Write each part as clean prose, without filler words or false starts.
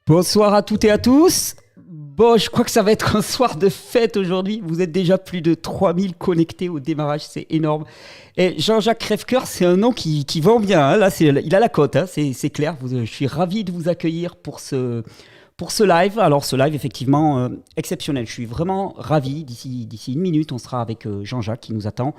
Bonsoir à toutes et à tous. Bon, je crois que ça va être un soir de fête aujourd'hui. Vous êtes déjà plus de 3000 connectés au démarrage, c'est énorme. Et Jean-Jacques Crèvecoeur, c'est un nom qui vend bien, hein. Là, il a la cote, hein, c'est clair. Je suis ravi de vous accueillir pour ce live. Alors, ce live, effectivement, exceptionnel. Je suis vraiment ravi. D'ici une minute, on sera avec Jean-Jacques qui nous attend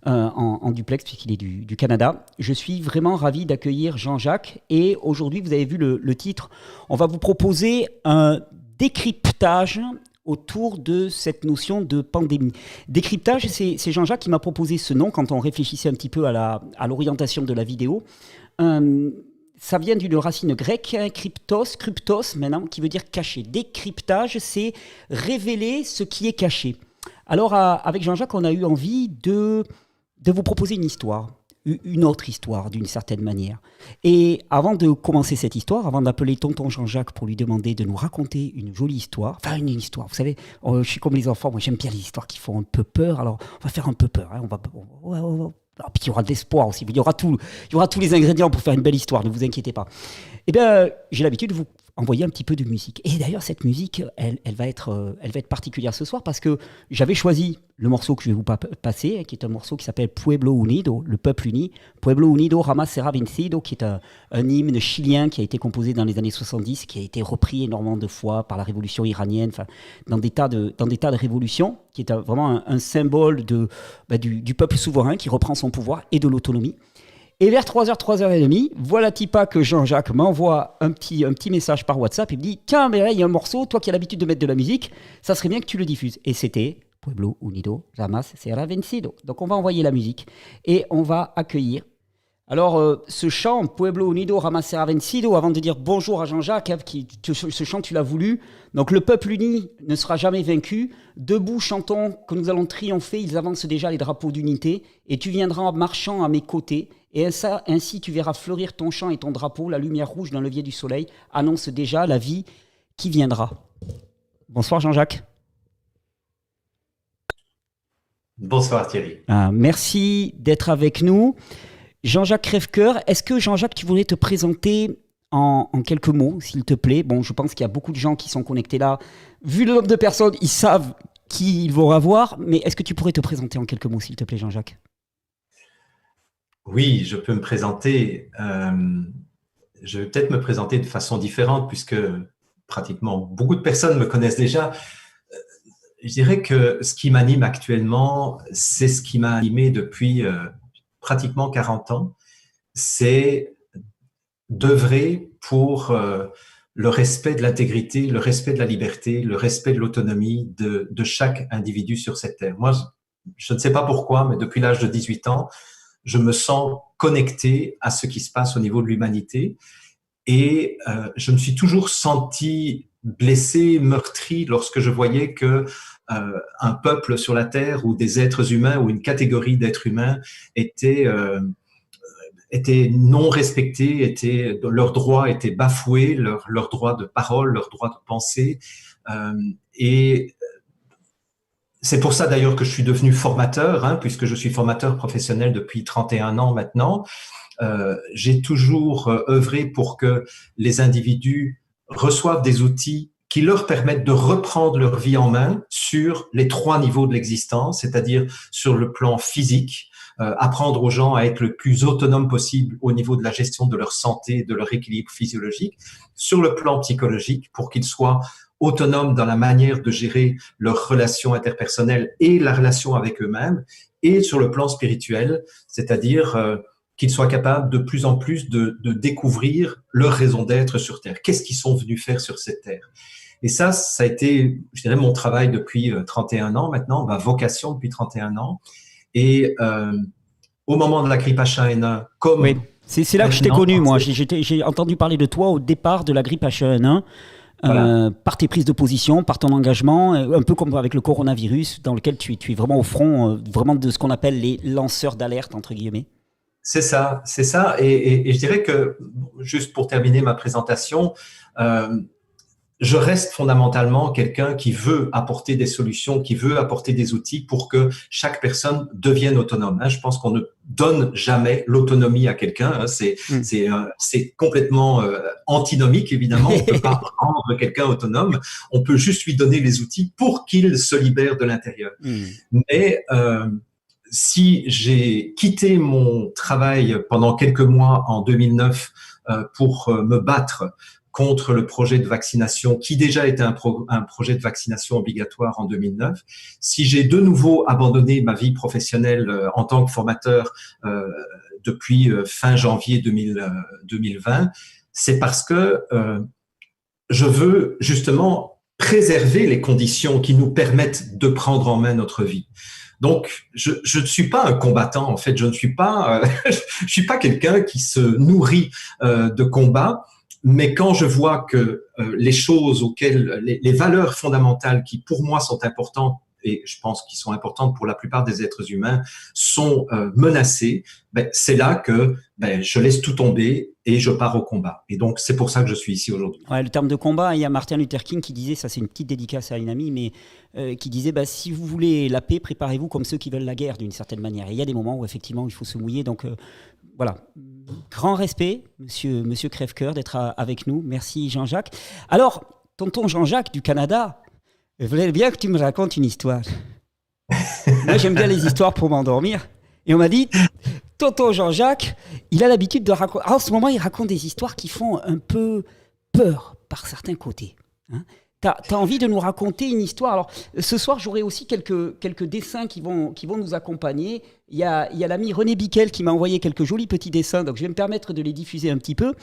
en duplex, puisqu'il est du Canada. Je suis vraiment ravi d'accueillir Jean-Jacques. Et aujourd'hui, vous avez vu le titre. On va vous proposer un décryptage autour de cette notion de pandémie. Décryptage, c'est Jean-Jacques qui m'a proposé ce nom quand on réfléchissait un petit peu à l'orientation de la vidéo. Euh, Ça vient d'une racine grecque, hein, cryptos maintenant, qui veut dire caché. Décryptage, c'est révéler ce qui est caché. Alors, avec Jean-Jacques, on a eu envie de vous proposer une histoire, une autre histoire d'une certaine manière. Et avant de commencer cette histoire, avant d'appeler tonton Jean-Jacques pour lui demander de nous raconter une jolie histoire, enfin une histoire, vous savez, je suis comme les enfants, moi j'aime bien les histoires qui font un peu peur, alors on va faire un peu peur, hein, puis il y aura de l'espoir aussi, il y aura tous les ingrédients pour faire une belle histoire, ne vous inquiétez pas. Eh bien, j'ai l'habitude de vous envoyer un petit peu de musique. Et d'ailleurs, cette musique, elle va être particulière ce soir parce que j'avais choisi le morceau que je vais vous passer, qui est un morceau qui s'appelle Pueblo Unido, le peuple uni. Pueblo Unido, Rama Serra Vencido, qui est un hymne chilien qui a été composé dans les années 70, qui a été repris énormément de fois par la révolution iranienne, enfin, dans des tas de révolutions, qui est vraiment un symbole du peuple souverain qui reprend son pouvoir et de l'autonomie. Et vers 3h, 3h30, voilà Tipa que Jean-Jacques m'envoie un petit message par WhatsApp. Il me dit « Tiens, mais là, il y a un morceau, toi qui as l'habitude de mettre de la musique, ça serait bien que tu le diffuses. » Et c'était Pueblo Unido, Ramas Serra Vencido. Donc on va envoyer la musique et on va accueillir. Alors, ce chant, Pueblo Unido, Ramas Serra Vencido, avant de dire bonjour à Jean-Jacques, hein, ce chant tu l'as voulu. Donc le peuple uni ne sera jamais vaincu. Debout, chantons que nous allons triompher. Ils avancent déjà les drapeaux d'unité. Et tu viendras en marchant à mes côtés. Et ainsi tu verras fleurir ton chant et ton drapeau. La lumière rouge d'un levier du soleil annonce déjà la vie qui viendra. Bonsoir Jean-Jacques. Bonsoir Thierry. Merci d'être avec nous. Jean-Jacques Crèvecoeur, est-ce que Jean-Jacques, tu voulais te présenter en quelques mots, s'il te plaît? Bon, je pense qu'il y a beaucoup de gens qui sont connectés là. Vu le nombre de personnes, ils savent qui ils vont avoir, mais est-ce que tu pourrais te présenter en quelques mots, s'il te plaît, Jean-Jacques? Oui, je peux me présenter. Je vais peut-être me présenter de façon différente puisque pratiquement beaucoup de personnes me connaissent déjà. Je dirais que ce qui m'anime actuellement, c'est ce qui m'a animé depuis pratiquement 40 ans, c'est d'œuvrer pour le respect de l'intégrité, le respect de la liberté, le respect de l'autonomie de chaque individu sur cette terre. Moi, je ne sais pas pourquoi, mais depuis l'âge de 18 ans, je me sens connecté à ce qui se passe au niveau de l'humanité et je me suis toujours senti blessé, meurtri lorsque je voyais que un peuple sur la terre ou des êtres humains ou une catégorie d'êtres humains étaient non respectés, leurs droits étaient bafoués, leur droit de parole, leur droit de penser. Et c'est pour ça d'ailleurs que je suis devenu formateur, hein, puisque je suis formateur professionnel depuis 31 ans maintenant. J'ai toujours œuvré pour que les individus reçoivent des outils qui leur permettent de reprendre leur vie en main sur les 3 niveaux de l'existence, c'est-à-dire sur le plan physique, apprendre aux gens à être le plus autonome possible au niveau de la gestion de leur santé, de leur équilibre physiologique, sur le plan psychologique pour qu'ils soient autonomes dans la manière de gérer leurs relations interpersonnelles et la relation avec eux-mêmes, et sur le plan spirituel, c'est-à-dire qu'ils soient capables de plus en plus de découvrir leur raison d'être sur Terre. Qu'est-ce qu'ils sont venus faire sur cette Terre? Et ça a été, je dirais, mon travail depuis 31 ans maintenant, ma vocation depuis 31 ans. Et au moment de la grippe H1N1, Oui, comme c'est là que je t'ai maintenant, connu, moi. J'ai entendu parler de toi au départ de la grippe H1N1, voilà, par tes prises de position, par ton engagement, un peu comme avec le coronavirus, dans lequel tu es vraiment au front, vraiment de ce qu'on appelle les lanceurs d'alerte, entre guillemets. c'est ça, c'est ça. Et je dirais que, juste pour terminer ma présentation, je reste fondamentalement quelqu'un qui veut apporter des solutions, qui veut apporter des outils pour que chaque personne devienne autonome. Je pense qu'on ne donne jamais l'autonomie à quelqu'un. C'est complètement antinomique, évidemment. On ne peut pas rendre quelqu'un autonome. On peut juste lui donner les outils pour qu'il se libère de l'intérieur. Mais si j'ai quitté mon travail pendant quelques mois en 2009 pour me battre contre le projet de vaccination, qui déjà était un projet de vaccination obligatoire en 2009. Si j'ai de nouveau abandonné ma vie professionnelle en tant que formateur depuis fin janvier 2020, c'est parce que je veux justement préserver les conditions qui nous permettent de prendre en main notre vie. Donc, je ne suis pas un combattant, en fait, je ne suis pas, je suis pas quelqu'un qui se nourrit de combats. Mais quand je vois que les choses auxquelles, les valeurs fondamentales qui pour moi sont importantes, et je pense qu'ils sont importantes pour la plupart des êtres humains, sont menacées, c'est là que je laisse tout tomber et je pars au combat. Et donc, c'est pour ça que je suis ici aujourd'hui. Ouais, le terme de combat, il y a Martin Luther King qui disait, ça c'est une petite dédicace à une amie, mais qui disait, si vous voulez la paix, préparez-vous comme ceux qui veulent la guerre d'une certaine manière. Et il y a des moments où effectivement il faut se mouiller, donc voilà. Grand respect, monsieur Crève-Cœur, d'être avec nous. Merci Jean-Jacques. Alors, tonton Jean-Jacques du Canada, je voulais bien que tu me racontes une histoire. Moi, j'aime bien les histoires pour m'endormir. Et on m'a dit, tonton Jean-Jacques, il a l'habitude de raconter... En ce moment, il raconte des histoires qui font un peu peur par certains côtés. T'as envie de nous raconter une histoire. Alors, ce soir, j'aurai aussi quelques dessins qui vont nous accompagner. Il y a l'ami René Biquel qui m'a envoyé quelques jolis petits dessins, donc je vais me permettre de les diffuser un petit peu.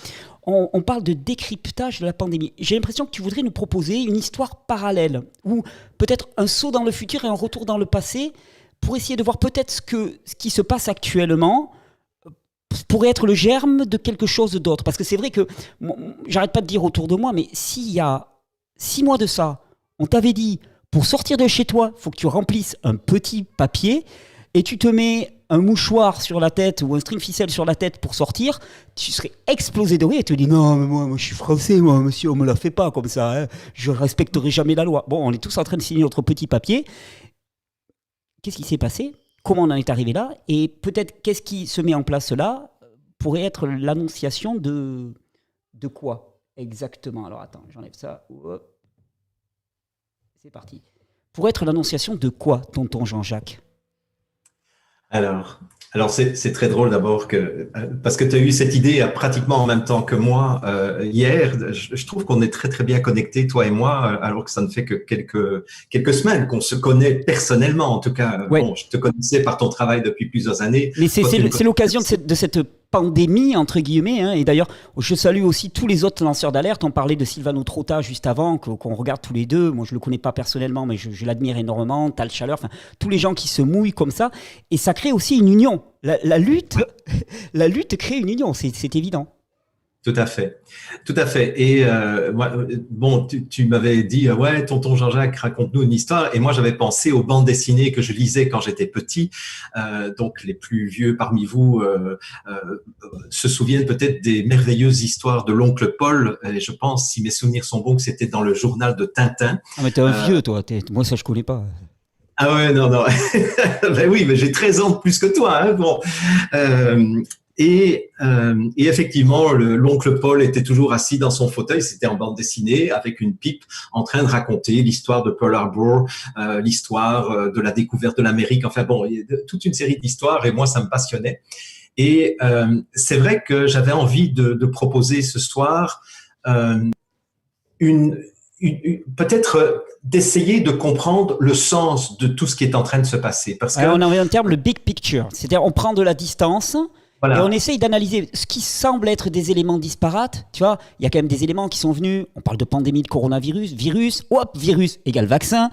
On parle de décryptage de la pandémie. J'ai l'impression que tu voudrais nous proposer une histoire parallèle, ou peut-être un saut dans le futur et un retour dans le passé, pour essayer de voir peut-être ce qui se passe actuellement pourrait être le germe de quelque chose d'autre. Parce que c'est vrai que, j'arrête pas de dire autour de moi, mais s'il y a 6 mois de ça, on t'avait dit, pour sortir de chez toi, il faut que tu remplisses un petit papier et tu te mets un mouchoir sur la tête ou un string ficelle sur la tête pour sortir, tu serais explosé de rire et tu te dis non, mais moi je suis français, moi, monsieur, on me la fait pas comme ça, je respecterai jamais la loi. Bon, on est tous en train de signer notre petit papier. Qu'est-ce qui s'est passé ? Comment on en est arrivé là ? Et peut-être qu'est-ce qui se met en place là pourrait être l'annonciation de quoi exactement ? Alors attends, j'enlève ça. C'est parti. Pour être l'annonciation de quoi, tonton Jean-Jacques ? Alors c'est très drôle d'abord parce que tu as eu cette idée pratiquement en même temps que moi hier. Je trouve qu'on est très très bien connectés, toi et moi, alors que ça ne fait que quelques semaines qu'on se connaît personnellement. En tout cas, ouais. Bon, je te connaissais par ton travail depuis plusieurs années. Mais c'est l'occasion de cette pandémie, entre guillemets, et d'ailleurs, je salue aussi tous les autres lanceurs d'alerte. On parlait de Silvano Trotta juste avant, qu'on regarde tous les deux. Moi, je le connais pas personnellement, mais je l'admire énormément. Tal Chaleur, tous les gens qui se mouillent comme ça. Et ça crée aussi une union. La lutte crée une union, c'est évident. Tout à fait. Et bon, tu m'avais dit, ouais, tonton Jean-Jacques, raconte-nous une histoire. Et moi, j'avais pensé aux bandes dessinées que je lisais quand j'étais petit. Donc, les plus vieux parmi vous se souviennent peut-être des merveilleuses histoires de l'oncle Paul. Et je pense, si mes souvenirs sont bons, que c'était dans le journal de Tintin. Ah, mais t'es un vieux, toi. Moi, ça, je connais pas. Ah ouais, non. Ben oui, mais j'ai 13 ans de plus que toi. Bon. Et effectivement, l'oncle Paul était toujours assis dans son fauteuil, c'était en bande dessinée, avec une pipe, en train de raconter l'histoire de Pearl Harbor, l'histoire de la découverte de l'Amérique. Enfin bon, il y a toute une série d'histoires et moi, ça me passionnait. Et c'est vrai que j'avais envie de proposer ce soir peut-être d'essayer de comprendre le sens de tout ce qui est en train de se passer. Parce que on a un terme, le big picture, c'est-à-dire on prend de la distance. Voilà. Et on essaye d'analyser ce qui semble être des éléments disparates. Tu vois, il y a quand même des éléments qui sont venus. On parle de pandémie de coronavirus, virus égale vaccin,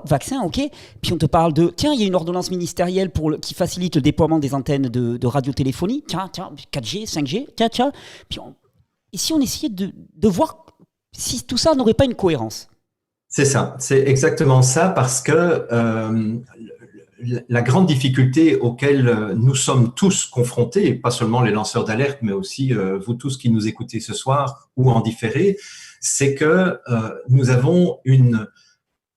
vaccin, ok. Puis on te parle de, tiens, il y a une ordonnance ministérielle qui facilite le déploiement des antennes de radiotéléphonie. Tiens, 4G, 5G, tiens. Puis ici, on essayait de voir si tout ça n'aurait pas une cohérence. C'est ça, c'est exactement ça, parce que la grande difficulté auquel nous sommes tous confrontés, pas seulement les lanceurs d'alerte, mais aussi vous tous qui nous écoutez ce soir ou en différé, c'est que nous avons une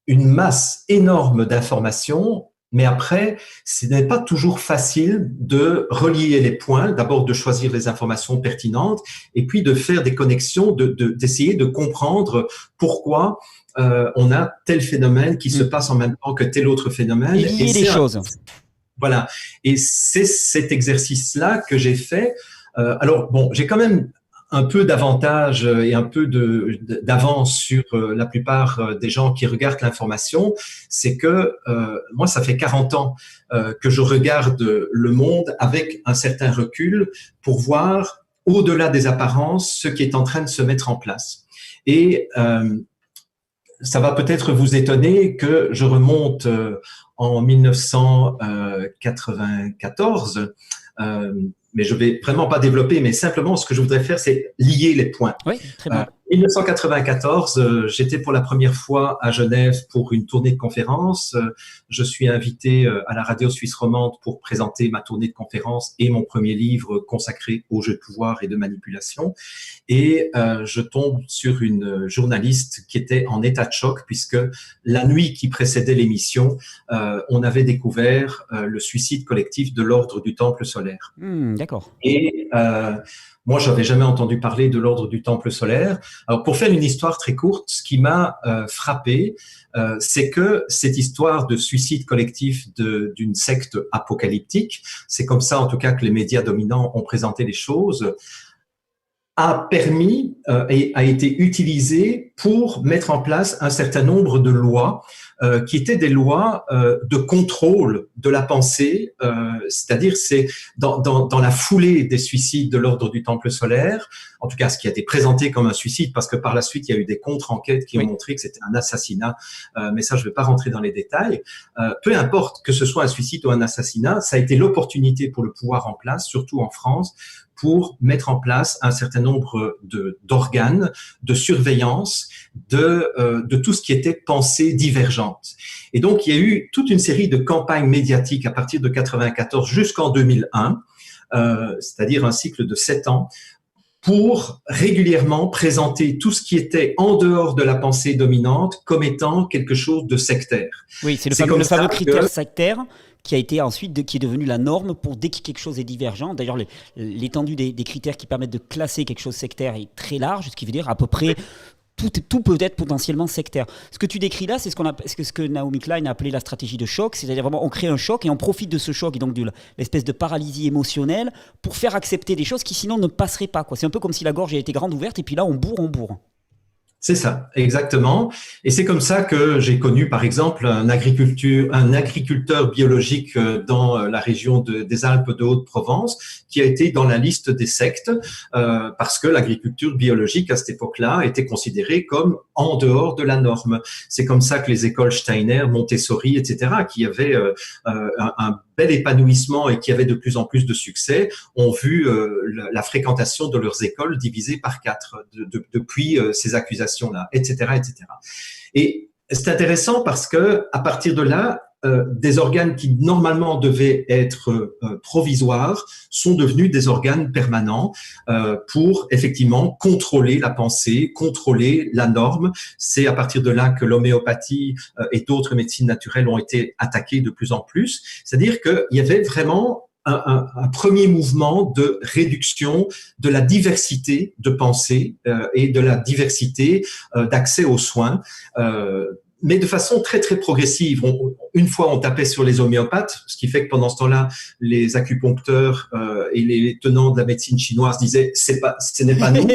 masse énorme d'informations, mais après, ce n'est pas toujours facile de relier les points, d'abord de choisir les informations pertinentes, et puis de faire des connexions, d'essayer de comprendre pourquoi on a tel phénomène qui se passe en même temps que tel autre phénomène. Lier les choses. Voilà. Et c'est cet exercice-là que j'ai fait. Alors, bon, j'ai quand même un peu d'avantage et un peu d'avance sur la plupart des gens qui regardent l'information, c'est que moi, ça fait 40 ans que je regarde le monde avec un certain recul pour voir au-delà des apparences ce qui est en train de se mettre en place. Et ça va peut-être vous étonner que je remonte en 1994, mais je vais vraiment pas développer, mais simplement ce que je voudrais faire, c'est lier les points. Oui, très bien. 1994, j'étais pour la première fois à Genève pour une tournée de conférences. Je suis invité à la radio suisse romande pour présenter ma tournée de conférences et mon premier livre consacré aux jeux de pouvoir et de manipulation. Et je tombe sur une journaliste qui était en état de choc puisque la nuit qui précédait l'émission, on avait découvert le suicide collectif de l'Ordre du Temple solaire. D'accord. Et moi, j'avais jamais entendu parler de l'Ordre du Temple solaire. Alors, pour faire une histoire très courte, ce qui m'a frappé, c'est que cette histoire de suicide collectif d'une secte apocalyptique, c'est comme ça en tout cas que les médias dominants ont présenté les choses, a permis et a été utilisé pour mettre en place un certain nombre de lois qui étaient des lois de contrôle de la pensée, c'est-à-dire c'est dans la foulée des suicides de l'Ordre du Temple solaire, en tout cas ce qui a été présenté comme un suicide, parce que par la suite il y a eu des contre-enquêtes qui ont montré que c'était un assassinat, mais ça je ne vais pas rentrer dans les détails. Peu importe que ce soit un suicide ou un assassinat, ça a été l'opportunité pour le pouvoir en place, surtout en France, pour mettre en place un certain nombre d'organes de surveillance de tout ce qui était pensée divergente. Et donc, il y a eu toute une série de campagnes médiatiques à partir de 94 jusqu'en 2001, c'est-à-dire un cycle de 7 ans, pour régulièrement présenter tout ce qui était en dehors de la pensée dominante comme étant quelque chose de sectaire. Oui, c'est le fameux critère sectaire qui a été ensuite, qui est devenu la norme pour dès que quelque chose est divergent. D'ailleurs, l'étendue des critères qui permettent de classer quelque chose sectaire est très large, ce qui veut dire à peu près tout peut être potentiellement sectaire. Ce que tu décris là, c'est ce que Naomi Klein a appelé la stratégie de choc, c'est-à-dire vraiment on crée un choc et on profite de ce choc et donc de l'espèce de paralysie émotionnelle pour faire accepter des choses qui sinon ne passeraient pas, quoi. C'est un peu comme si la gorge était grande ouverte et puis là on bourre. C'est ça, exactement. Et c'est comme ça que j'ai connu, par exemple, un agriculteur biologique dans la région des Alpes de Haute-Provence, qui a été dans la liste des sectes, parce que l'agriculture biologique, à cette époque-là, était considérée comme en dehors de la norme. C'est comme ça que les écoles Steiner, Montessori, etc., qui avaient un bel épanouissement et qui avaient de plus en plus de succès, ont vu la fréquentation de leurs écoles divisée par 4 depuis ces accusations-là, etc., etc. Et c'est intéressant parce que à partir de là, des organes qui normalement devaient être provisoires sont devenus des organes permanents pour effectivement contrôler la pensée, contrôler la norme. C'est à partir de là que l'homéopathie et d'autres médecines naturelles ont été attaquées de plus en plus. C'est-à-dire qu'il y avait vraiment un premier mouvement de réduction de la diversité de pensée et de la diversité d'accès aux soins, mais de façon très très progressive. Une fois on tapait sur les homéopathes, ce qui fait que pendant ce temps-là, les acupuncteurs et les tenants de la médecine chinoise disaient ce n'est pas nous,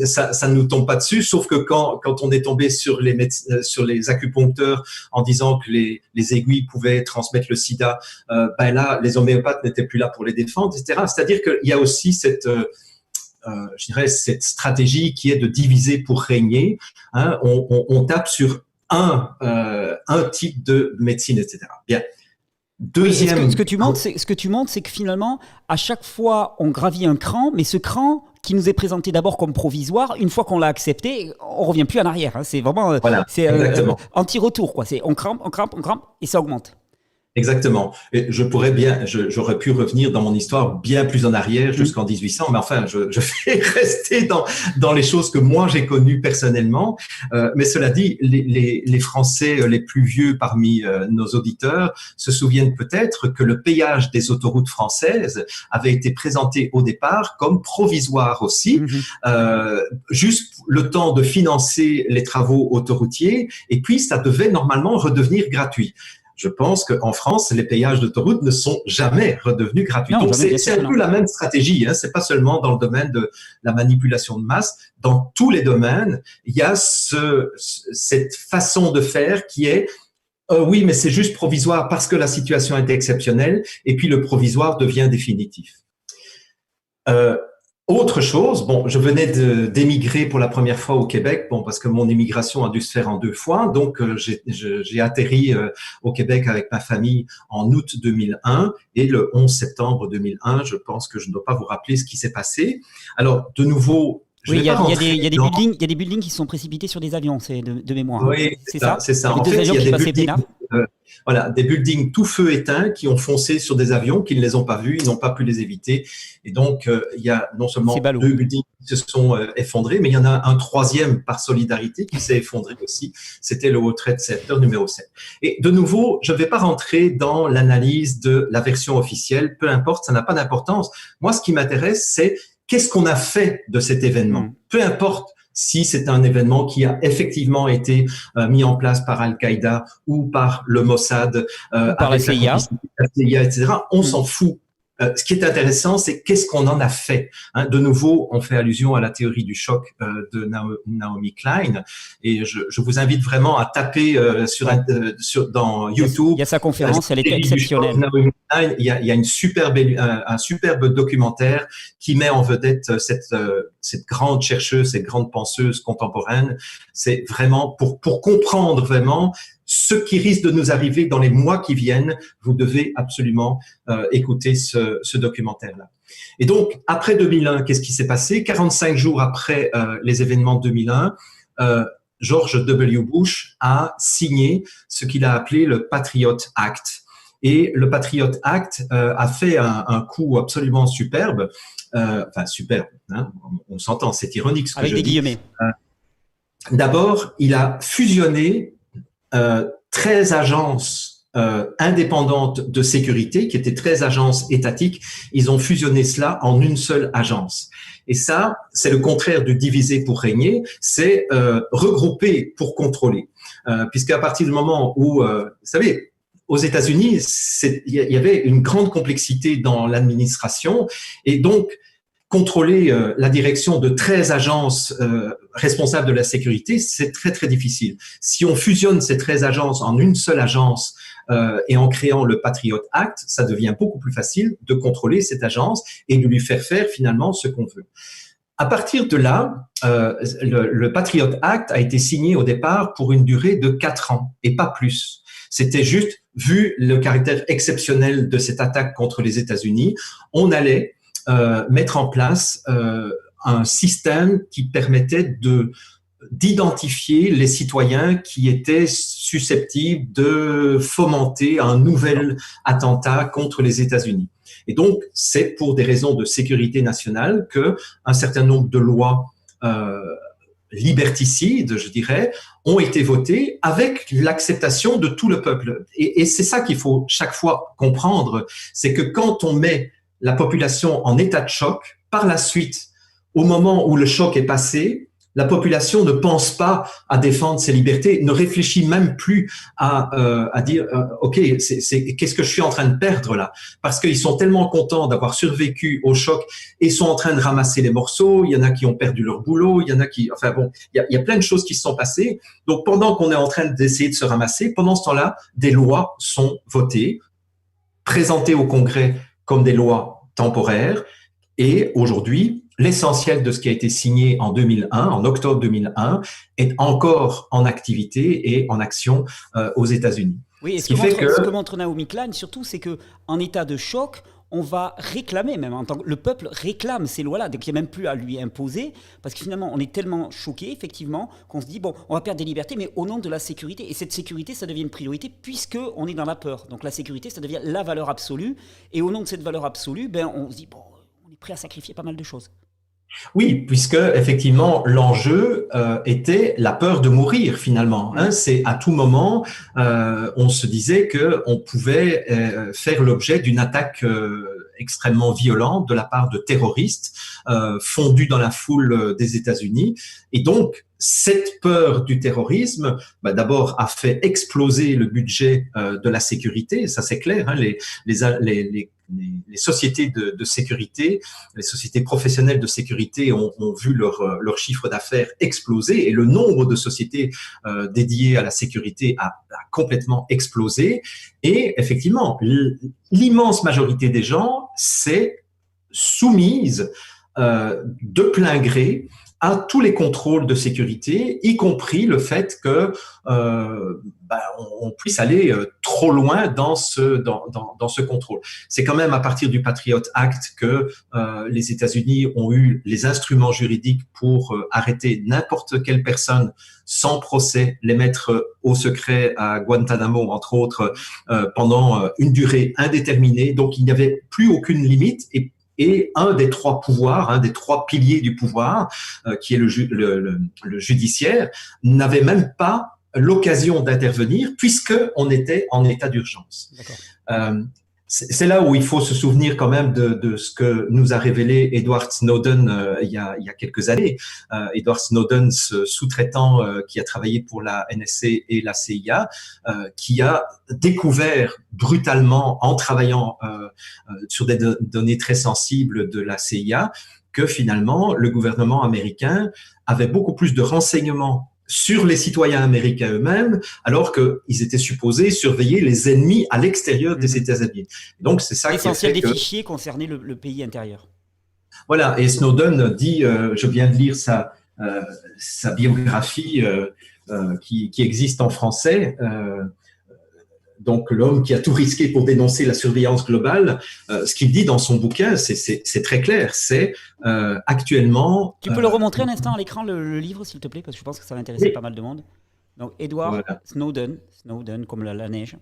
ça ne nous tombe pas dessus. Sauf que quand on est tombé sur les acupuncteurs en disant que les aiguilles pouvaient transmettre le sida, ben là les homéopathes n'étaient plus là pour les défendre, etc. C'est-à-dire qu'il y a aussi cette stratégie qui est de diviser pour régner. Hein, on tape sur un type de médecine, etc. Bien. Deuxième. Oui, ce que tu montres, c'est que finalement, à chaque fois, on gravit un cran, mais ce cran qui nous est présenté d'abord comme provisoire, une fois qu'on l'a accepté, on revient plus en arrière. Hein. C'est vraiment, voilà, c'est anti-retour, quoi. C'est on crampe, et ça augmente. Exactement. Et j'aurais pu revenir dans mon histoire bien plus en arrière jusqu'en 1800, mais enfin, je vais rester dans les choses que moi j'ai connues personnellement. Mais cela dit, les Français les plus vieux parmi nos auditeurs se souviennent peut-être que le péage des autoroutes françaises avait été présenté au départ comme provisoire aussi, juste le temps de financer les travaux autoroutiers, et puis ça devait normalement redevenir gratuit. Je pense qu'en France, les péages d'autoroute ne sont jamais redevenus gratuits. Non, donc, c'est un peu la même stratégie. C'est pas seulement dans le domaine de la manipulation de masse. Dans tous les domaines, il y a cette façon de faire qui est oui, mais c'est juste provisoire parce que la situation est exceptionnelle, et puis le provisoire devient définitif. Autre chose, bon, je venais d'émigrer pour la première fois au Québec, bon, parce que mon émigration a dû se faire en 2 fois. Donc, j'ai atterri au Québec avec ma famille en août 2001, et le 11 septembre 2001, je pense que je ne dois pas vous rappeler ce qui s'est passé. Alors, de nouveau, oui, il y a des buildings qui sont précipités sur des avions, c'est de mémoire. Oui, c'est ça. En fait, il y a des buildings, des buildings tout feu éteint qui ont foncé sur des avions qui ne les ont pas vus, ils n'ont pas pu les éviter. Et donc, il y a non seulement 2 buildings qui se sont effondrés, mais il y en a un 3e par solidarité qui s'est effondré aussi. C'était le World Trade Center numéro 7. Et de nouveau, je ne vais pas rentrer dans l'analyse de la version officielle, peu importe, ça n'a pas d'importance. Moi, ce qui m'intéresse, c'est qu'est-ce qu'on a fait de cet événement. Peu importe si c'est un événement qui a effectivement été mis en place par Al-Qaïda ou par le Mossad, par la CIA, etc. On s'en fout. Ce qui est intéressant, c'est qu'est-ce qu'on en a fait. De nouveau, on fait allusion à la théorie du choc de Naomi Klein, et je vous invite vraiment à taper dans YouTube. Il y a sa conférence, elle est exceptionnelle. Il y a un superbe documentaire qui met en vedette cette grande chercheuse, cette grande penseuse contemporaine. C'est vraiment pour comprendre vraiment ce qui risque de nous arriver dans les mois qui viennent. Vous devez absolument écouter ce documentaire-là. Et donc, après 2001, qu'est-ce qui s'est passé? 45 jours après les événements de 2001, George W. Bush a signé ce qu'il a appelé le Patriot Act. Et le Patriot Act a fait un coup absolument superbe. Enfin, superbe, on s'entend, c'est ironique ce que je dis. Avec des guillemets. D'abord, il a fusionné 13 agences indépendantes de sécurité, qui étaient 13 agences étatiques. Ils ont fusionné cela en une seule agence. Et ça, c'est le contraire du diviser pour régner, c'est regrouper pour contrôler. Puisqu'à partir du moment où, vous savez, aux États-Unis, il y avait une grande complexité dans l'administration, et donc contrôler la direction de 13 agences responsables de la sécurité, c'est très, très difficile. Si on fusionne ces 13 agences en une seule agence et en créant le Patriot Act, ça devient beaucoup plus facile de contrôler cette agence et de lui faire faire finalement ce qu'on veut. À partir de là, le Patriot Act a été signé au départ pour une durée de 4 ans et pas plus. C'était juste, vu le caractère exceptionnel de cette attaque contre les États-Unis, on allait mettre en place un système qui permettait d'identifier les citoyens qui étaient susceptibles de fomenter un nouvel attentat contre les États-Unis. Et donc, c'est pour des raisons de sécurité nationale que un certain nombre de lois liberticides, je dirais, ont été votées avec l'acceptation de tout le peuple. Et c'est ça qu'il faut chaque fois comprendre, c'est que quand on met la population en état de choc, par la suite, au moment où le choc est passé, la population ne pense pas à défendre ses libertés, ne réfléchit même plus à dire ok, qu'est-ce que je suis en train de perdre là? Parce qu'ils sont tellement contents d'avoir survécu au choc et sont en train de ramasser les morceaux. Il y en a qui ont perdu leur boulot, il y en a qui, enfin bon, il y a plein de choses qui se sont passées. Donc pendant qu'on est en train d'essayer de se ramasser, pendant ce temps-là, des lois sont votées, présentées au Congrès comme des lois temporaires, et aujourd'hui, l'essentiel de ce qui a été signé en 2001, en octobre 2001, est encore en activité et en action aux États-Unis. Oui, et ce que montre Naomi Klein, surtout, c'est qu'en état de choc, on va réclamer même, le peuple réclame ces lois-là, donc il n'y a même plus à lui imposer, parce que finalement on est tellement choqué effectivement qu'on se dit bon, on va perdre des libertés, mais au nom de la sécurité, et cette sécurité ça devient une priorité puisque on est dans la peur, donc la sécurité ça devient la valeur absolue, et au nom de cette valeur absolue, ben on se dit bon, on est prêt à sacrifier pas mal de choses. Oui, puisque effectivement l'enjeu était la peur de mourir finalement. Hein. C'est à tout moment, on se disait que on pouvait faire l'objet d'une attaque extrêmement violente de la part de terroristes fondus dans la foule des États-Unis. Et donc cette peur du terrorisme, d'abord a fait exploser le budget de la sécurité. Ça c'est clair. Hein. Les sociétés de sécurité, les sociétés professionnelles de sécurité ont vu leur chiffre d'affaires exploser et le nombre de sociétés dédiées à la sécurité a complètement explosé. Et effectivement, l'immense majorité des gens s'est soumise de plein gré à tous les contrôles de sécurité, y compris le fait que on puisse aller trop loin dans ce contrôle. C'est quand même à partir du Patriot Act que les États-Unis ont eu les instruments juridiques pour arrêter n'importe quelle personne sans procès, les mettre au secret à Guantanamo, entre autres, pendant une durée indéterminée. Donc, il n'y avait plus aucune limite et un des trois pouvoirs, un des trois piliers du pouvoir, qui est le judiciaire, n'avait même pas l'occasion d'intervenir puisqu'on était en état d'urgence. C'est là où il faut se souvenir quand même de ce que nous a révélé Edward Snowden il y a quelques années. Edward Snowden, ce sous-traitant qui a travaillé pour la NSA et la CIA, qui a découvert brutalement en travaillant sur des données très sensibles de la CIA que finalement le gouvernement américain avait beaucoup plus de renseignements sur les citoyens américains eux-mêmes, alors qu'ils étaient supposés surveiller les ennemis à l'extérieur des États-Unis. Donc, c'est ça l'essentiel des fichiers concernait le pays intérieur. Voilà, et Snowden dit, je viens de lire sa biographie qui existe en français, donc l'homme qui a tout risqué pour dénoncer la surveillance globale, ce qu'il dit dans son bouquin, c'est très clair, c'est actuellement... Tu peux le remontrer un instant à l'écran, le livre, s'il te plaît, parce que je pense que ça va intéresser pas mal de monde. Donc, Edward Snowden comme la neige,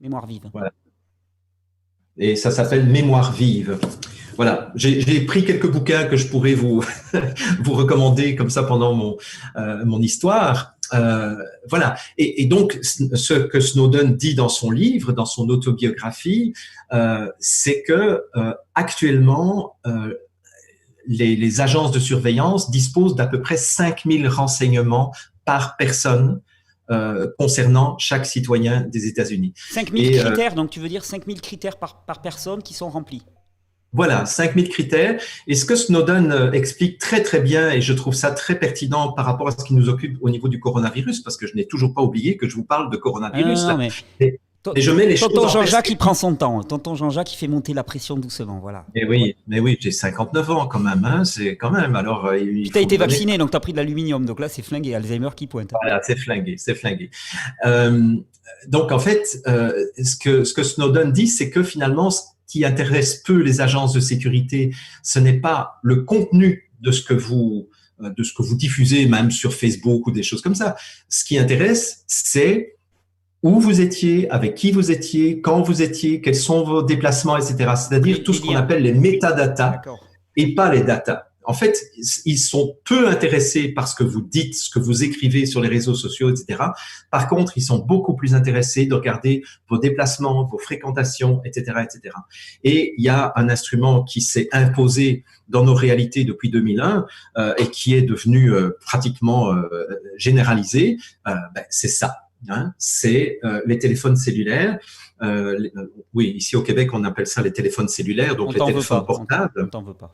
Mémoire vive. Voilà. Et ça s'appelle Mémoire vive. Voilà, j'ai pris quelques bouquins que je pourrais vous recommander comme ça pendant mon histoire. Voilà. Et donc, ce que Snowden dit dans son livre, dans son autobiographie, c'est que actuellement, les agences de surveillance disposent d'à peu près 5000 renseignements par personne concernant chaque citoyen des États-Unis. 5000 critères, donc tu veux dire 5000 critères par personne qui sont remplis. Voilà, 5000 critères. Et ce que Snowden explique très très bien, et je trouve ça très pertinent par rapport à ce qui nous occupe au niveau du coronavirus, parce que je n'ai toujours pas oublié que je vous parle de coronavirus. Et je mets les Tonton Jean-Jacques qui prend son temps. Tonton Jean-Jacques qui fait monter la pression doucement, voilà. Mais oui, j'ai 59 ans quand même. Hein, c'est quand même. Alors, tu as été vacciné, donc tu as pris de l'aluminium. Donc là, c'est flingué, Alzheimer qui pointe. Voilà, c'est flingué. Donc en fait, ce que Snowden dit, c'est que finalement, ce qui intéresse peu les agences de sécurité, ce n'est pas le contenu de ce que vous diffusez, même sur Facebook ou des choses comme ça. Ce qui intéresse, c'est où vous étiez, avec qui vous étiez, quand vous étiez, quels sont vos déplacements, etc. C'est-à-dire tout ce qu'on appelle les métadatas et pas les datas. En fait, ils sont peu intéressés par ce que vous dites, ce que vous écrivez sur les réseaux sociaux, etc. Par contre, ils sont beaucoup plus intéressés de regarder vos déplacements, vos fréquentations, etc., etc. Et il y a un instrument qui s'est imposé dans nos réalités depuis 2001 et qui est devenu pratiquement généralisé. C'est ça. Hein, c'est les téléphones cellulaires. Oui, ici au Québec, on appelle ça les téléphones cellulaires, donc les téléphones portables. On t'en veut pas.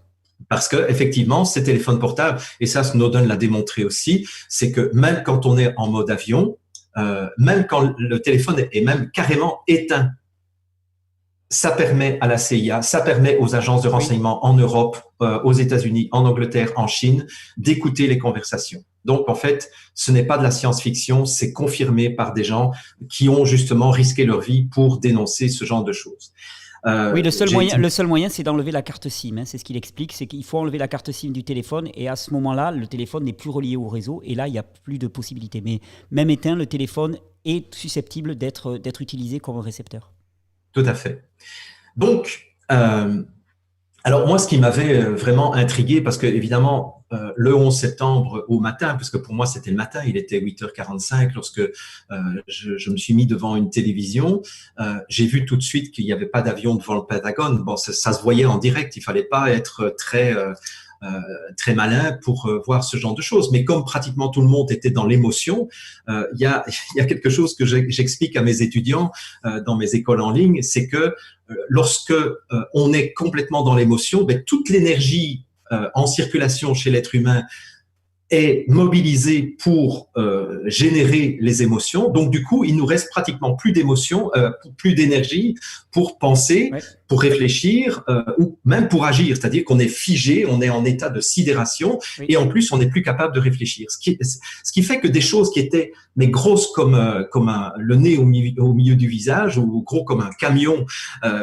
Parce que effectivement, ces téléphones portables, et ça Snowden l'a démontré aussi, c'est que même quand on est en mode avion, même quand le téléphone est même carrément éteint, ça permet à la CIA, ça permet aux agences de renseignement en Europe, aux États-Unis, en Angleterre, en Chine, d'écouter les conversations. Donc, en fait, ce n'est pas de la science-fiction, c'est confirmé par des gens qui ont justement risqué leur vie pour dénoncer ce genre de choses. Oui, le seul moyen, c'est d'enlever la carte SIM. Hein, c'est ce qu'il explique, c'est qu'il faut enlever la carte SIM du téléphone et à ce moment-là, le téléphone n'est plus relié au réseau et là, il n'y a plus de possibilités. Mais même éteint, le téléphone est susceptible d'être utilisé comme récepteur. Tout à fait. Donc, alors moi, ce qui m'avait vraiment intrigué, parce que évidemment, le 11 septembre au matin, parce que pour moi c'était le matin, il était 8h45 lorsque je me suis mis devant une télévision, j'ai vu tout de suite qu'il n'y avait pas d'avion devant le Pentagone. Bon, ça se voyait en direct, il fallait pas être très malin pour voir ce genre de choses. Mais comme pratiquement tout le monde était dans l'émotion, il y a quelque chose que j'explique à mes étudiants dans mes écoles en ligne, c'est que lorsque on est complètement dans l'émotion, ben, toute l'énergie en circulation chez l'être humain est mobilisée pour générer les émotions. Donc, du coup, il nous reste pratiquement plus d'émotions, plus d'énergie pour penser, pour réfléchir ou même pour agir. C'est-à-dire qu'on est figé, on est en état de sidération et en plus, on n'est plus capable de réfléchir. Ce qui fait que des choses qui étaient mais grosses comme le nez au milieu du visage ou gros comme un camion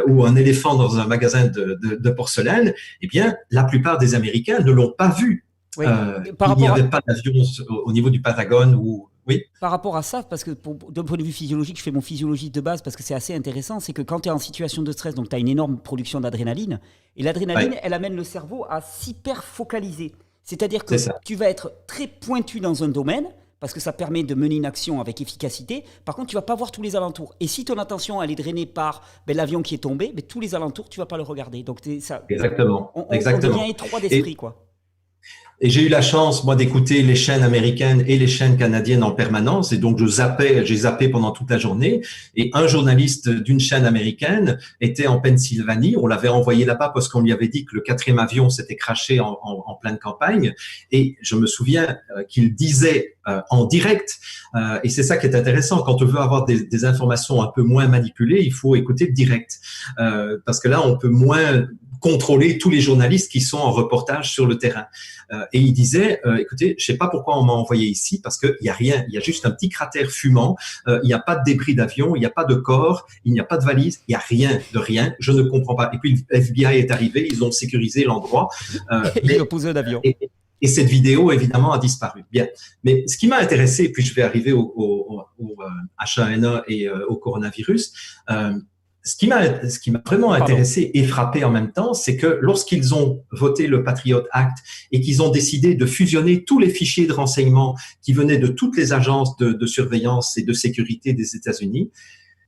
ou un éléphant dans un magasin de porcelaine, eh bien, la plupart des Américains ne l'ont pas vu. Oui. Il n'y avait pas d'avion au niveau du Pentagone ou oui. Par rapport à ça, parce que d'un point de vue physiologique, je fais mon physiologie de base parce que c'est assez intéressant, c'est que quand tu es en situation de stress, donc tu as une énorme production d'adrénaline, et l'adrénaline, elle amène le cerveau à s'hyper-focaliser. C'est-à-dire que tu vas être très pointu dans un domaine, parce que ça permet de mener une action avec efficacité. Par contre, tu ne vas pas voir tous les alentours. Et si ton attention elle est drainée par l'avion qui est tombé, tous les alentours, tu ne vas pas le regarder. Donc, Exactement. On devient étroit d'esprit, quoi. Et j'ai eu la chance, moi, d'écouter les chaînes américaines et les chaînes canadiennes en permanence. Et donc, j'ai zappé pendant toute la journée. Et un journaliste d'une chaîne américaine était en Pennsylvanie. On l'avait envoyé là-bas parce qu'on lui avait dit que le 4e avion s'était crashé en pleine campagne. Et je me souviens qu'il disait en direct, et c'est ça qui est intéressant, quand on veut avoir des informations un peu moins manipulées, il faut écouter le direct. Parce que là, on peut moins contrôler tous les journalistes qui sont en reportage sur le terrain. Et il disait, écoutez, je sais pas pourquoi on m'a envoyé ici, parce qu'il y a rien, il y a juste un petit cratère fumant, il n'y a pas de débris d'avion, il n'y a pas de corps, il n'y a pas de valise, il n'y a rien de rien, je ne comprends pas. Et puis le FBI est arrivé, ils ont sécurisé l'endroit. Ils ont posé un avion. Et cette vidéo, évidemment, a disparu. Bien. Mais ce qui m'a intéressé, puis je vais arriver au H1N1 et au coronavirus, ce qui m'a vraiment intéressé et frappé en même temps, c'est que lorsqu'ils ont voté le Patriot Act et qu'ils ont décidé de fusionner tous les fichiers de renseignement qui venaient de toutes les agences de surveillance et de sécurité des États-Unis,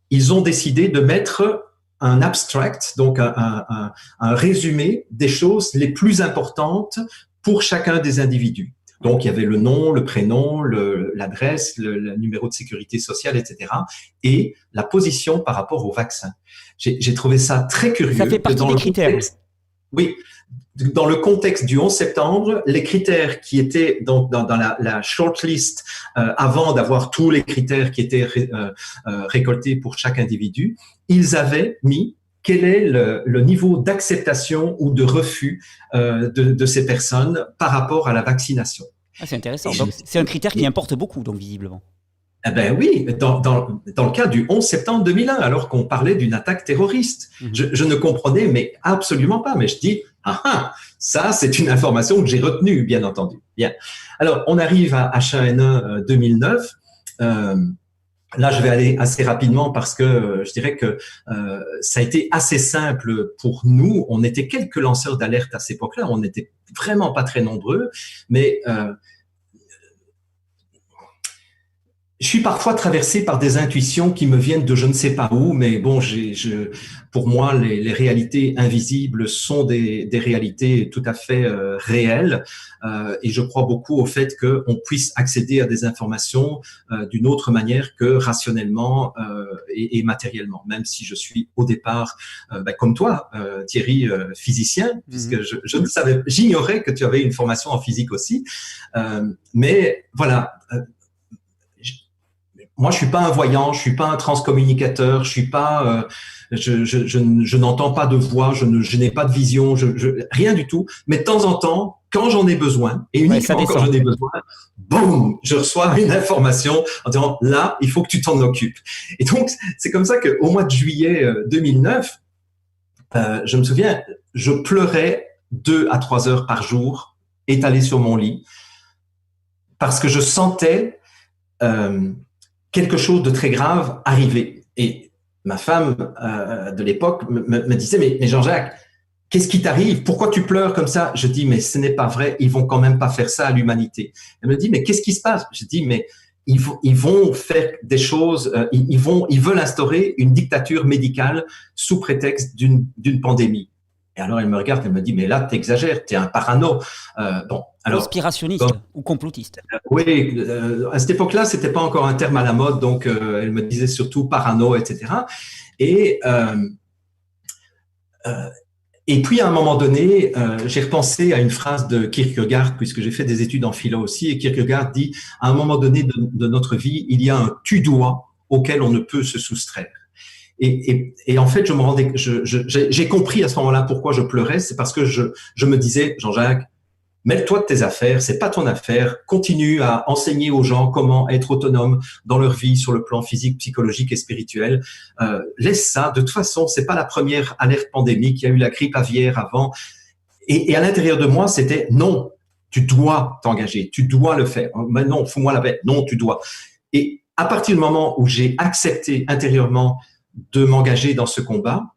ils ont décidé de mettre un abstract, donc un résumé des choses les plus importantes pour chacun des individus. Donc, il y avait le nom, le prénom, l'adresse, le numéro de sécurité sociale, etc. et la position par rapport au vaccin. J'ai trouvé ça très curieux. Ça fait partie des critères. Oui. Dans le contexte du 11 septembre, les critères qui étaient donc dans la shortlist avant d'avoir tous les critères qui étaient récoltés pour chaque individu, ils avaient mis quel est le niveau d'acceptation ou de refus de ces personnes par rapport à la vaccination. Ah, c'est intéressant. Donc, c'est un critère qui importe beaucoup, donc visiblement. Eh ben oui, dans le cas du 11 septembre 2001, alors qu'on parlait d'une attaque terroriste. Je ne comprenais mais absolument pas. Mais je dis, ça c'est une information que j'ai retenue, bien entendu. Bien. Alors, on arrive à H1N1 2009. Là, je vais aller assez rapidement parce que je dirais que ça a été assez simple pour nous. On était quelques lanceurs d'alerte à cette époque-là. On n'était vraiment pas très nombreux, mais je suis parfois traversé par des intuitions qui me viennent de je ne sais pas où, mais bon, pour moi, les réalités invisibles sont des réalités tout à fait réelles, et je crois beaucoup au fait qu'on puisse accéder à des informations d'une autre manière que rationnellement et matériellement, même si je suis au départ, comme toi, Thierry, physicien, puisque je ne savais, j'ignorais que tu avais une formation en physique aussi, mais voilà. Moi, je suis pas un voyant, je suis pas un transcommunicateur, je suis pas, je n'entends pas de voix, je n'ai pas de vision, rien du tout. Mais de temps en temps, quand j'en ai besoin, et uniquement quand j'en ai besoin, boum, je reçois une information en disant là, il faut que tu t'en occupes. Et donc, c'est comme ça qu'au mois de juillet 2009, Je me souviens, je pleurais 2 à 3 heures par jour, étalé sur mon lit, parce que je sentais quelque chose de très grave arriver. Et ma femme de l'époque me disait, mais Jean-Jacques, qu'est-ce qui t'arrive? Pourquoi tu pleures comme ça? Je dis, mais ce n'est pas vrai, ils vont quand même pas faire ça à l'humanité. Elle me dit, mais qu'est-ce qui se passe? Je dis, mais ils vont faire des choses, ils veulent instaurer une dictature médicale sous prétexte d'une pandémie. Et alors elle me regarde, elle me dit, mais là, t'exagères, t'es un parano. Bon, alors, conspirationniste ou complotiste. Oui, à cette époque-là, c'était pas encore un terme à la mode, donc elle me disait surtout parano, etc. Et et puis, à un moment donné, j'ai repensé à une phrase de Kierkegaard, puisque j'ai fait des études en philo aussi, et Kierkegaard dit, à un moment donné de notre vie, il y a un tu-dois auquel on ne peut se soustraire. Et en fait, j'ai compris à ce moment-là pourquoi je pleurais, c'est parce que je me disais, Jean-Jacques, mêle-toi de tes affaires, c'est pas ton affaire. Continue à enseigner aux gens comment être autonome dans leur vie sur le plan physique, psychologique et spirituel. Laisse ça. De toute façon, c'est pas la première alerte pandémique. Il y a eu la grippe aviaire avant. Et à l'intérieur de moi, c'était non, tu dois t'engager, tu dois le faire. Mais non, fous-moi la paix. Non, tu dois. Et à partir du moment où j'ai accepté intérieurement de m'engager dans ce combat,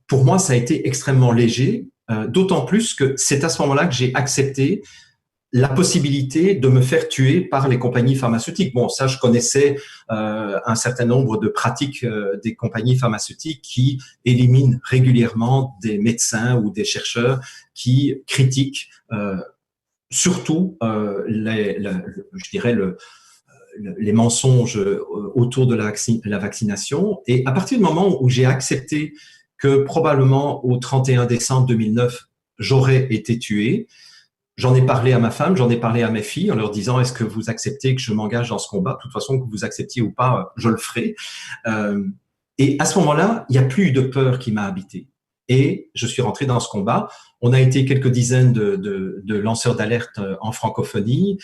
pour moi, ça a été extrêmement léger. D'autant plus que c'est à ce moment-là que j'ai accepté la possibilité de me faire tuer par les compagnies pharmaceutiques. Bon, ça, je connaissais un certain nombre de pratiques des compagnies pharmaceutiques qui éliminent régulièrement des médecins ou des chercheurs qui critiquent surtout je dirais les mensonges autour de la vaccination. Et à partir du moment où j'ai accepté que probablement au 31 décembre 2009, j'aurais été tué. J'en ai parlé à ma femme, j'en ai parlé à mes filles en leur disant, est-ce que vous acceptez que je m'engage dans ce combat? De toute façon, que vous acceptiez ou pas, je le ferai. Et à ce moment-là, il n'y a plus eu de peur qui m'a habité. Et je suis rentré dans ce combat. On a été quelques dizaines de lanceurs d'alerte en francophonie.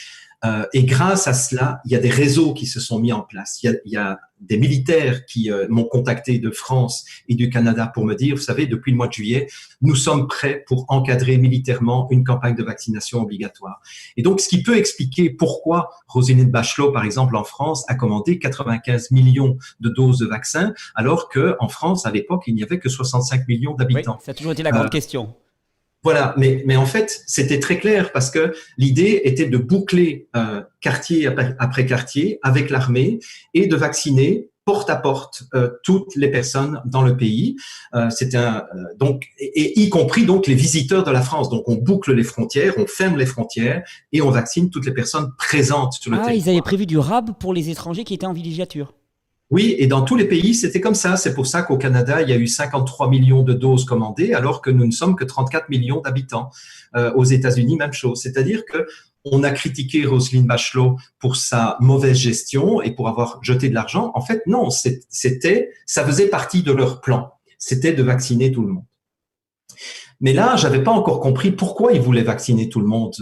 Et grâce à cela, il y a des réseaux qui se sont mis en place. Il y a des militaires qui m'ont contacté de France et du Canada pour me dire, vous savez, depuis le mois de juillet, nous sommes prêts pour encadrer militairement une campagne de vaccination obligatoire. Et donc, ce qui peut expliquer pourquoi Roselyne Bachelot, par exemple, en France, a commandé 95 millions de doses de vaccins, alors qu'en France, à l'époque, il n'y avait que 65 millions d'habitants. Oui, ça a toujours été la grande question. Voilà, mais en fait, c'était très clair parce que l'idée était de boucler quartier après quartier avec l'armée et de vacciner porte à porte toutes les personnes dans le pays. C'était donc et y compris donc les visiteurs de la France. Donc on boucle les frontières, on ferme les frontières et on vaccine toutes les personnes présentes sur le territoire. Ils avaient prévu du RAB pour les étrangers qui étaient en villégiature. Oui, et dans tous les pays, c'était comme ça. C'est pour ça qu'au Canada, il y a eu 53 millions de doses commandées, alors que nous ne sommes que 34 millions d'habitants. Aux États-Unis, même chose. C'est-à-dire que on a critiqué Roselyne Bachelot pour sa mauvaise gestion et pour avoir jeté de l'argent. En fait, non, ça faisait partie de leur plan. C'était de vacciner tout le monde. Mais là, j'avais pas encore compris pourquoi ils voulaient vacciner tout le monde.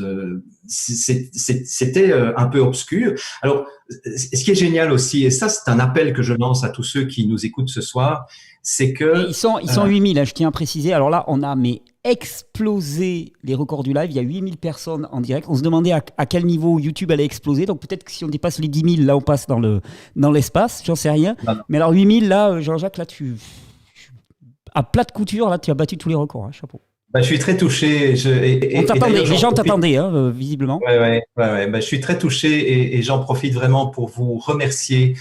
C'était un peu obscur. Alors, ce qui est génial aussi, et ça, c'est un appel que je lance à tous ceux qui nous écoutent ce soir, c'est que... Ils sont 8000, je tiens à préciser. Alors là, on a explosé les records du live. Il y a 8000 personnes en direct. On se demandait à quel niveau YouTube allait exploser. Donc peut-être que si on dépasse les 10 000, là, on passe dans l'espace. J'en sais rien. Non. Mais alors 8000, là, Jean-Jacques, là, à plat de couture, là, tu as battu tous les records. Hein, chapeau. Je suis très touché. On t'attendait, les gens t'attendaient, visiblement. Ouais. Je suis très touché et j'en profite vraiment pour vous remercier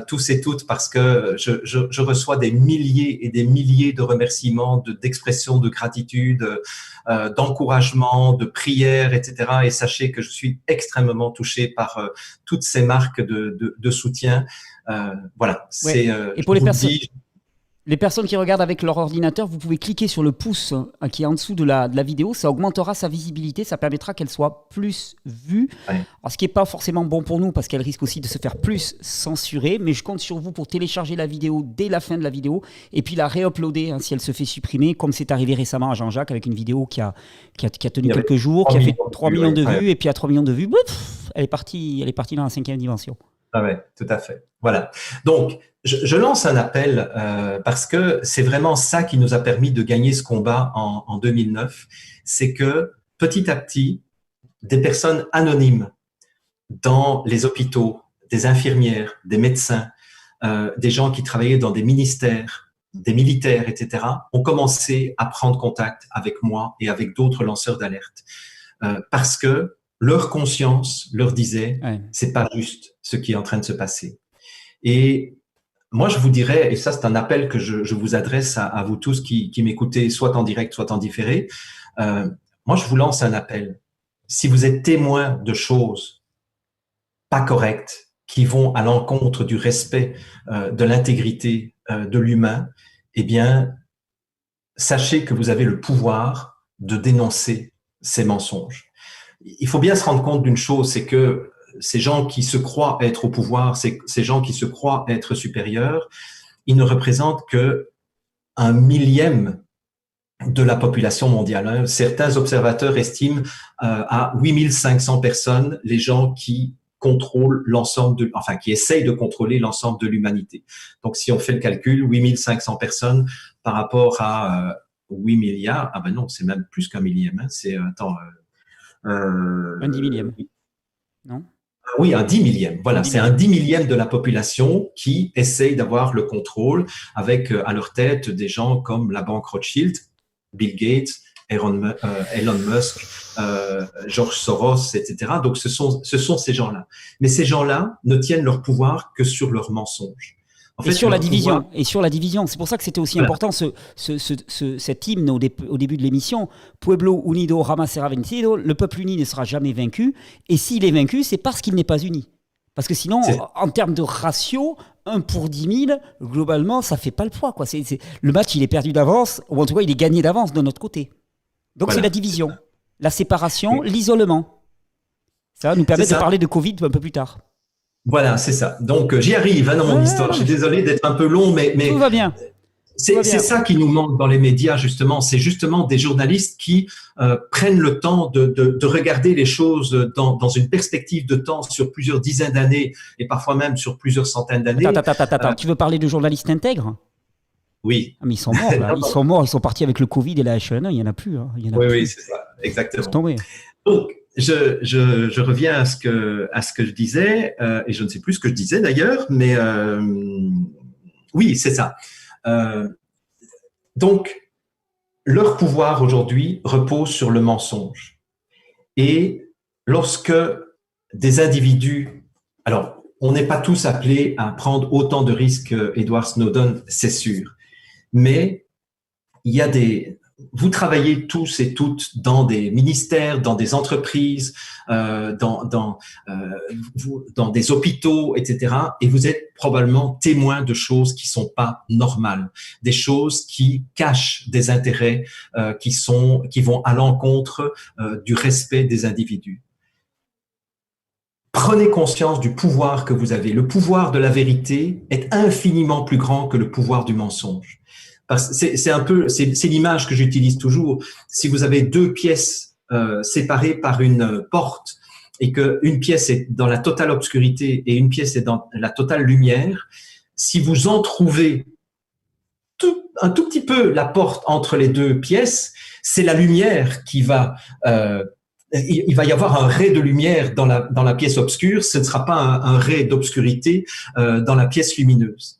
tous et toutes parce que je reçois des milliers et des milliers de remerciements, d'expressions de gratitude, d'encouragement, de prières, etc. Et sachez que je suis extrêmement touché par toutes ces marques de soutien. Voilà. Ouais. Et pour les personnes qui regardent avec leur ordinateur, vous pouvez cliquer sur le pouce qui est en dessous de la vidéo. Ça augmentera sa visibilité, ça permettra qu'elle soit plus vue. Ouais. Alors, ce qui n'est pas forcément bon pour nous parce qu'elle risque aussi de se faire plus censurer. Mais je compte sur vous pour télécharger la vidéo dès la fin de la vidéo et puis la réuploader si elle se fait supprimer, comme c'est arrivé récemment à Jean-Jacques avec une vidéo qui a tenu quelques jours, qui a fait 3 millions de vues. Et puis à 3 millions de vues, elle est partie dans la 5e dimension. Ah ouais, tout à fait. Voilà. Donc, je lance un appel parce que c'est vraiment ça qui nous a permis de gagner ce combat en 2009. C'est que petit à petit, des personnes anonymes dans les hôpitaux, des infirmières, des médecins, des gens qui travaillaient dans des ministères, des militaires, etc., ont commencé à prendre contact avec moi et avec d'autres lanceurs d'alerte. Parce que leur conscience leur disait, Ouais. c'est pas juste ce qui est en train de se passer. Et moi, je vous dirais, et ça c'est un appel que je vous adresse à vous tous qui m'écoutez, soit en direct, soit en différé, moi je vous lance un appel. Si vous êtes témoin de choses pas correctes, qui vont à l'encontre du respect de l'intégrité de l'humain, eh bien, sachez que vous avez le pouvoir de dénoncer ces mensonges. Il faut bien se rendre compte d'une chose, c'est que ces gens qui se croient être au pouvoir, ces gens qui se croient être supérieurs, ils ne représentent que 1/1000 de la population mondiale. Certains observateurs estiment à 8500 personnes les gens qui contrôlent qui essayent de contrôler l'ensemble de l'humanité. Donc, si on fait le calcul, 8500 personnes par rapport à 8 milliards, ah ben non, c'est même plus qu'un millième. C'est, Un 10 millième, non? oui, un 10 millième. Voilà, c'est un 10 millième de la population qui essaye d'avoir le contrôle avec à leur tête des gens comme la banque Rothschild, Bill Gates, Elon Musk, George Soros, etc. Donc, ce sont ces gens-là. Mais ces gens-là ne tiennent leur pouvoir que sur leurs mensonges. En fait, sur la division. Et sur la division. C'est pour ça que c'était aussi important cet hymne au début de l'émission. Pueblo unido jamás será vencido. Le peuple uni ne sera jamais vaincu. Et s'il est vaincu, c'est parce qu'il n'est pas uni. Parce que sinon, en termes de ratio, 1 pour 10 000, globalement, ça ne fait pas le poids, quoi. Le match, il est perdu d'avance, ou en tout cas, il est gagné d'avance de notre côté. Donc, c'est la division, la séparation, l'isolement. Ça va nous permettre de parler de Covid un peu plus tard. Voilà, c'est ça. Donc, j'y arrive dans mon histoire. Je suis désolé d'être un peu long, mais tout va bien. C'est ça qui nous manque dans les médias, justement. C'est justement des journalistes qui prennent le temps de regarder les choses dans une perspective de temps sur plusieurs dizaines d'années et parfois même sur plusieurs centaines d'années. Attends. Tu veux parler de journalistes intègres? Oui. Ah, mais ils sont morts, là. Ils sont morts. Ils sont partis avec le Covid et la H1N1. Il n'y en a plus. Hein. Oui, c'est ça. Exactement. Donc, je reviens à ce que je disais, et je ne sais plus ce que je disais d'ailleurs, mais oui, c'est ça. Donc, leur pouvoir aujourd'hui repose sur le mensonge. Et lorsque des individus, alors, on n'est pas tous appelés à prendre autant de risques qu'Edward Snowden, c'est sûr, mais il y a vous travaillez tous et toutes dans des ministères, dans des entreprises, dans des hôpitaux, etc. Et vous êtes probablement témoins de choses qui sont pas normales, des choses qui cachent des intérêts qui vont à l'encontre du respect des individus. Prenez conscience du pouvoir que vous avez. Le pouvoir de la vérité est infiniment plus grand que le pouvoir du mensonge. C'est l'image que j'utilise toujours. Si vous avez 2 pièces séparées par une porte et qu'une pièce est dans la totale obscurité et une pièce est dans la totale lumière, si vous entrouvez un tout petit peu la porte entre les 2 pièces, c'est la lumière qui va il va y avoir un ray de lumière dans la pièce obscure, ce ne sera pas un ray d'obscurité dans la pièce lumineuse.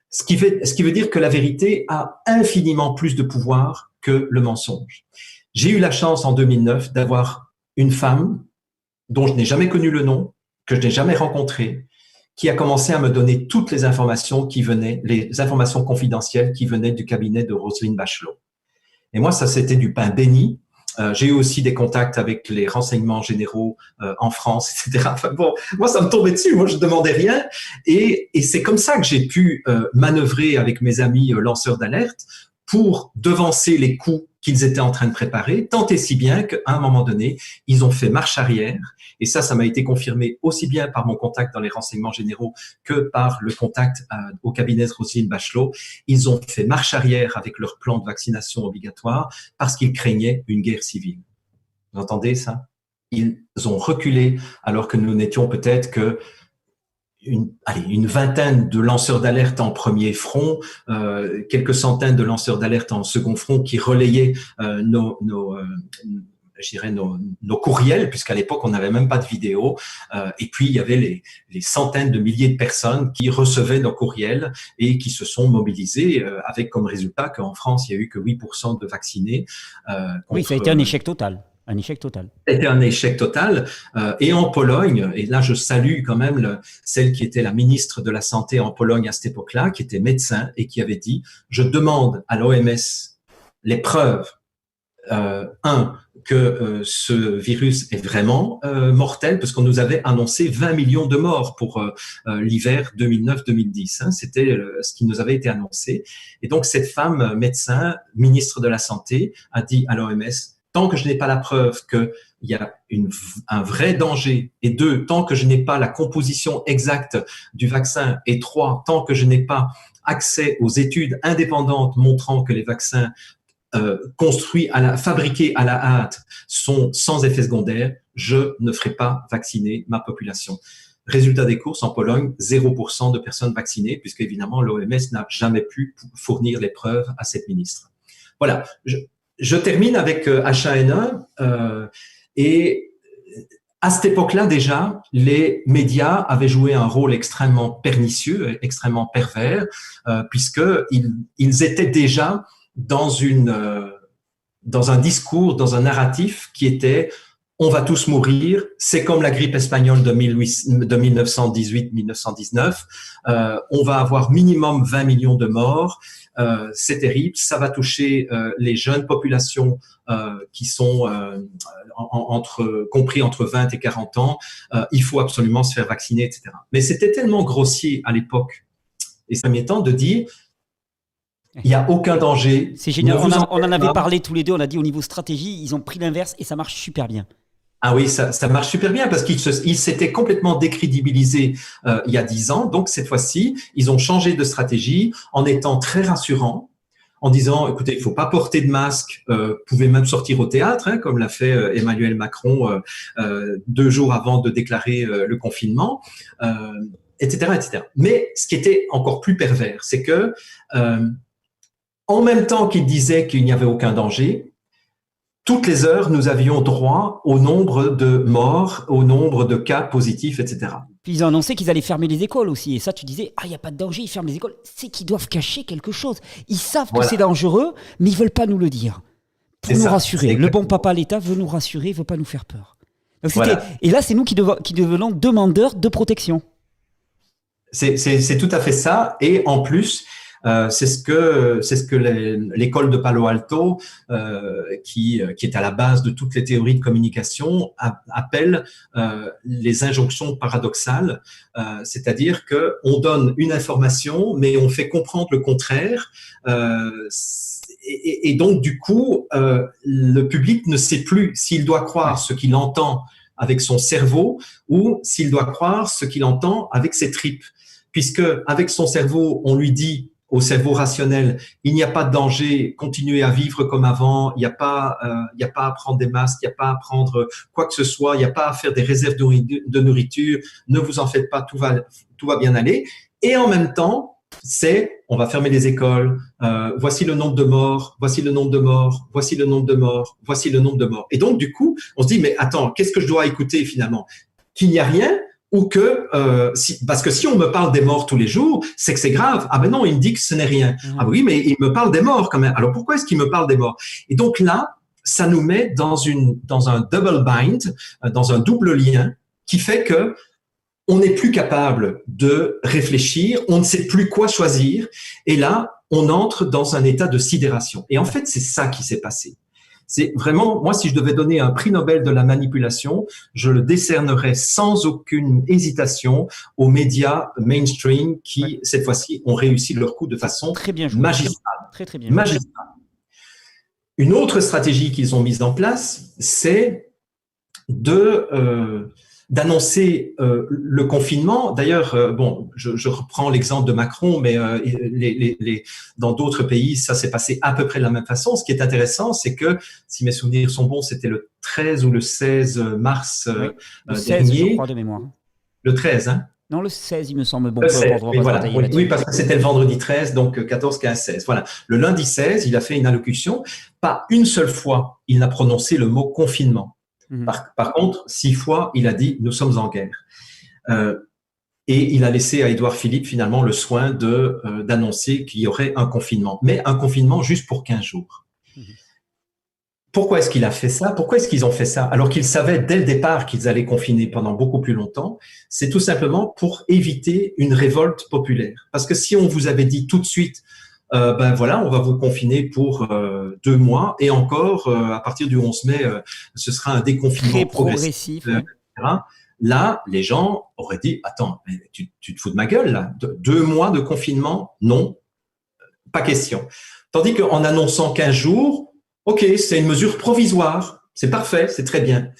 Ce qui veut dire que la vérité a infiniment plus de pouvoir que le mensonge. J'ai eu la chance en 2009 d'avoir une femme dont je n'ai jamais connu le nom, que je n'ai jamais rencontrée, qui a commencé à me donner toutes les informations les informations confidentielles qui venaient du cabinet de Roselyne Bachelot. Et moi, ça, c'était du pain béni. J'ai eu aussi des contacts avec les renseignements généraux en France, etc. Enfin, bon, moi, ça me tombait dessus. Moi, je demandais rien. Et c'est comme ça que j'ai pu manœuvrer avec mes amis lanceurs d'alerte pour devancer les coups qu'ils étaient en train de préparer, tant et si bien qu'à un moment donné, ils ont fait marche arrière. Et ça m'a été confirmé aussi bien par mon contact dans les renseignements généraux que par le contact au cabinet de Roselyne Bachelot. Ils ont fait marche arrière avec leur plan de vaccination obligatoire parce qu'ils craignaient une guerre civile. Vous entendez ça? Ils ont reculé alors que nous n'étions peut-être que une vingtaine de lanceurs d'alerte en premier front, quelques centaines de lanceurs d'alerte en second front qui relayaient je dirais nos courriels, puisqu'à l'époque on n'avait même pas de vidéo, et puis il y avait les centaines de milliers de personnes qui recevaient nos courriels et qui se sont mobilisées, avec comme résultat qu'en France il y a eu que 8% de vaccinés. Oui, ça a été un échec total. Un échec total. C'était un échec total. Et en Pologne, et là je salue quand même celle qui était la ministre de la Santé en Pologne à cette époque-là, qui était médecin et qui avait dit « Je demande à l'OMS les preuves, que ce virus est vraiment mortel, parce qu'on nous avait annoncé 20 millions de morts pour l'hiver 2009-2010. Hein, c'était ce qui nous avait été annoncé. Et donc cette femme médecin, ministre de la Santé, a dit à l'OMS « Tant que je n'ai pas la preuve qu'il y a un vrai danger, et 2, tant que je n'ai pas la composition exacte du vaccin, et 3, tant que je n'ai pas accès aux études indépendantes montrant que les vaccins fabriqués à la hâte sont sans effet secondaire, je ne ferai pas vacciner ma population. » Résultat des courses, en Pologne, 0% de personnes vaccinées, puisque évidemment l'OMS n'a jamais pu fournir les preuves à cette ministre. Voilà, je termine avec H1N1, et à cette époque-là déjà, les médias avaient joué un rôle extrêmement pernicieux, extrêmement pervers, puisqu'ils étaient déjà dans un discours, dans un narratif qui était « on va tous mourir, c'est comme la grippe espagnole de 1918-1919, on va avoir minimum 20 millions de morts, c'est terrible, ça va toucher les jeunes populations qui sont compris entre 20 et 40 ans, il faut absolument se faire vacciner, etc. » Mais c'était tellement grossier à l'époque, et ça m'est temps de dire il n'y a aucun danger. C'est génial. On en avait parlé tous les deux. On a dit au niveau stratégie, ils ont pris l'inverse et ça marche super bien. Ah oui, ça marche super bien parce qu'ils s'étaient complètement décrédibilisés il y a 10 ans. Donc, cette fois-ci, ils ont changé de stratégie en étant très rassurants, en disant, écoutez, il ne faut pas porter de masque, vous pouvez même sortir au théâtre, hein, comme l'a fait Emmanuel Macron 2 jours avant de déclarer le confinement, etc., etc. Mais ce qui était encore plus pervers, c'est que en même temps qu'ils disaient qu'il n'y avait aucun danger, toutes les heures, nous avions droit au nombre de morts, au nombre de cas positifs, etc. Puis ils ont annoncé qu'ils allaient fermer les écoles aussi. Et ça, tu disais, il n'y a pas de danger, ils ferment les écoles. C'est qu'ils doivent cacher quelque chose. Ils savent que c'est dangereux, mais ils ne veulent pas nous le dire. Pour nous rassurer. Le bon papa, l'État, veut nous rassurer, il ne veut pas nous faire peur. Donc, et là, c'est nous qui devenons demandeurs de protection. C'est tout à fait ça. Et en plus, c'est ce que l'école de Palo Alto, qui est à la base de toutes les théories de communication, appelle les injonctions paradoxales, c'est-à-dire que on donne une information, mais on fait comprendre le contraire, et donc du coup, le public ne sait plus s'il doit croire ce qu'il entend avec son cerveau ou s'il doit croire ce qu'il entend avec ses tripes, puisque avec son cerveau, on lui dit au cerveau rationnel, il n'y a pas de danger, continuez à vivre comme avant, il n'y a pas à prendre des masques, il n'y a pas à prendre quoi que ce soit, il n'y a pas à faire des réserves de nourriture, ne vous en faites pas, tout va bien aller. Et en même temps, on va fermer les écoles, voici le nombre de morts, voici le nombre de morts, voici le nombre de morts, voici le nombre de morts. Et donc, du coup, on se dit, mais attends, qu'est-ce que je dois écouter finalement? Qu'il n'y a rien? Ou que, parce que si on me parle des morts tous les jours, c'est que c'est grave. Ah ben non, il me dit que ce n'est rien. Ah oui, mais il me parle des morts quand même. Alors pourquoi est-ce qu'il me parle des morts? Et donc là, ça nous met dans un double bind, dans un double lien, qui fait que on n'est plus capable de réfléchir, on ne sait plus quoi choisir. Et là, on entre dans un état de sidération. Et en fait, c'est ça qui s'est passé. C'est vraiment, moi, si je devais donner un prix Nobel de la manipulation, je le décernerais sans aucune hésitation aux médias mainstream qui, cette fois-ci, ont réussi leur coup de façon magistrale. Très, très bien. Magistrale. Une autre stratégie qu'ils ont mise en place, c'est d'annoncer le confinement. D'ailleurs, bon, je reprends l'exemple de Macron, mais dans d'autres pays, ça s'est passé à peu près de la même façon. Ce qui est intéressant, c'est que, si mes souvenirs sont bons, c'était le 13 ou le 16 mars le 16, dernier. je crois, de mémoire. Le 13, hein? Non, le 16, il me semble. Bon, Le 16, on va oui, pas se voilà. batailler Oui, là-dessus. oui, parce que c'était le vendredi 13, donc 14, 15, 16. Voilà. Le lundi 16, il a fait une allocution. Pas une seule fois, il n'a prononcé le mot confinement. Mhm. Par contre, 6 fois, il a dit nous sommes en guerre. Euh, et il a laissé à Édouard Philippe finalement le soin d'annoncer qu'il y aurait un confinement, mais un confinement juste pour 15 jours. Mhm. Pourquoi est-ce qu'il a fait ça? Pourquoi est-ce qu'ils ont fait ça? Alors qu'ils savaient dès le départ qu'ils allaient confiner pendant beaucoup plus longtemps. C'est tout simplement pour éviter une révolte populaire. Parce que si on vous avait dit tout de suite, ben voilà, on va vous confiner pour 2 mois et encore, à partir du 11 mai, ce sera un déconfinement Très progressif, progressif, ouais. etc. Là, les gens auraient dit, attends, mais tu te fous de ma gueule, là. 2 mois de confinement? Non, pas question. Tandis qu'en annonçant 15 jours, OK, c'est une mesure provisoire, c'est parfait, c'est très bien.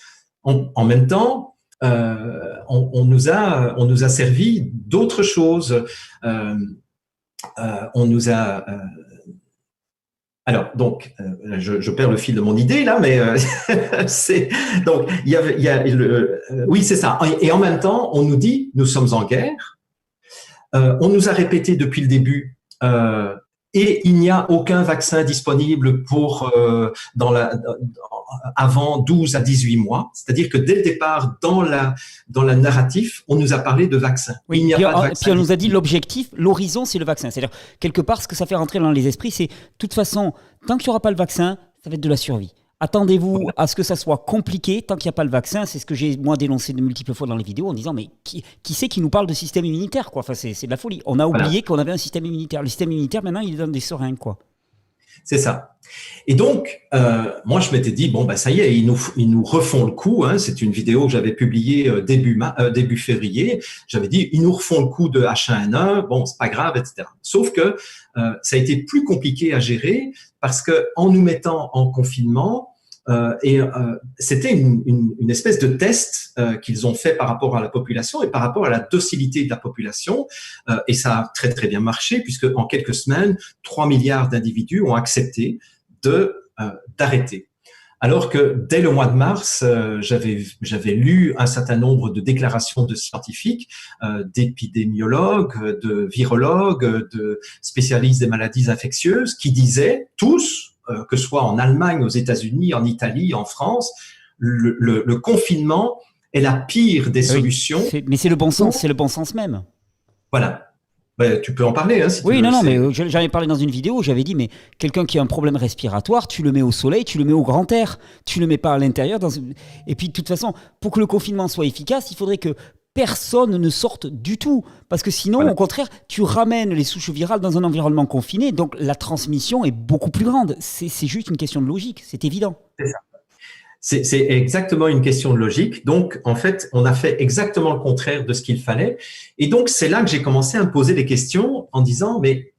En même temps, on nous a servi d'autres choses. On nous a alors donc je perds le fil de mon idée là, mais c'est donc il y a le oui c'est ça. Et en même temps, on nous dit nous sommes en guerre. On nous a répété depuis le début. Et il n'y a aucun vaccin disponible pour avant 12 à 18 mois. C'est-à-dire que dès le départ, dans la narratif, on nous a parlé de vaccin. Oui, Il n'y a pas de vaccin. puis on nous a dit l'objectif, l'horizon, c'est le vaccin. C'est-à-dire, quelque part, ce que ça fait rentrer dans les esprits, c'est, de toute façon, tant qu'il n'y aura pas le vaccin, ça va être de la survie. Attendez-vous à ce que ça soit compliqué tant qu'il n'y a pas le vaccin. C'est ce que j'ai, moi, dénoncé de multiples fois dans les vidéos en disant, mais qui c'est qui nous parle de système immunitaire, quoi? Enfin, c'est de la folie. On a oublié qu'on avait un système immunitaire. Le système immunitaire, maintenant, il donne des seringues, quoi. C'est ça. Et donc, moi, je m'étais dit, bon, bah, ça y est, ils nous refont le coup. Hein. C'est une vidéo que j'avais publiée début février. J'avais dit, ils nous refont le coup de H1N1. Bon, c'est pas grave, etc. Sauf que ça a été plus compliqué à gérer parce que en nous mettant en confinement, c'était une espèce de test qu'ils ont fait par rapport à la population et par rapport à la docilité de la population. Et ça a très, très bien marché puisque en quelques semaines, 3 milliards d'individus ont accepté d'arrêter. Alors que dès le mois de mars, j'avais lu un certain nombre de déclarations de scientifiques, d'épidémiologues, de virologues, de spécialistes des maladies infectieuses qui disaient tous, que ce soit en Allemagne, aux États-Unis, en Italie, en France, le confinement est la pire des solutions. Mais c'est le bon sens, c'est le bon sens même. Voilà. Ben, tu peux en parler, hein, si tu oui, veux. Non, mais j'en ai parlé dans une vidéo, j'avais dit, mais quelqu'un qui a un problème respiratoire, tu le mets au soleil, tu le mets au grand air, tu le mets pas à l'intérieur. Et puis, de toute façon, pour que le confinement soit efficace, il faudrait que personne ne sorte du tout. Parce que sinon, voilà. Au contraire, tu ramènes les souches virales dans un environnement confiné, donc la transmission est beaucoup plus grande. C'est juste une question de logique, c'est évident. C'est ça. C'est exactement une question de logique. Donc, en fait, on a fait exactement le contraire de ce qu'il fallait. Et donc, c'est là que j'ai commencé à me poser des questions en disant, mais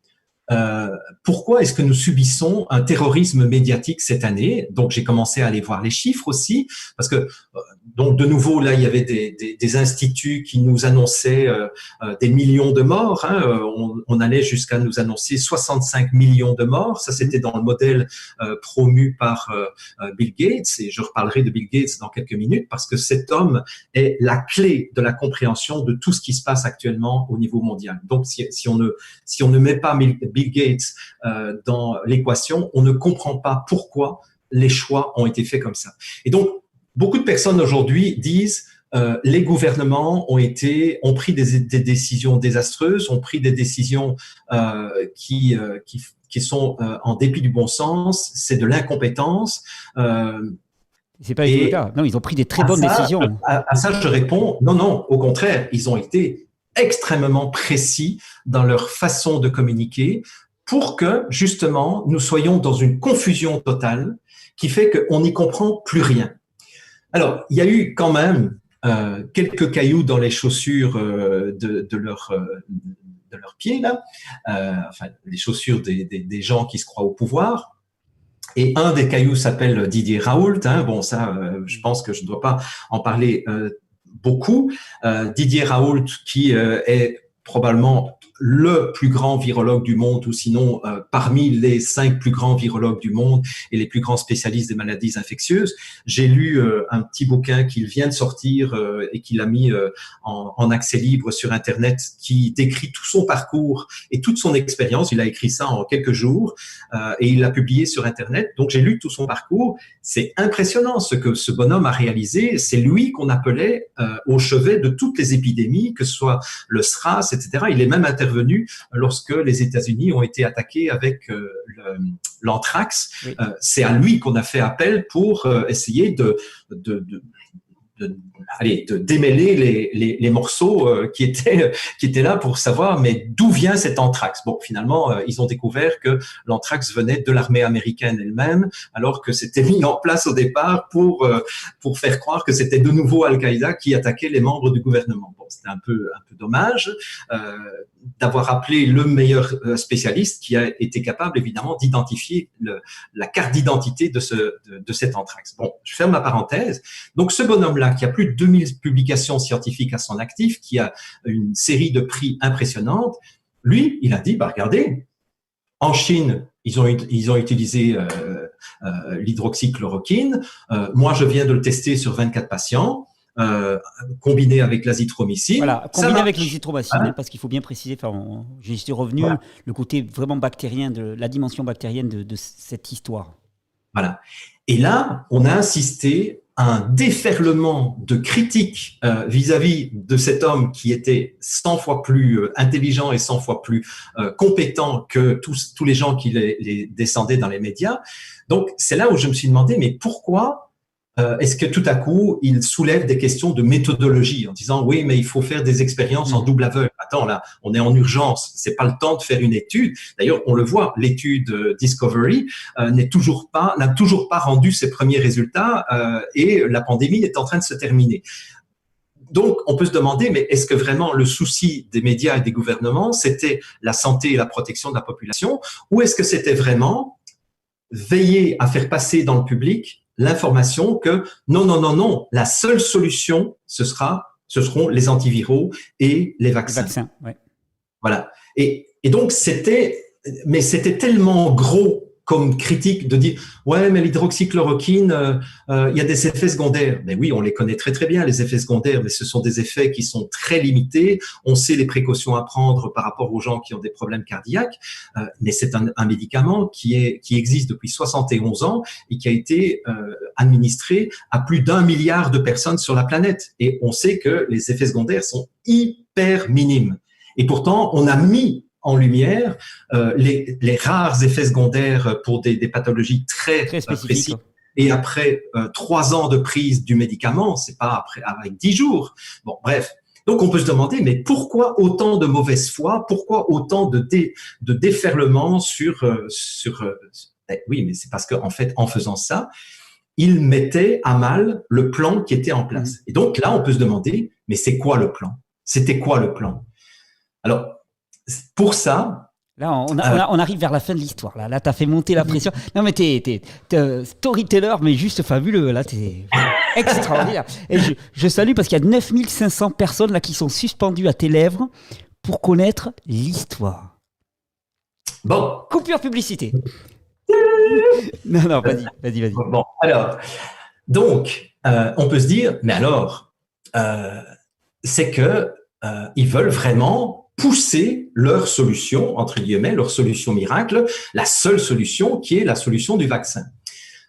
pourquoi est-ce que nous subissons un terrorisme médiatique cette année? Donc, j'ai commencé à aller voir les chiffres aussi, parce que donc de nouveau là, il y avait des instituts qui nous annonçaient des millions de morts. Hein. On allait jusqu'à nous annoncer 65 millions de morts. Ça, c'était dans le modèle promu par Bill Gates. Et je reparlerai de Bill Gates dans quelques minutes parce que cet homme est la clé de la compréhension de tout ce qui se passe actuellement au niveau mondial. Donc, si on ne met pas Bill Gates dans l'équation, on ne comprend pas pourquoi les choix ont été faits comme ça. Et donc, beaucoup de personnes aujourd'hui disent les gouvernements ont pris des décisions désastreuses, ont pris des décisions qui sont en dépit du bon sens, c'est de l'incompétence. C'est pas le cas. Non, ils ont pris des très bonnes décisions. À ça, je réponds non, au contraire, ils ont été extrêmement précis dans leur façon de communiquer pour que, justement, nous soyons dans une confusion totale qui fait qu'on n'y comprend plus rien. Alors, il y a eu quand même quelques cailloux dans les chaussures de leurs pieds, là, enfin, les chaussures des gens qui se croient au pouvoir. Et un des cailloux s'appelle Didier Raoult. Hein. Bon, ça, je pense que je ne dois pas en parler beaucoup. Didier Raoult, qui est probablement le plus grand virologue du monde, ou sinon parmi les 5 plus grands virologues du monde et les plus grands spécialistes des maladies infectieuses. J'ai lu un petit bouquin qu'il vient de sortir et qu'il a mis en accès libre sur Internet, qui décrit tout son parcours et toute son expérience. Il a écrit ça en quelques jours et il l'a publié sur Internet. Donc j'ai lu tout son parcours. C'est impressionnant ce que ce bonhomme a réalisé. C'est lui qu'on appelait au chevet de toutes les épidémies, que ce soit le SRAS, etc. Il est même intervenu lorsque les États-Unis ont été attaqués avec l'anthrax. Oui. C'est à lui qu'on a fait appel pour essayer de démêler les morceaux qui étaient là pour savoir mais d'où vient cet anthrax. Bon, finalement, ils ont découvert que l'anthrax venait de l'armée américaine elle-même, alors que c'était mis en place au départ pour faire croire que c'était de nouveau Al-Qaïda qui attaquait les membres du gouvernement. Bon, c'était un peu dommage d'avoir appelé le meilleur spécialiste qui a été capable évidemment d'identifier la carte d'identité de cet anthrax. Bon, je ferme ma parenthèse. Donc ce bonhomme-là, qui a plus de 2000 publications scientifiques à son actif, qui a une série de prix impressionnante, lui, il a dit, regardez, en Chine, ils ont utilisé l'hydroxychloroquine. Moi, je viens de le tester sur 24 patients. Combiné avec l'azithromycine. Voilà, combiné avec l'azithromycine, parce qu'il faut bien préciser, j'y revenu, voilà. Le côté vraiment bactérien, la dimension bactérienne de cette histoire. Voilà. Et là, on a assisté à un déferlement de critiques vis-à-vis de cet homme qui était 100 fois plus intelligent et 100 fois plus compétent que tous les gens qui les descendaient dans les médias. Donc, c'est là où je me suis demandé, mais pourquoi est-ce que tout à coup, il soulève des questions de méthodologie en disant oui, mais il faut faire des expériences en double aveugle. Attends, là, on est en urgence, c'est pas le temps de faire une étude. D'ailleurs, on le voit, l'étude Discovery n'a toujours pas rendu ses premiers résultats et la pandémie est en train de se terminer. Donc, on peut se demander, mais est-ce que vraiment le souci des médias et des gouvernements, c'était la santé et la protection de la population, ou est-ce que c'était vraiment veiller à faire passer dans le public l'information que non, la seule solution, ce seront les antiviraux et les vaccins. Ouais. Voilà. Et donc, c'était tellement gros comme critique de dire ouais, mais l'hydroxychloroquine, il y a des effets secondaires. Ben oui, on les connaît très très bien, les effets secondaires, mais ce sont des effets qui sont très limités. On sait les précautions à prendre par rapport aux gens qui ont des problèmes cardiaques, mais c'est un médicament qui existe depuis 71 ans et qui a été administré à plus d'1 milliard de personnes sur la planète. Et on sait que les effets secondaires sont hyper minimes. Et pourtant, on a mis en lumière les rares effets secondaires pour des pathologies très précises. Et après 3 ans de prise du médicament, c'est pas avec 10 jours. Bon, bref. Donc, on peut se demander, mais pourquoi autant de mauvaise foi? Pourquoi autant de déferlement oui, mais c'est parce qu'en fait, en faisant ça, il mettait à mal le plan qui était en place. Et donc là, on peut se demander, mais c'est quoi le plan? C'était quoi le plan? Alors, pour ça... Là, on arrive vers la fin de l'histoire. Là, tu as fait monter la pression. Non, mais t'es storyteller, mais juste fabuleux. Là, t'es extraordinaire. Et je salue parce qu'il y a 9500 personnes là qui sont suspendues à tes lèvres pour connaître l'histoire. Bon. Coupure publicité. Non, vas-y. Bon, alors, donc, on peut se dire, mais alors, c'est que ils veulent vraiment pousser leur solution, entre guillemets, leur solution miracle, la seule solution qui est la solution du vaccin.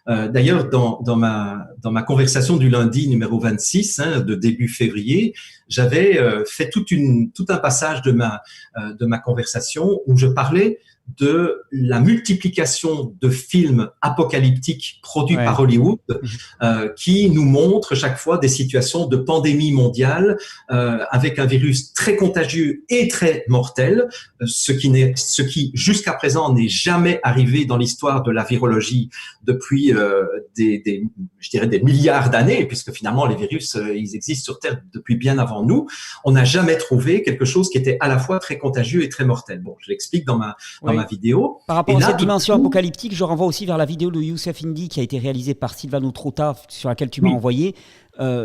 D'ailleurs, dans ma conversation du lundi numéro 26, de début février, j'avais fait tout un passage de ma conversation où je parlais de la multiplication de films apocalyptiques produits par Hollywood qui nous montrent chaque fois des situations de pandémie mondiale avec un virus très contagieux et très mortel, ce qui jusqu'à présent n'est jamais arrivé dans l'histoire de la virologie depuis je dirais des milliards d'années, puisque finalement les virus ils existent sur Terre depuis bien avant nous. On n'a jamais trouvé quelque chose qui était à la fois très contagieux et très mortel. Bon, je l'explique dans ma vidéo. Par rapport à cette dimension apocalyptique, je renvoie aussi vers la vidéo de Youssef Indy qui a été réalisée par Silvano Trota, sur laquelle tu m'as envoyé.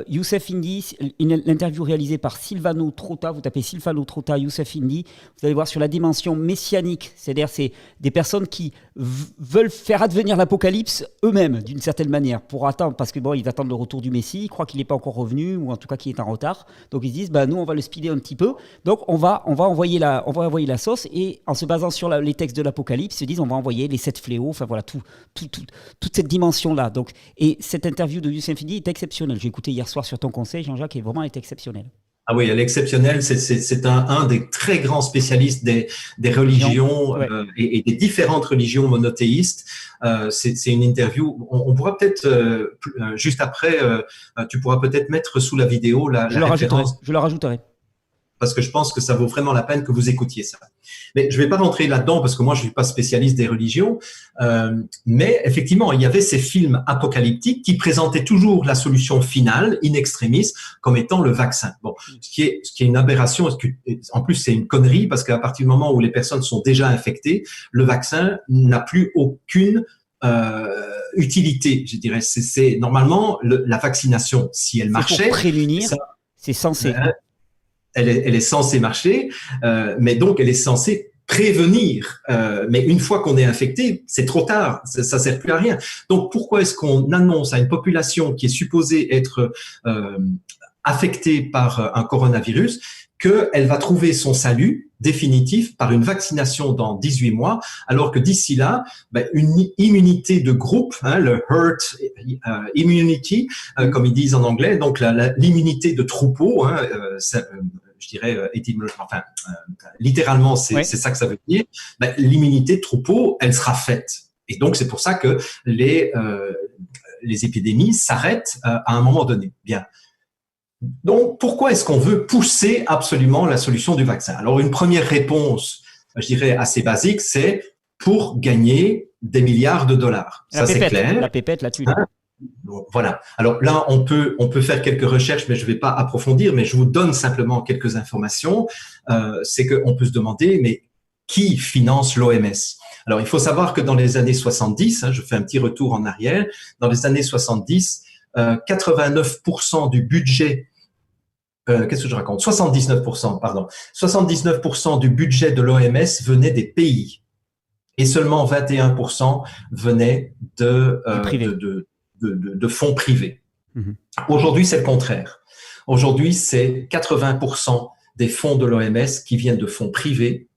Youssef Indy, l'interview réalisée par Silvano Trota, vous tapez Silvano Trota, Youssef Indy, vous allez voir sur la dimension messianique, c'est-à-dire c'est des personnes qui veulent faire advenir l'apocalypse eux-mêmes d'une certaine manière pour attendre, parce que bon, ils attendent le retour du Messie, ils croient qu'il n'est pas encore revenu ou en tout cas qu'il est en retard, donc ils se disent nous on va le speeder un petit peu, donc on va envoyer la sauce, et en se basant sur les textes de l'Apocalypse, ils se disent on va envoyer les 7 fléaux, enfin voilà toute cette dimension-là. Donc, et cette interview de Youssef Indy est exceptionnelle. J'ai écouté hier soir sur ton conseil, Jean-Jacques, et vraiment elle est exceptionnelle. Ah oui, elle est exceptionnelle. C'est un des très grands spécialistes des religions ouais. Et des différentes religions monothéistes. C'est une interview. On pourra peut-être juste après, tu pourras peut-être mettre sous la vidéo la référence. Je la rajouterai. Parce que je pense que ça vaut vraiment la peine que vous écoutiez ça. Mais je vais pas rentrer là-dedans parce que moi je suis pas spécialiste des religions, mais effectivement il y avait ces films apocalyptiques qui présentaient toujours la solution finale, in extremis, comme étant le vaccin. Bon, ce qui est une aberration, en plus c'est une connerie parce qu'à partir du moment où les personnes sont déjà infectées, le vaccin n'a plus aucune utilité, je dirais. C'est normalement la vaccination, si elle marchait, pour prémunir, c'est censé. Elle est censée marcher, mais donc elle est censée prévenir. Mais une fois qu'on est infecté, c'est trop tard, ça sert plus à rien. Donc pourquoi est-ce qu'on annonce à une population qui est supposée être affectée par un coronavirus qu'elle va trouver son salut définitif par une vaccination dans 18 mois, alors que d'ici là, une immunité de groupe, le herd immunity, comme ils disent en anglais, donc l'immunité de troupeau, je dirais littéralement c'est ça que ça veut dire. L'immunité de troupeau, elle sera faite, et donc c'est pour ça que les épidémies s'arrêtent à un moment donné. Bien. Donc, pourquoi est-ce qu'on veut pousser absolument la solution du vaccin? Alors, une première réponse, je dirais assez basique, c'est pour gagner des milliards de dollars. Ça, c'est clair. La pépette là-dessus. Voilà. Alors là, on peut faire quelques recherches, mais je ne vais pas approfondir, mais je vous donne simplement quelques informations. C'est qu'on peut se demander, mais qui finance l'OMS? Alors, il faut savoir que dans les années 70, je fais un petit retour en arrière, dans les années 70, 89% du budget, qu'est-ce que je raconte? 79%, pardon. 79% du budget de l'OMS venait des pays et seulement 21% venait de fonds privés. Mmh. Aujourd'hui, c'est le contraire. Aujourd'hui, c'est 80% des fonds de l'OMS qui viennent de fonds privés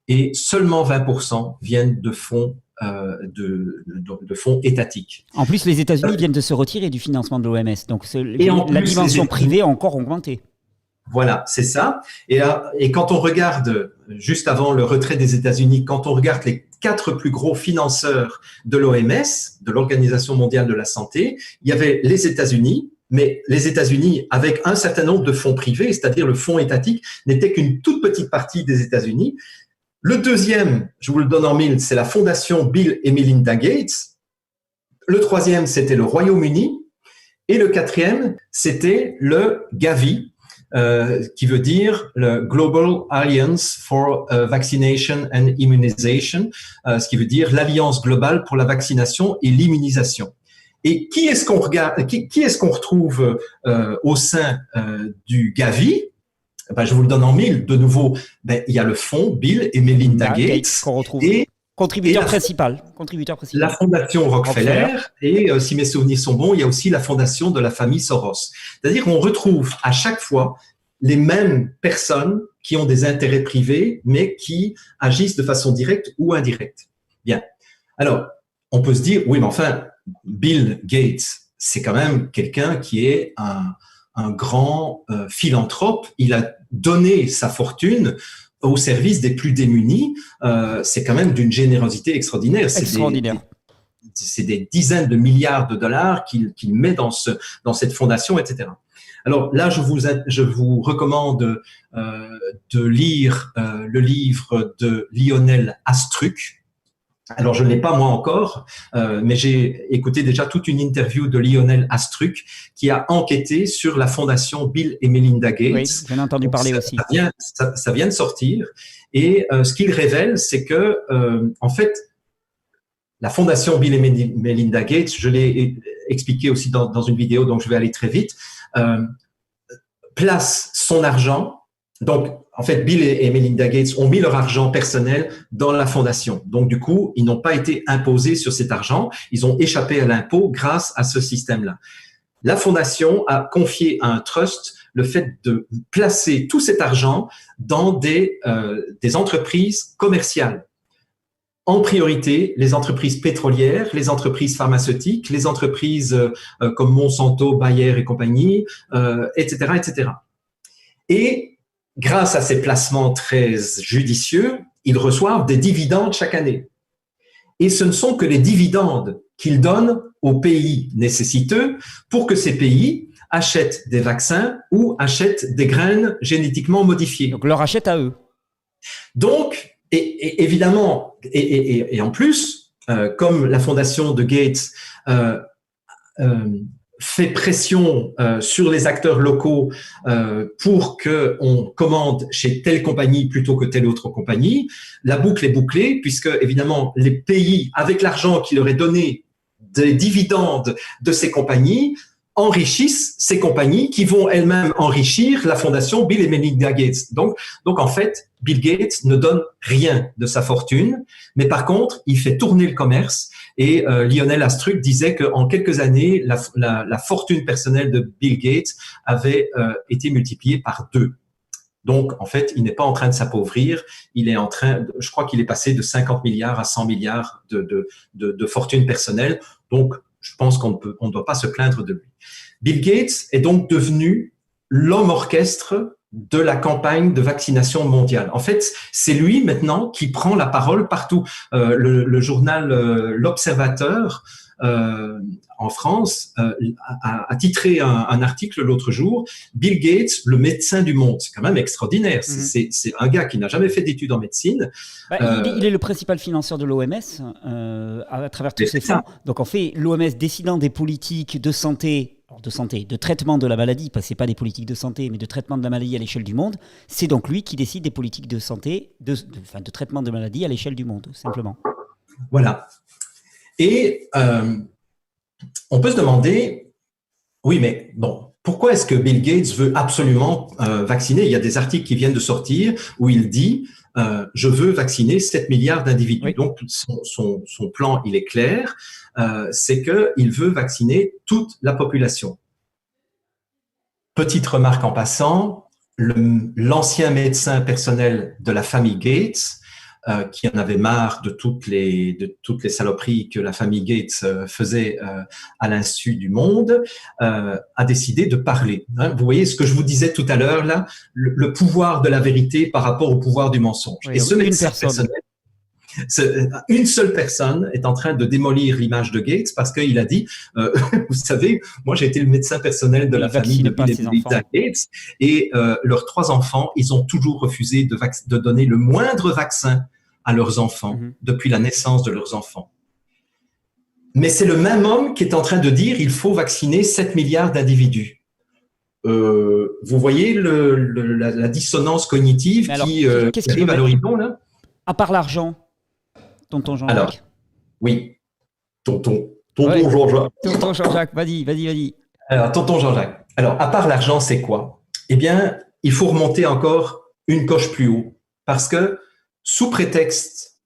et seulement 20% viennent de fonds de fonds étatiques. En plus, les États-Unis viennent de se retirer du financement de l'OMS, donc la dimension privée a encore augmenté. Voilà, c'est ça. Et quand on regarde, juste avant le retrait des États-Unis, quand on regarde les 4 plus gros financeurs de l'OMS, de l'Organisation mondiale de la santé, il y avait les États-Unis, mais les États-Unis, avec un certain nombre de fonds privés, c'est-à-dire le fonds étatique, n'était qu'une toute petite partie des États-Unis. Le deuxième, je vous le donne en mille, c'est la fondation Bill et Melinda Gates. Le troisième, c'était le Royaume-Uni. Et le quatrième, c'était le Gavi, qui veut dire le Global Alliance for Vaccination and Immunization, ce qui veut dire l'Alliance globale pour la vaccination et l'immunisation. Et qui est-ce qu'on regarde, qui est-ce qu'on retrouve au sein du Gavi? Je vous le donne en mille. De nouveau, il y a le fonds Bill et Melinda Gates qu'on retrouve. Et contributeur principal. La fondation Rockefeller. Et si mes souvenirs sont bons, il y a aussi la fondation de la famille Soros. C'est-à-dire qu'on retrouve à chaque fois les mêmes personnes qui ont des intérêts privés, mais qui agissent de façon directe ou indirecte. Bien. Alors, on peut se dire, oui, mais enfin, Bill Gates, c'est quand même quelqu'un qui est un grand philanthrope. Il a donné sa fortune au service des plus démunis. C'est quand même d'une générosité extraordinaire. C'est des dizaines de milliards de dollars qu'il met dans cette fondation, etc. Alors là, je vous recommande de lire le livre de Lionel Astruc. Alors, je ne l'ai pas moi encore, mais j'ai écouté déjà toute une interview de Lionel Astruc qui a enquêté sur la fondation Bill et Melinda Gates. Oui, j'en ai entendu parler aussi. Ça vient de sortir. Et ce qu'il révèle, c'est que, en fait, la fondation Bill et Melinda Gates, je l'ai expliqué aussi dans une vidéo, donc je vais aller très vite. euh, place son argent. Donc, en fait, Bill et Melinda Gates ont mis leur argent personnel dans la fondation. Donc, du coup, ils n'ont pas été imposés sur cet argent. Ils ont échappé à l'impôt grâce à ce système-là. La fondation a confié à un trust le fait de placer tout cet argent dans des entreprises commerciales. En priorité, les entreprises pétrolières, les entreprises pharmaceutiques, les entreprises comme Monsanto, Bayer et compagnie, etc., etc. Et grâce à ces placements très judicieux, ils reçoivent des dividendes chaque année. Et ce ne sont que les dividendes qu'ils donnent aux pays nécessiteux pour que ces pays achètent des vaccins ou achètent des graines génétiquement modifiées. Donc, leur achète à eux. Donc, et évidemment, et en plus, comme la fondation de Gates fait pression sur les acteurs locaux pour qu'on commande chez telle compagnie plutôt que telle autre compagnie, la boucle est bouclée puisque, évidemment, les pays, avec l'argent qui leur est donné des dividendes de ces compagnies, enrichissent ces compagnies qui vont elles-mêmes enrichir la fondation Bill et Melinda Gates. Donc en fait, Bill Gates ne donne rien de sa fortune, mais par contre, il fait tourner le commerce. Et Lionel Astruc disait qu'en quelques années, la fortune personnelle de Bill Gates avait été multipliée par 2. Donc, en fait, il n'est pas en train de s'appauvrir. Il est en train, je crois qu'il est passé de 50 milliards à 100 milliards de fortune personnelle. Donc, je pense qu'on ne doit pas se plaindre de lui. Bill Gates est donc devenu l'homme orchestre de la campagne de vaccination mondiale. En fait, c'est lui maintenant qui prend la parole partout. Le journal L'Observateur en France a titré un article l'autre jour, Bill Gates, le médecin du monde. C'est quand même extraordinaire. C'est un gars qui n'a jamais fait d'études en médecine. Il est le principal financeur de l'OMS à travers tous ses fonds. Donc en fait, l'OMS décidant des politiques de santé, de traitement de la maladie, parce que ce n'est pas des politiques de santé, mais de traitement de la maladie à l'échelle du monde, c'est donc lui qui décide des politiques de santé, de traitement de maladie à l'échelle du monde, simplement. Voilà. Et on peut se demander, oui, mais bon, pourquoi est-ce que Bill Gates veut absolument vacciner? Il y a des articles qui viennent de sortir où il dit je veux vacciner 7 milliards d'individus. Oui. Donc, son plan, il est clair, c'est qu'il veut vacciner toute la population. Petite remarque en passant, l'ancien médecin personnel de la famille Gates, qui en avait marre de toutes les saloperies que la famille Gates faisait à l'insu du monde, a décidé de parler. Vous voyez ce que je vous disais tout à l'heure là, le pouvoir de la vérité par rapport au pouvoir du mensonge. Oui, et ce médecin personnel, une seule personne est en train de démolir l'image de Gates parce qu'il a dit, vous savez, moi j'ai été le médecin personnel de la famille de Bill et Melinda Gates et leurs 3 enfants, ils ont toujours refusé de donner le moindre vaccin à leurs enfants, depuis la naissance de leurs enfants. Mais c'est le même homme qui est en train de dire il faut vacciner 7 milliards d'individus. Vous voyez la dissonance cognitive qui arrive à l'horizon, là? À part l'argent, tonton Jean-Jacques. Alors, oui, tonton Jean-Jacques. Tonton Jean-Jacques, vas-y. Alors, tonton Jean-Jacques. Alors, à part l'argent, c'est quoi? Eh bien, il faut remonter encore une coche plus haut. Parce que, sous prétexte,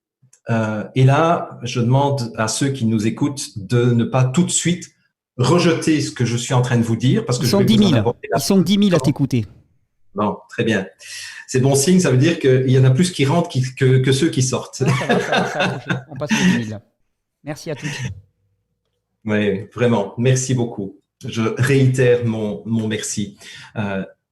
et là, je demande à ceux qui nous écoutent de ne pas tout de suite rejeter ce que je suis en train de vous dire. Parce que Ils sont 10 000. Ils sont 10 000 à t'écouter. Bon, très bien. C'est bon signe, ça veut dire qu'il y en a plus qui rentrent que ceux qui sortent. Ça va, on passe aux 10 000. Merci à tous. Oui, vraiment, merci beaucoup. Je réitère mon merci.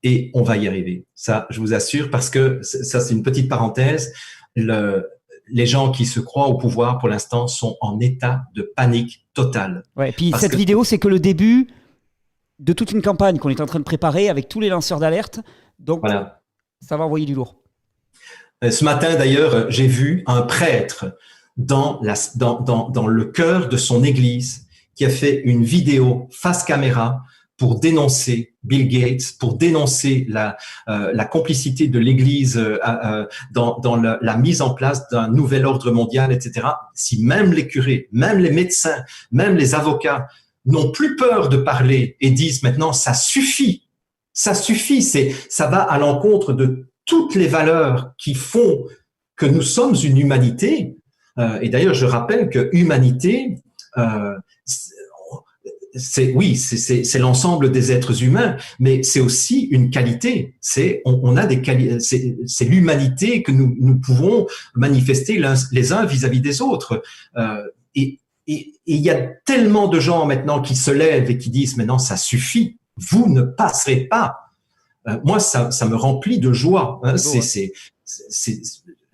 Et on va y arriver. Ça, je vous assure, parce que ça, c'est une petite parenthèse. Les gens qui se croient au pouvoir, pour l'instant, sont en état de panique totale. Ouais, puis cette vidéo, c'est que le début de toute une campagne qu'on est en train de préparer avec tous les lanceurs d'alerte. Donc, voilà. Ça va envoyer du lourd. Ce matin, d'ailleurs, j'ai vu un prêtre dans le cœur de son église qui a fait une vidéo face caméra pour dénoncer Bill Gates, pour dénoncer la complicité de l'Église dans la mise en place d'un nouvel ordre mondial, etc. Si même les curés, même les médecins, même les avocats n'ont plus peur de parler et disent maintenant ça suffit, ça suffit, ça va à l'encontre de toutes les valeurs qui font que nous sommes une humanité. Et d'ailleurs, je rappelle que humanité, c'est l'ensemble des êtres humains, mais c'est aussi une qualité. On a des qualités. C'est l'humanité que nous pouvons manifester les uns vis-à-vis des autres. Et il y a tellement de gens maintenant qui se lèvent et qui disent maintenant ça suffit, vous ne passerez pas. Moi, ça me remplit de joie. Hein.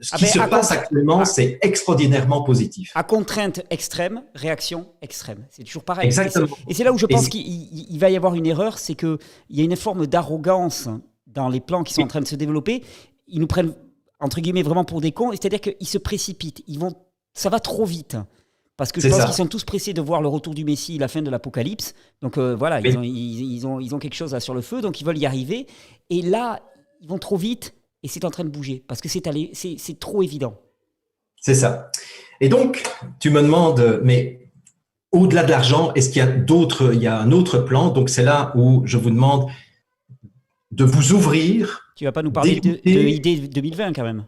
Ce qui se passe actuellement, c'est extraordinairement positif. À contrainte extrême, réaction extrême. C'est toujours pareil. Exactement. Et c'est là où je pense qu'il va y avoir une erreur, c'est qu'il y a une forme d'arrogance dans les plans qui sont en train de se développer. Ils nous prennent, entre guillemets, vraiment pour des cons. C'est-à-dire qu'ils se précipitent. Ça va trop vite. Parce que je pense qu'ils sont tous pressés de voir le retour du Messie, la fin de l'Apocalypse. Donc voilà, ils ont quelque chose là sur le feu, donc ils veulent y arriver. Et là, ils vont trop vite. Et c'est en train de bouger, parce que c'est trop évident. C'est ça. Et donc, tu me demandes, mais au-delà de l'argent, est-ce qu'il y a un autre plan? Donc, c'est là où je vous demande de vous ouvrir. Tu ne vas pas nous parler de ID 2020 quand même?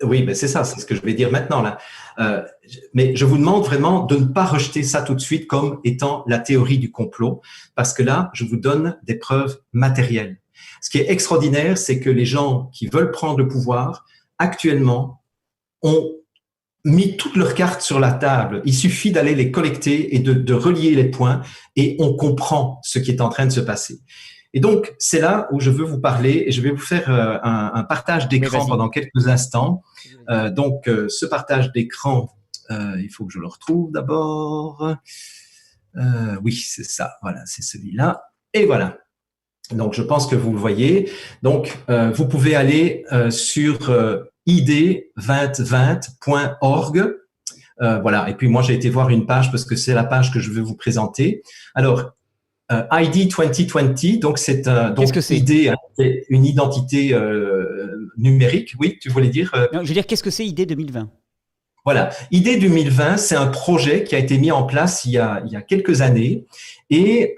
Oui, mais c'est ça, c'est ce que je vais dire maintenant là. Mais je vous demande vraiment de ne pas rejeter ça tout de suite comme étant la théorie du complot, parce que là, je vous donne des preuves matérielles. Ce qui est extraordinaire, c'est que les gens qui veulent prendre le pouvoir, actuellement, ont mis toutes leurs cartes sur la table. Il suffit d'aller les collecter et de relier les points et on comprend ce qui est en train de se passer. Et donc, c'est là où je veux vous parler et je vais vous faire un partage d'écran pendant quelques instants. Donc, ce partage d'écran, il faut que je le retrouve d'abord. Oui, c'est ça. Voilà, c'est celui-là. Et voilà. Donc, je pense que vous le voyez. Donc, vous pouvez aller sur id2020.org. Voilà. Et puis, moi, j'ai été voir une page parce que c'est la page que je vais vous présenter. Alors, ID 2020, donc c'est qu'est-ce que c'est? ID, c'est une identité numérique. Oui, tu voulais dire Non, je veux dire, qu'est-ce que c'est ID 2020? Voilà. ID 2020, c'est un projet qui a été mis en place il y a quelques années et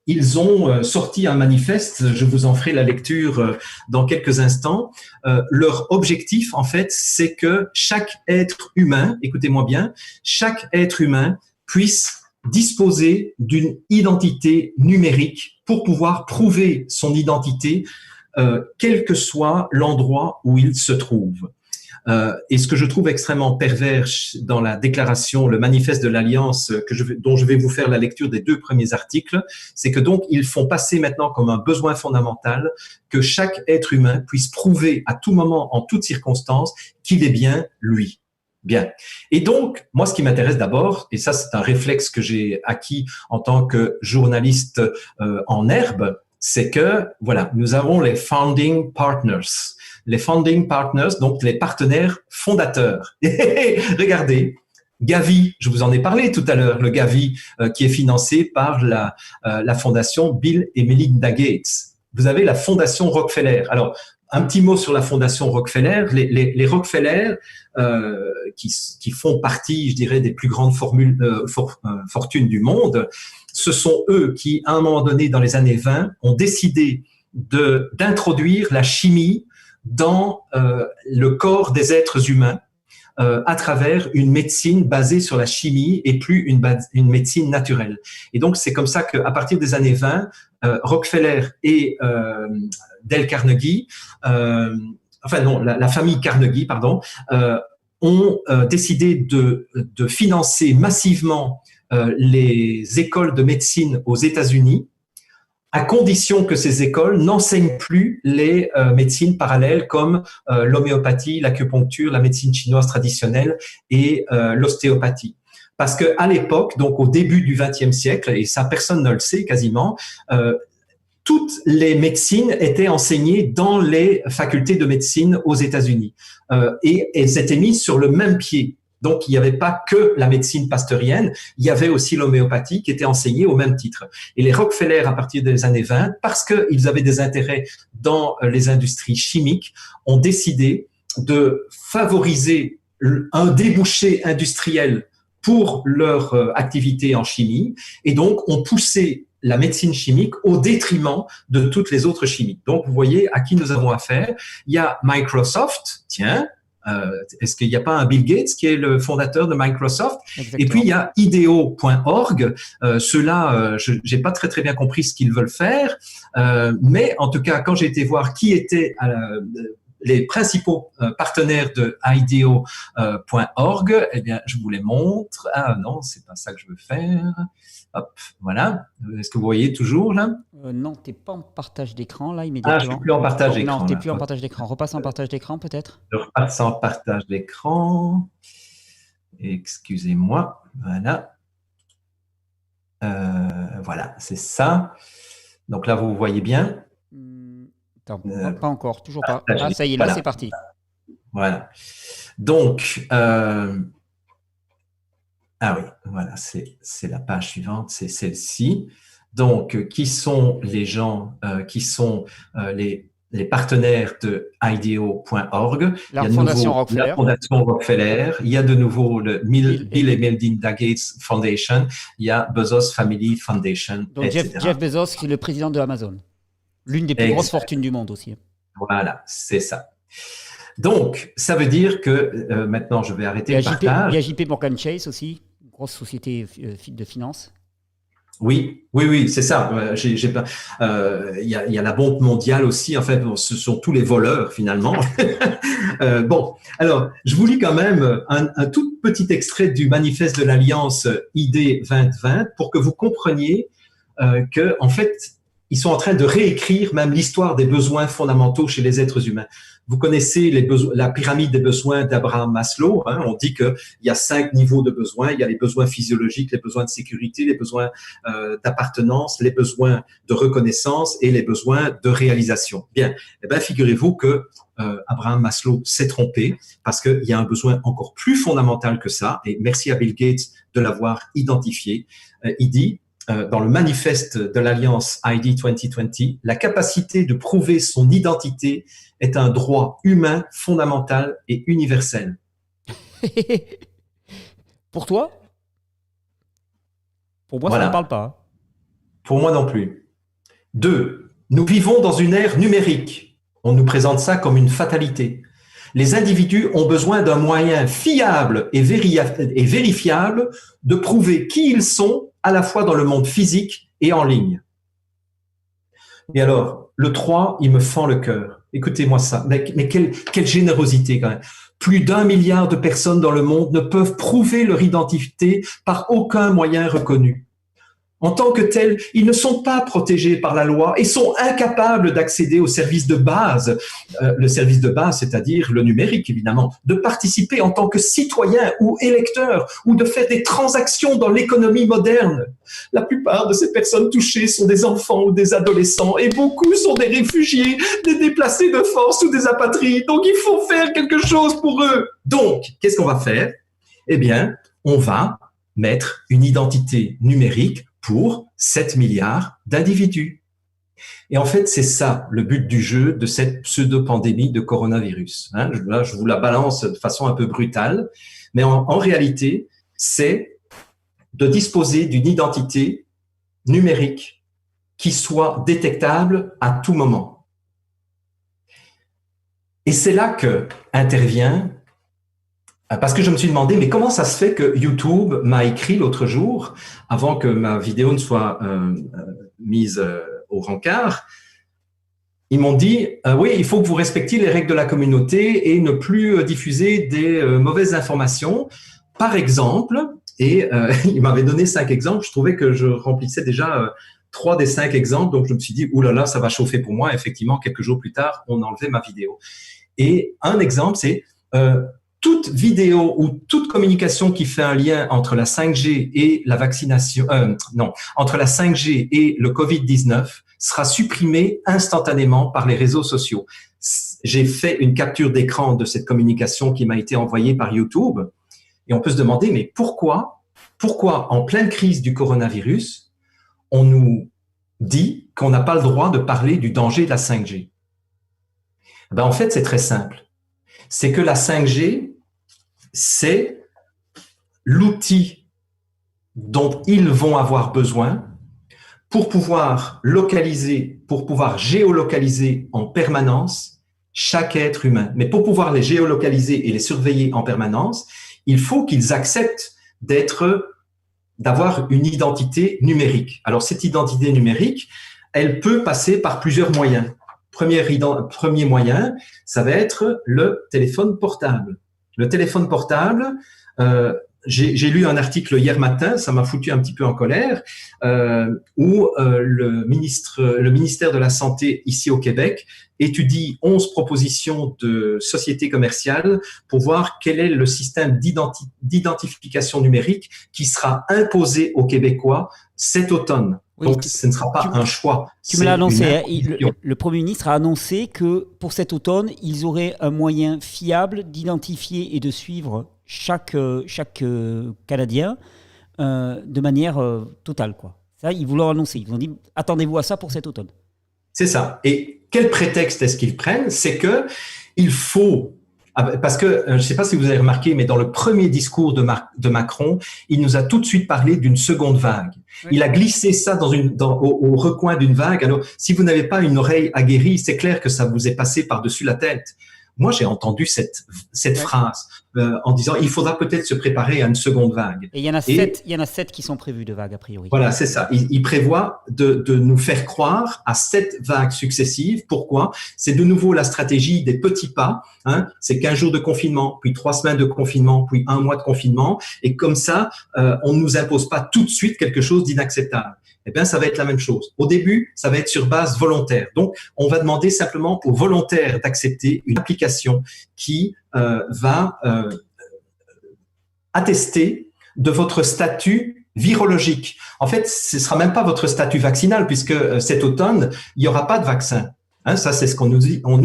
ils ont sorti un manifeste, je vous en ferai la lecture dans quelques instants. Leur objectif, en fait, c'est que chaque être humain, écoutez-moi bien, chaque être humain puisse disposer d'une identité numérique pour pouvoir prouver son identité, quel que soit l'endroit où il se trouve. Et ce que je trouve extrêmement pervers dans la déclaration, le manifeste de l'Alliance, dont je vais vous faire la lecture des 2 premiers articles, c'est que donc ils font passer maintenant comme un besoin fondamental que chaque être humain puisse prouver à tout moment, en toutes circonstances, qu'il est bien lui. Bien. Et donc, moi, ce qui m'intéresse d'abord, et ça, c'est un réflexe que j'ai acquis en tant que journaliste en herbe, c'est que, voilà, nous avons les founding partners. Les founding partners, donc les partenaires fondateurs. Regardez, Gavi, je vous en ai parlé tout à l'heure, le Gavi qui est financé par la fondation Bill et Melinda Gates. Vous avez la fondation Rockefeller. Alors, un petit mot sur la fondation Rockefeller. Les Rockefeller, qui font partie, je dirais, des plus grandes fortunes du monde, ce sont eux qui, à un moment donné, dans les années 20, ont décidé d'introduire la chimie dans le corps des êtres humains à travers une médecine basée sur la chimie et plus une médecine naturelle. Et donc, c'est comme ça qu'à partir des années 20, Rockefeller et Dale Carnegie, la famille Carnegie, pardon, ont décidé de financer massivement les écoles de médecine aux États-Unis, à condition que ces écoles n'enseignent plus les médecines parallèles comme l'homéopathie, l'acupuncture, la médecine chinoise traditionnelle et l'ostéopathie. Parce que à l'époque, donc au début du XXe siècle, et ça personne ne le sait quasiment, toutes les médecines étaient enseignées dans les facultés de médecine aux États-Unis et elles étaient mises sur le même pied. Donc, il n'y avait pas que la médecine pasteurienne, il y avait aussi l'homéopathie qui était enseignée au même titre. Et les Rockefeller, à partir des années 20, parce qu'ils avaient des intérêts dans les industries chimiques, ont décidé de favoriser un débouché industriel pour leur activité en chimie et donc ont poussé la médecine chimique au détriment de toutes les autres chimies. Donc, vous voyez à qui nous avons affaire. Il y a Microsoft, tiens, est-ce qu'il n'y a pas un Bill Gates qui est le fondateur de Microsoft? Exactement. Et puis, il y a IDEO.org. Ceux-là, je n'ai pas très, très bien compris ce qu'ils veulent faire. Mais en tout cas, quand j'ai été voir qui étaient les principaux partenaires de IDEO.org, eh bien, je vous les montre. Ah non, c'est pas ça que je veux faire. Hop, voilà. Est-ce que vous voyez toujours là? Non, tu n'es pas en partage d'écran là immédiatement. Ah, je ne suis plus en partage d'écran. Non, tu n'es plus en partage d'écran. Repasse en partage d'écran peut-être. Je repasse en partage d'écran. Excusez-moi. Voilà. Voilà, c'est ça. Donc là, vous voyez bien. Attends, pas encore, toujours pas. Ah, ça y est, là, c'est parti. Voilà. Donc, ah oui, voilà, c'est la page suivante, c'est celle-ci. Donc, qui sont les gens qui sont les partenaires de IDEO.org? La Fondation Rockefeller. La Fondation Rockefeller. Il y a de nouveau le Bill et Melinda Gates Foundation. Il y a Bezos Family Foundation, donc etc. Jeff Bezos, qui est le président de Amazon. L'une des plus grosses fortunes du monde aussi. Voilà, c'est ça. Donc, ça veut dire que maintenant, je vais arrêter le partage. Il y a JP Morgan Chase aussi, une grosse société de finance. Oui, c'est ça. Il y a la Banque mondiale aussi. En fait, ce sont tous les voleurs finalement. Bon, alors, je vous lis quand même un tout petit extrait du manifeste de l'Alliance ID 2020 pour que vous compreniez que, en fait, ils sont en train de réécrire même l'histoire des besoins fondamentaux chez les êtres humains. Vous connaissez la pyramide des besoins d'Abraham Maslow. Hein, on dit qu'il y a 5 niveaux de besoins. Il y a les besoins physiologiques, les besoins de sécurité, les besoins d'appartenance, les besoins de reconnaissance et les besoins de réalisation. Bien, eh ben, figurez-vous que Abraham Maslow s'est trompé parce qu'il y a un besoin encore plus fondamental que ça. Et merci à Bill Gates de l'avoir identifié. Il dit, dans le manifeste de l'Alliance ID 2020, la capacité de prouver son identité est un droit humain fondamental et universel. Pour toi? Pour moi, voilà. Ça ne parle pas. Pour moi non plus. 2. Nous vivons dans une ère numérique. On nous présente ça comme une fatalité. Les individus ont besoin d'un moyen fiable et vérifiable de prouver qui ils sont à la fois dans le monde physique et en ligne. Et alors, le 3, il me fend le cœur. Écoutez-moi ça, mais quelle générosité quand même. Plus d'1 milliard de personnes dans le monde ne peuvent prouver leur identité par aucun moyen reconnu. En tant que tels, ils ne sont pas protégés par la loi et sont incapables d'accéder aux services de base. Le service de base, c'est-à-dire le numérique, évidemment, de participer en tant que citoyen ou électeur ou de faire des transactions dans l'économie moderne. La plupart de ces personnes touchées sont des enfants ou des adolescents et beaucoup sont des réfugiés, des déplacés de force ou des apatrides. Donc, il faut faire quelque chose pour eux. Donc, qu'est-ce qu'on va faire? Eh bien, on va mettre une identité numérique pour 7 milliards d'individus. Et en fait, c'est ça le but du jeu de cette pseudo-pandémie de coronavirus. Hein, là, je vous la balance de façon un peu brutale, mais en réalité, c'est de disposer d'une identité numérique qui soit détectable à tout moment. Et c'est là que intervient, parce que je me suis demandé, mais comment ça se fait que YouTube m'a écrit l'autre jour, avant que ma vidéo ne soit mise au rencard, ils m'ont dit, oui, il faut que vous respectiez les règles de la communauté et ne plus diffuser des mauvaises informations. Par exemple, et ils m'avaient donné 5 exemples, je trouvais que je remplissais déjà 3 des 5 exemples, donc je me suis dit, oulala, ça va chauffer pour moi. Effectivement, quelques jours plus tard, on enlevait ma vidéo. Et un exemple, c'est toute vidéo ou toute communication qui fait un lien entre la 5G et la vaccination, entre la 5G et le Covid-19 sera supprimée instantanément par les réseaux sociaux. J'ai fait une capture d'écran de cette communication qui m'a été envoyée par YouTube et on peut se demander, mais pourquoi en pleine crise du coronavirus, on nous dit qu'on n'a pas le droit de parler du danger de la 5G? Ben, en fait, c'est très simple. C'est que la 5G, c'est l'outil dont ils vont avoir besoin pour pouvoir localiser, pour pouvoir géolocaliser en permanence chaque être humain. Mais pour pouvoir les géolocaliser et les surveiller en permanence, il faut qu'ils acceptent d'avoir une identité numérique. Alors, cette identité numérique, elle peut passer par plusieurs moyens. Premier moyen, ça va être le téléphone portable. Le téléphone portable, j'ai lu un article hier matin, ça m'a foutu un petit peu en colère, où le ministère de la Santé ici au Québec étudie 11 propositions de sociétés commerciales pour voir quel est le système d'identification numérique qui sera imposé aux Québécois cet automne. Oui, donc, ce ne sera pas un choix. Tu me l'as annoncé. Le Premier ministre a annoncé que pour cet automne, ils auraient un moyen fiable d'identifier et de suivre chaque Canadien de manière totale, quoi. Ça, ils vous l'ont annoncé. Ils vous ont dit, attendez-vous à ça pour cet automne. C'est ça. Et quel prétexte est-ce qu'ils prennent? C'est que il faut... Parce que, je ne sais pas si vous avez remarqué, mais dans le premier discours de Macron, il nous a tout de suite parlé d'une seconde vague. Oui. Il a glissé ça au recoin d'une vague. Alors, si vous n'avez pas une oreille aguerrie, c'est clair que ça vous est passé par-dessus la tête. Moi, j'ai entendu cette phrase en disant il faudra peut-être se préparer à une seconde vague. Et il y en a 7 qui sont prévues de vagues, a priori. Voilà, c'est ça. Il prévoit de nous faire croire à 7 vagues successives. Pourquoi? C'est de nouveau la stratégie des petits pas. Hein. C'est 15 jours de confinement, puis 3 semaines de confinement, puis 1 mois de confinement. Et comme ça, on ne nous impose pas tout de suite quelque chose d'inacceptable. Eh bien, ça va être la même chose. Au début, ça va être sur base volontaire. Donc, on va demander simplement aux volontaires d'accepter une application qui va attester de votre statut virologique. En fait, ce sera même pas votre statut vaccinal puisque cet automne, il y aura pas de vaccin. Hein, ça, c'est ce qu'on nous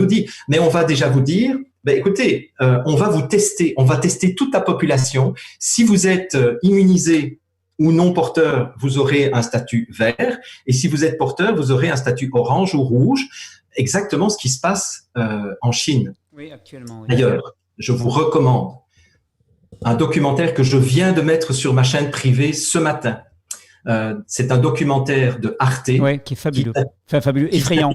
dit. Mais on va déjà vous dire, écoutez, on va vous tester. On va tester toute la population. Si vous êtes immunisé ou non porteur, vous aurez un statut vert. Et si vous êtes porteur, vous aurez un statut orange ou rouge. Exactement ce qui se passe en Chine. Oui, actuellement. Oui. D'ailleurs, je vous recommande un documentaire que je viens de mettre sur ma chaîne privée ce matin. C'est un documentaire de Arte. Oui, qui est fabuleux. Fabuleux, effrayant.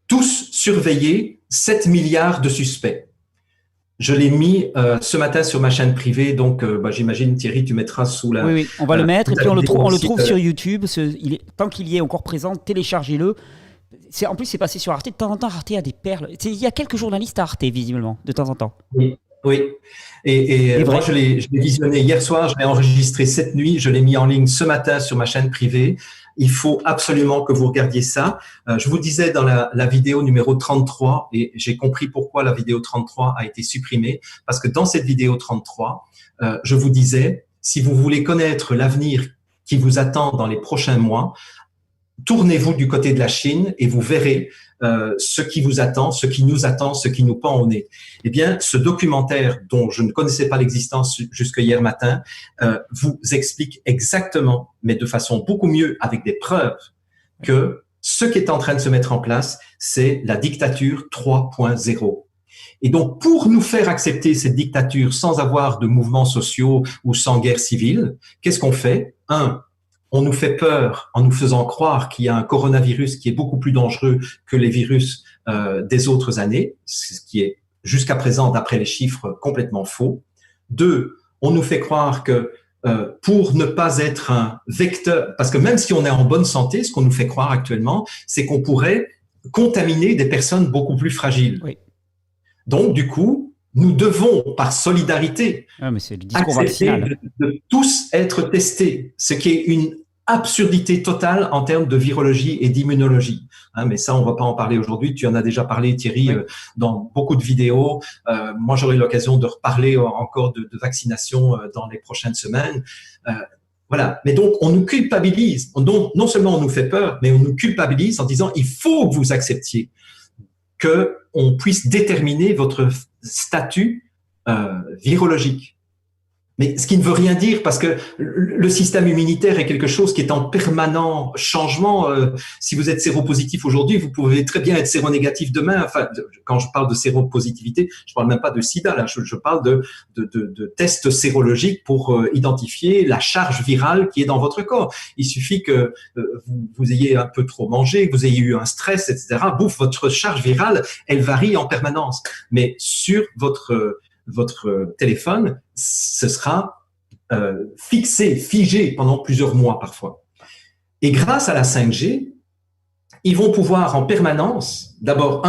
Tous surveillés, 7 milliards de suspects. Je l'ai mis ce matin sur ma chaîne privée, donc j'imagine Thierry, tu mettras sous la... Oui, on va le mettre et puis on le trouve sur YouTube. Tant qu'il y est encore présent, téléchargez-le. En plus, c'est passé sur Arte. De temps en temps, Arte a des perles. Il y a quelques journalistes à Arte, visiblement, de temps en temps. Oui. Et moi, je l'ai visionné hier soir, je l'ai enregistré cette nuit, je l'ai mis en ligne ce matin sur ma chaîne privée. Il faut absolument que vous regardiez ça. Je vous disais dans la vidéo numéro 33, et j'ai compris pourquoi la vidéo 33 a été supprimée, parce que dans cette vidéo 33, je vous disais, si vous voulez connaître l'avenir qui vous attend dans les prochains mois, tournez-vous du côté de la Chine et vous verrez ce qui vous attend, ce qui nous attend, ce qui nous pend au nez. Eh bien, ce documentaire dont je ne connaissais pas l'existence jusque hier matin vous explique exactement, mais de façon beaucoup mieux, avec des preuves, que ce qui est en train de se mettre en place, c'est la dictature 3.0. Et donc, pour nous faire accepter cette dictature sans avoir de mouvements sociaux ou sans guerre civile, qu'est-ce qu'on fait? On nous fait peur en nous faisant croire qu'il y a un coronavirus qui est beaucoup plus dangereux que les virus des autres années, ce qui est jusqu'à présent, d'après les chiffres, complètement faux. 2, on nous fait croire que pour ne pas être un vecteur, parce que même si on est en bonne santé, ce qu'on nous fait croire actuellement, c'est qu'on pourrait contaminer des personnes beaucoup plus fragiles. Oui. Donc, du coup, nous devons, par solidarité, accepter de tous être testés, ce qui est une absurdité totale en termes de virologie et d'immunologie. Mais ça, on va pas en parler aujourd'hui. Tu en as déjà parlé, Thierry, dans beaucoup de vidéos. Moi, j'aurai l'occasion de reparler encore de vaccination dans les prochaines semaines. Voilà. Mais donc, on nous culpabilise. Donc, non seulement on nous fait peur, mais on nous culpabilise en disant il faut que vous acceptiez qu'on puisse déterminer votre statut virologique. Mais ce qui ne veut rien dire, parce que le système immunitaire est quelque chose qui est en permanent changement. Si vous êtes séropositif aujourd'hui, vous pouvez très bien être séronégatif demain. Enfin, quand je parle de séropositivité, je parle même pas de sida, là, je parle de tests sérologiques pour identifier la charge virale qui est dans votre corps. Il suffit que vous ayez un peu trop mangé, que vous ayez eu un stress, etc. Bouf, votre charge virale, elle varie en permanence. Mais sur votre téléphone, ce sera figé pendant plusieurs mois parfois. Et grâce à la 5G, ils vont pouvoir en permanence, d'abord,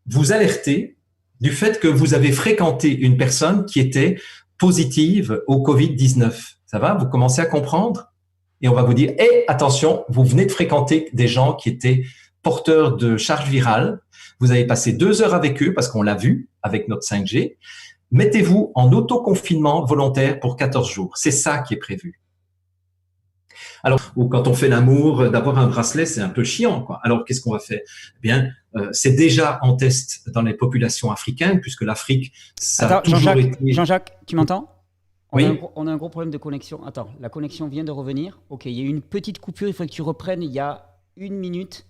vous alerter du fait que vous avez fréquenté une personne qui était positive au Covid-19. Ça va? Vous commencez à comprendre? Et on va vous dire, attention, vous venez de fréquenter des gens qui étaient porteurs de charge virale. Vous avez passé 2 heures avec eux parce qu'on l'a vu avec notre 5G. Mettez-vous en autoconfinement volontaire pour 14 jours. C'est ça qui est prévu. Alors, ou quand on fait l'amour, d'avoir un bracelet, c'est un peu chiant, quoi. Alors, qu'est-ce qu'on va faire? Eh bien, c'est déjà en test dans les populations africaines, puisque l'Afrique, ça a toujours été... Jean-Jacques, tu m'entends? Oui. On a un gros problème de connexion. Attends, la connexion vient de revenir. Ok, il y a eu une petite coupure, il faut que tu reprennes il y a 1 minute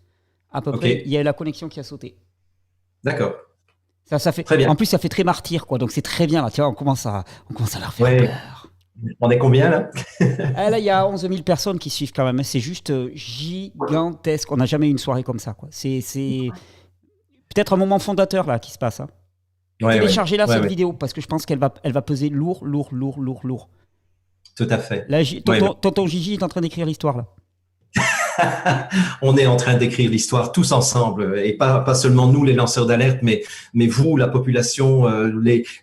à peu près. Il y a la connexion qui a sauté. D'accord. Ça fait, très bien. En plus, ça fait très martyr, quoi. Donc, c'est très bien. Là. Tu vois, on commence à leur faire peur. On est combien, là? Là, il y a 11 000 personnes qui suivent quand même. C'est juste gigantesque. On n'a jamais eu une soirée comme ça, quoi. C'est peut-être un moment fondateur, là, qui se passe. Hein. Téléchargez-la, cette vidéo, parce que je pense qu'elle va peser lourd. Tout à fait. Là, tonton Gigi est en train d'écrire l'histoire, là. On est en train d'écrire l'histoire tous ensemble, et pas seulement nous les lanceurs d'alerte, mais vous, la population,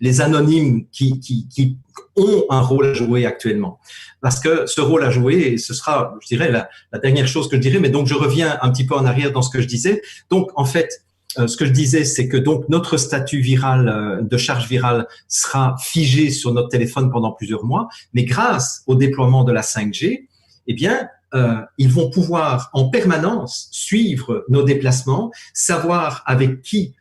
les anonymes qui ont un rôle à jouer actuellement. Parce que ce rôle à jouer, et ce sera, je dirais, la dernière chose que je dirais, mais donc je reviens un petit peu en arrière dans ce que je disais. Donc, en fait, ce que je disais, c'est que donc notre statut viral de charge virale sera figé sur notre téléphone pendant plusieurs mois, mais grâce au déploiement de la 5G, eh bien, ils vont pouvoir en permanence suivre nos déplacements, savoir avec qui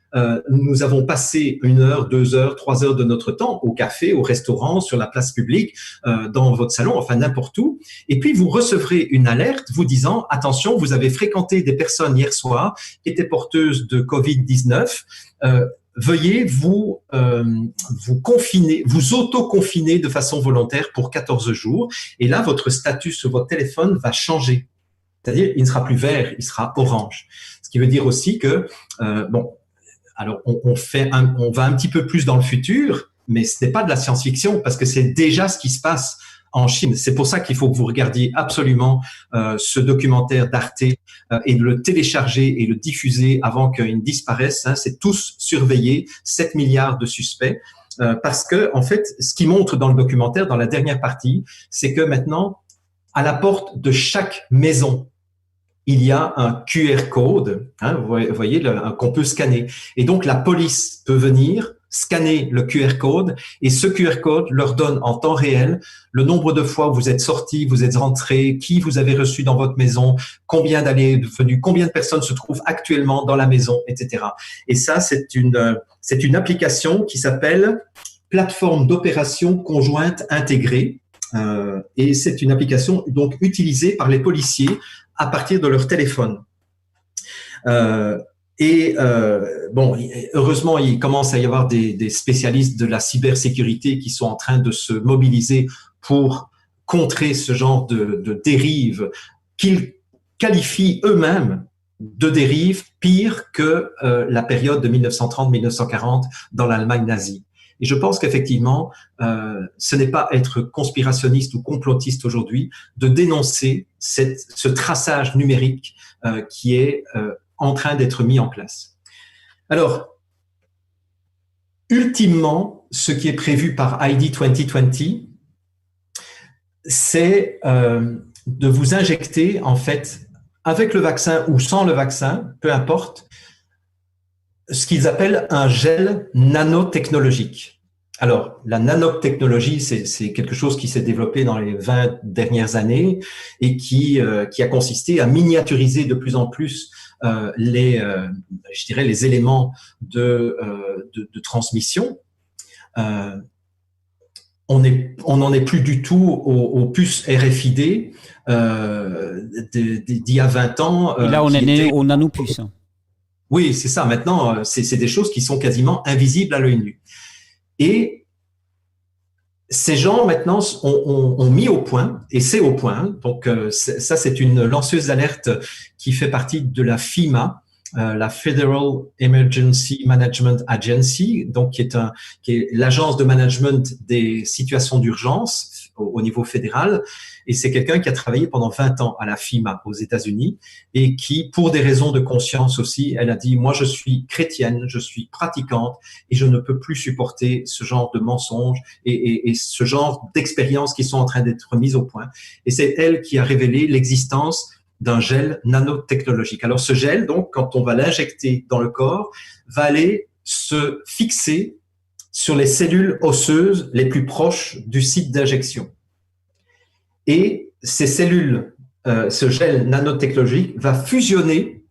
nous avons passé 1 heure, 2 heures, 3 heures de notre temps au café, au restaurant, sur la place publique, dans votre salon, enfin n'importe où. Et puis, vous recevrez une alerte vous disant, attention, vous avez fréquenté des personnes hier soir qui étaient porteuses de Covid-19. Veuillez vous confiner, vous auto-confiner de façon volontaire pour 14 jours. Et là, votre statut sur votre téléphone va changer. C'est-à-dire, il ne sera plus vert, il sera orange. Ce qui veut dire aussi que, alors on va un petit peu plus dans le futur, mais ce n'est pas de la science-fiction parce que c'est déjà ce qui se passe en Chine. C'est pour ça qu'il faut que vous regardiez absolument ce documentaire d'Arte et de le télécharger et le diffuser avant qu'il disparaisse. Hein. C'est tous surveillés, 7 milliards de suspects. Parce que, en fait, ce qui montre dans le documentaire, dans la dernière partie, c'est que maintenant, à la porte de chaque maison, il y a un QR code, hein, vous voyez, qu'on peut scanner. Et donc, la police peut venir scanner le QR code et ce QR code leur donne en temps réel le nombre de fois où vous êtes sorti, vous êtes rentré, qui vous avez reçu dans votre maison, combien d'allées et venues, combien de personnes se trouvent actuellement dans la maison, etc. Et ça, c'est une application qui s'appelle Plateforme d'opération conjointe intégrée. Et c'est une application donc utilisée par les policiers à partir de leur téléphone. Heureusement, il commence à y avoir des spécialistes de la cybersécurité qui sont en train de se mobiliser pour contrer ce genre de dérive qu'ils qualifient eux-mêmes de dérive pire que la période de 1930-1940 dans l'Allemagne nazie. Et je pense qu'effectivement, ce n'est pas être conspirationniste ou complotiste aujourd'hui de dénoncer ce traçage numérique qui est en train d'être mis en place. Alors, ultimement, ce qui est prévu par ID 2020, c'est de vous injecter, en fait, avec le vaccin ou sans le vaccin, peu importe, ce qu'ils appellent un gel nanotechnologique. Alors, la nanotechnologie, c'est quelque chose qui s'est développé dans les 20 dernières années et qui a consisté à miniaturiser de plus en plus les éléments de transmission. on n'en est plus du tout aux puces RFID d'il y a 20 ans. Et là, on est né aux nanopuces. Oui, c'est ça. Maintenant, c'est des choses qui sont quasiment invisibles à l'œil nu. Et ces gens, maintenant, ont mis au point, et c'est au point. Donc, ça, c'est une lanceuse d'alerte qui fait partie de la FEMA, la Federal Emergency Management Agency, donc qui est l'agence de management des situations d'urgence au niveau fédéral. Et c'est quelqu'un qui a travaillé pendant 20 ans à la FEMA aux États-Unis et qui, pour des raisons de conscience aussi, elle a dit, moi, je suis chrétienne, je suis pratiquante et je ne peux plus supporter ce genre de mensonges et ce genre d'expériences qui sont en train d'être mises au point. Et c'est elle qui a révélé l'existence d'un gel nanotechnologique. Alors, ce gel, donc, quand on va l'injecter dans le corps, va aller se fixer sur les cellules osseuses les plus proches du site d'injection. Et ces cellules, ce gel nanotechnologique va fusionner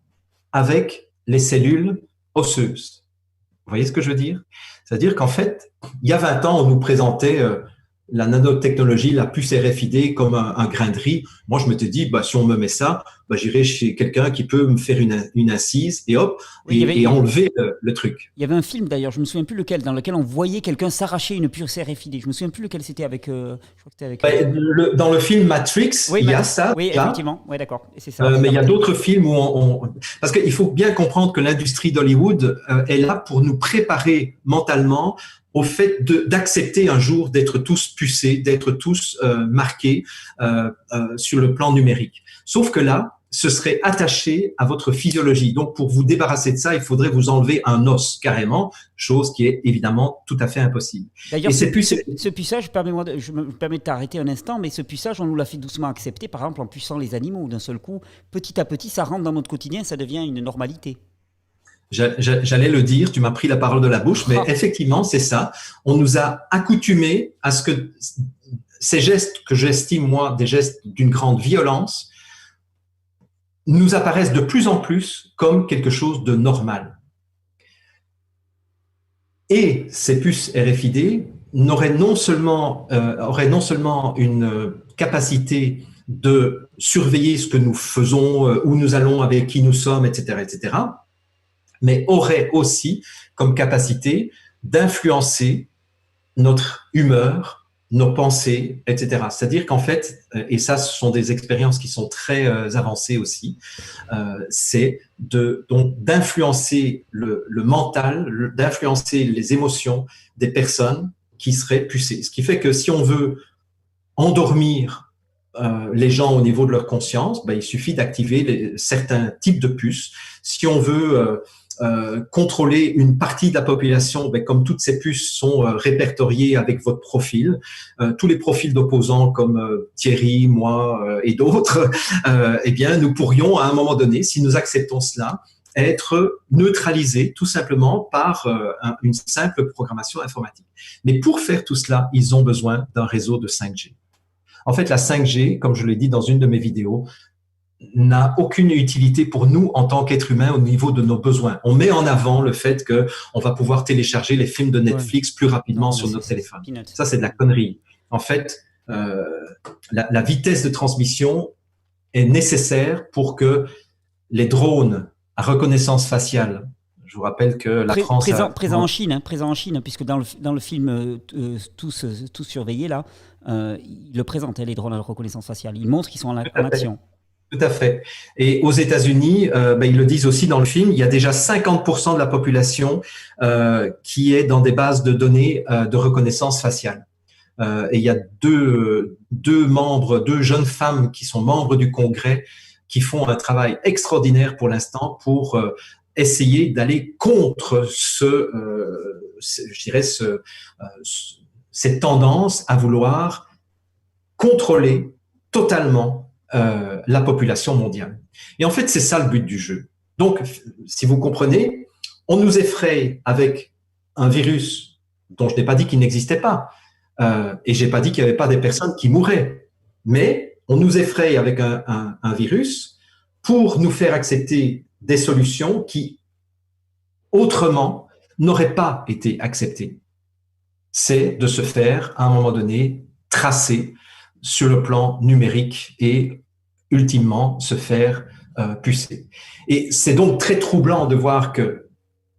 avec les cellules osseuses. Vous voyez ce que je veux dire? C'est-à-dire qu'en fait, il y a 20 ans, on nous présentait la nanotechnologie, la puce RFID comme un grain de riz. Moi, je m'étais dit, bah, si on me met ça, bah, j'irai chez quelqu'un qui peut me faire une incise et hop, oui, et enlever le truc. Il y avait un film d'ailleurs, je me souviens plus lequel, dans lequel on voyait quelqu'un s'arracher une puce RFID. Je me souviens plus lequel c'était avec. Je crois que c'était avec. Dans le film Matrix, oui, il y a ça. Oui, là. Effectivement. Oui, d'accord. Et c'est ça. Mais il y a d'autres films où parce qu'il faut bien comprendre que l'industrie d'Hollywood est là pour nous préparer mentalement au fait d'accepter un jour d'être tous pucés, d'être tous marqués sur le plan numérique. Sauf que là, ce serait attaché à votre physiologie. Donc, pour vous débarrasser de ça, il faudrait vous enlever un os carrément, chose qui est évidemment tout à fait impossible. D'ailleurs, ce puçage, je me permets de t'arrêter un instant, mais ce puçage, on nous l'a fait doucement accepter, par exemple en puçant les animaux. D'un seul coup, petit à petit, ça rentre dans notre quotidien, ça devient une normalité. J'allais le dire, tu m'as pris la parole de la bouche, mais effectivement, c'est ça. On nous a accoutumés à ce que ces gestes que j'estime, moi, des gestes d'une grande violence, nous apparaissent de plus en plus comme quelque chose de normal. Et ces puces RFID auraient non seulement une capacité de surveiller ce que nous faisons, où nous allons, avec qui nous sommes, etc., mais auraient aussi comme capacité d'influencer notre humeur, nos pensées, etc. C'est-à-dire qu'en fait, et ça, ce sont des expériences qui sont très avancées aussi, c'est donc d'influencer le mental, d'influencer les émotions des personnes qui seraient pucées. Ce qui fait que si on veut endormir les gens au niveau de leur conscience, ben, il suffit d'activer certains types de puces. Si on veut contrôler une partie de la population, ben, comme toutes ces puces sont répertoriées avec votre profil, tous les profils d'opposants comme Thierry, moi et d'autres, eh bien, nous pourrions à un moment donné, si nous acceptons cela, être neutralisés tout simplement par une simple programmation informatique. Mais pour faire tout cela, ils ont besoin d'un réseau de 5G. En fait, la 5G, comme je l'ai dit dans une de mes vidéos, n'a aucune utilité pour nous en tant qu'êtres humains au niveau de nos besoins. On met en avant le fait qu'on va pouvoir télécharger les films de Netflix plus rapidement sur nos téléphones. Ça, c'est de la connerie. En fait, la vitesse de transmission est nécessaire pour que les drones à reconnaissance faciale, je vous rappelle que la France... Présent en Chine, puisque dans le film Tous surveillés, là, il le présente, les drones à reconnaissance faciale. Il montre qu'ils sont en action. Tout à fait. Et aux États-Unis, ils le disent aussi dans le film, il y a déjà 50% de la population qui est dans des bases de données de reconnaissance faciale. Et il y a deux jeunes femmes qui sont membres du Congrès qui font un travail extraordinaire pour l'instant pour essayer d'aller contre cette tendance à vouloir contrôler totalement la population mondiale. Et en fait, c'est ça le but du jeu. Donc, si vous comprenez, on nous effraie avec un virus dont je n'ai pas dit qu'il n'existait pas. Et j'ai pas dit qu'il n'y avait pas des personnes qui mourraient. Mais on nous effraie avec un virus pour nous faire accepter des solutions qui, autrement, n'auraient pas été acceptées. c'est de se faire, à un moment donné, tracer sur le plan numérique et ultimement se faire pucer. Et c'est donc très troublant de voir que